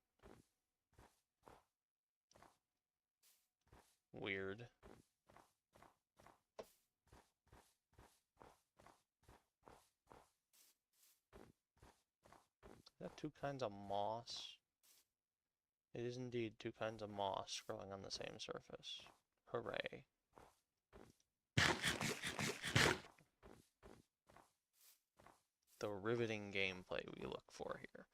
Weird. Is that two kinds of moss? It is indeed two kinds of moss growing on the same surface. Hooray. The riveting gameplay we look for here.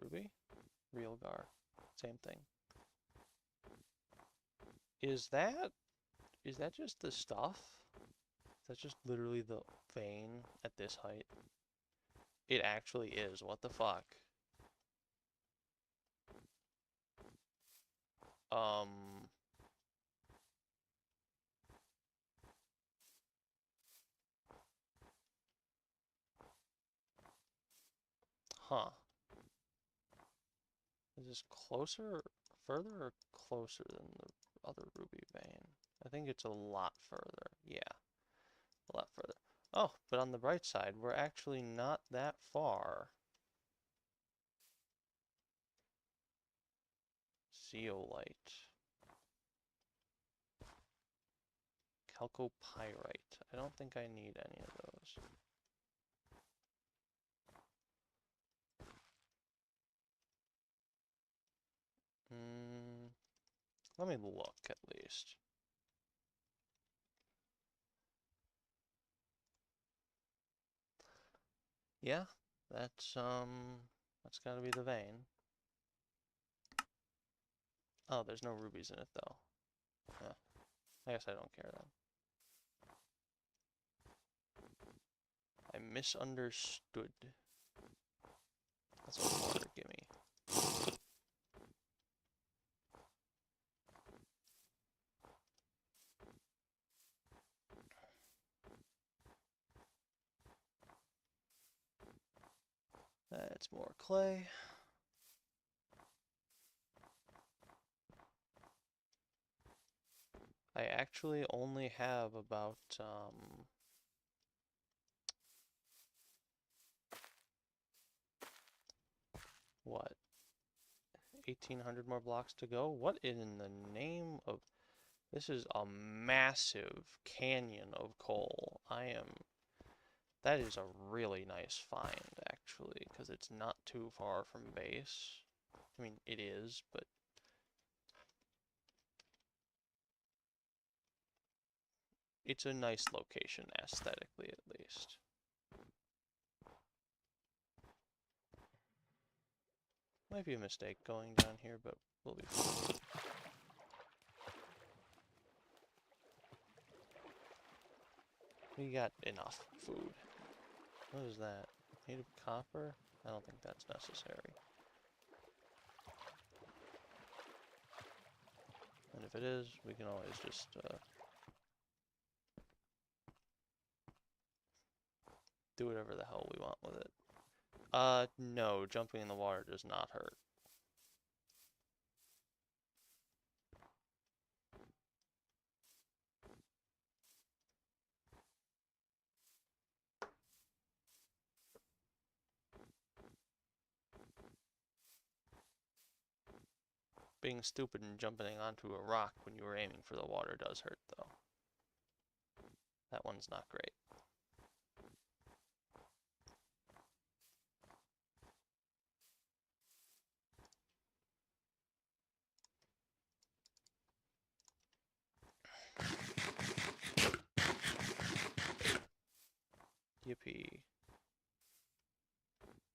Ruby? Realgar. Same thing. Is that just the stuff? Is that just literally the vein at this height? It actually is. What the fuck? Huh. Is this closer, further, or closer than the other ruby vein? I think it's a lot further. Yeah, a lot further. Oh, but on the bright side, we're actually not that far. Zeolite. Chalcopyrite. I don't think I need any of those. Let me look at least. Yeah, that's gotta be the vein. Oh, there's no rubies in it though. Yeah. I guess I don't care then. I misunderstood. That's what water, gimme. That's more clay. I actually only have about, what? 1,800 more blocks to go? What in the name of... This is a massive canyon of coal. That is a really nice find, actually, because it's not too far from base. I mean, it is, but... It's a nice location, aesthetically at least. Might be a mistake going down here, but we'll be fine. We got enough food. What is that? Native copper? I don't think that's necessary. And if it is, we can always just, do whatever the hell we want with it. No, jumping in the water does not hurt. Being stupid and jumping onto a rock when you were aiming for the water does hurt, though. That one's not great. Yippee.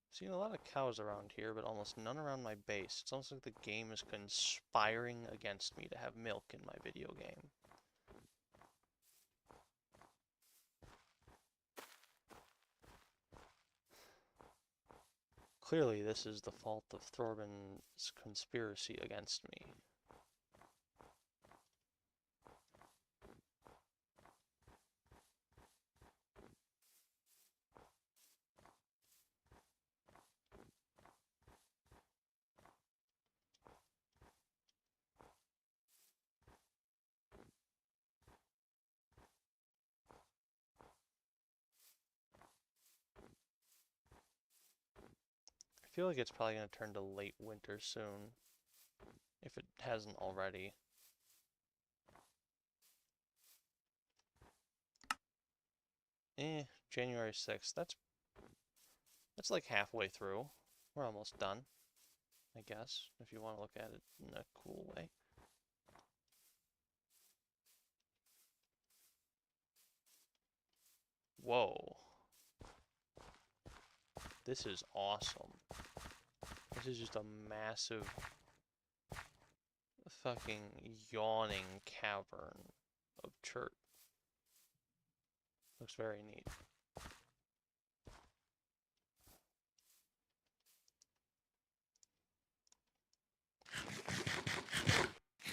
Seen a lot of cows around here, but almost none around my base. It's almost like the game is conspiring against me to have milk in my video game. Clearly, this is the fault of Thorbin's conspiracy against me. I feel like it's probably going to turn to late winter soon, if it hasn't already. January 6th. That's like halfway through. We're almost done, I guess, if you want to look at it in a cool way. Whoa. This is awesome. This is just a massive fucking yawning cavern of chert. Looks very neat.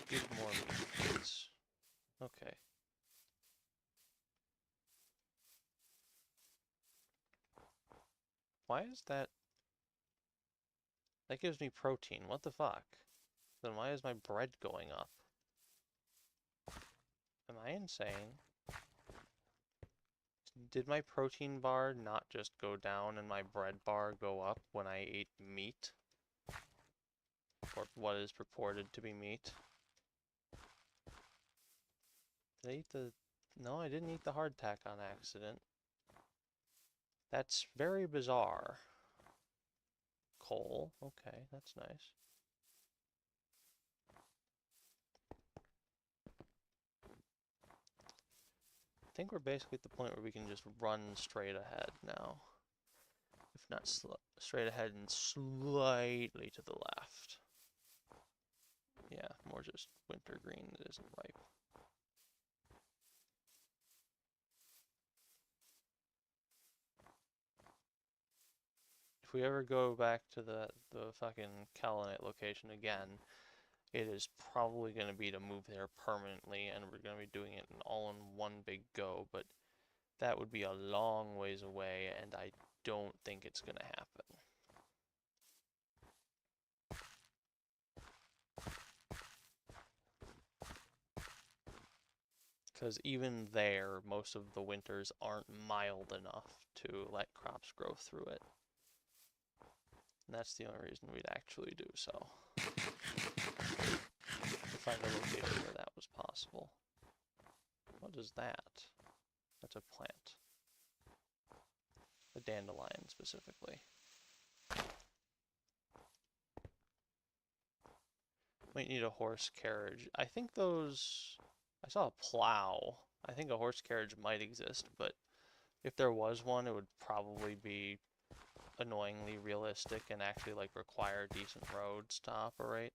Give more meat, please. Okay. Why is that? That gives me protein. What the fuck? Then why is my bread going up? Am I insane? Did my protein bar not just go down and my bread bar go up when I ate meat? Or what is purported to be meat? Did I eat the... No, I didn't eat the hardtack on accident. That's very bizarre. Coal. Okay, that's nice. I think we're basically at the point where we can just run straight ahead now. If not straight ahead and slightly to the left. Yeah, more just winter green that isn't ripe. If we ever go back to the fucking Kaolinite location again, it is probably going to be to move there permanently, and we're going to be doing it all in one big go, but that would be a long ways away, and I don't think it's going to happen. Because even there, most of the winters aren't mild enough to let crops grow through it. And that's the only reason we'd actually do so. To find a location where that was possible. What is that? That's a plant. A dandelion, specifically. Might need a horse carriage. I think those... I saw a plow. I think a horse carriage might exist, but if there was one, it would probably be annoyingly realistic and actually like require decent roads to operate.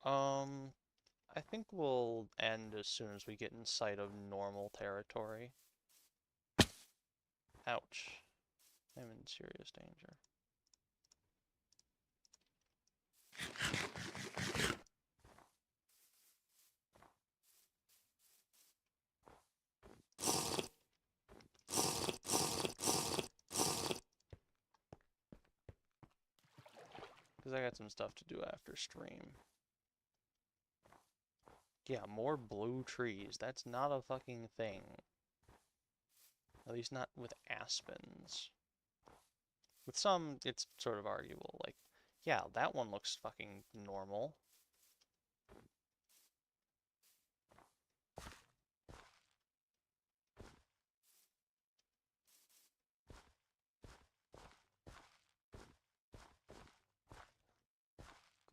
I think we'll end as soon as we get in sight of normal territory. Ouch. I'm in serious danger. Because I got some stuff to do after stream. Yeah, more blue trees. That's not a fucking thing. At least not with aspens. With some, it's sort of arguable. Like, yeah, that one looks fucking normal.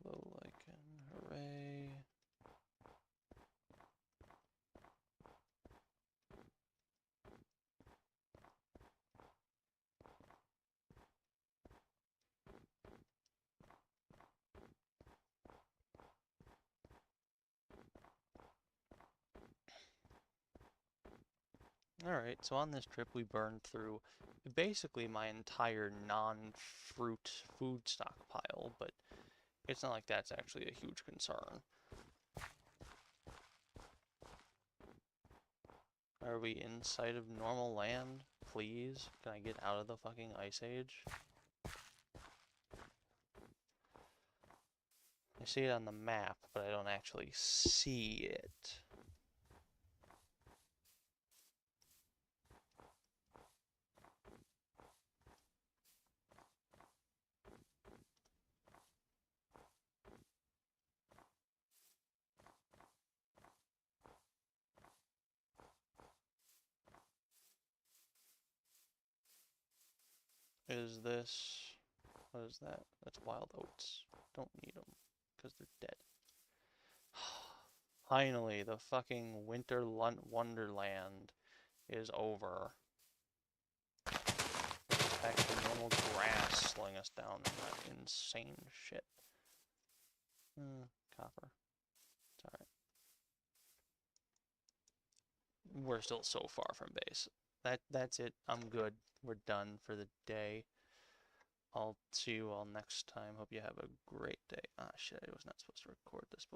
Glow lichen, hooray. Alright, so on this trip we burned through basically my entire non-fruit food stockpile, but it's not like that's actually a huge concern. Are we in sight of normal land? Please? Can I get out of the fucking ice age? I see it on the map, but I don't actually see it. Is this... what is that? That's wild oats. Don't need them, because they're dead. Finally, the fucking winter wonderland is over. Back to normal grass slowing us down in that insane shit. Copper. It's alright. We're still so far from base. That's it. I'm good. We're done for the day. I'll see you all next time. Hope you have a great day. Ah, shit, I was not supposed to record this, but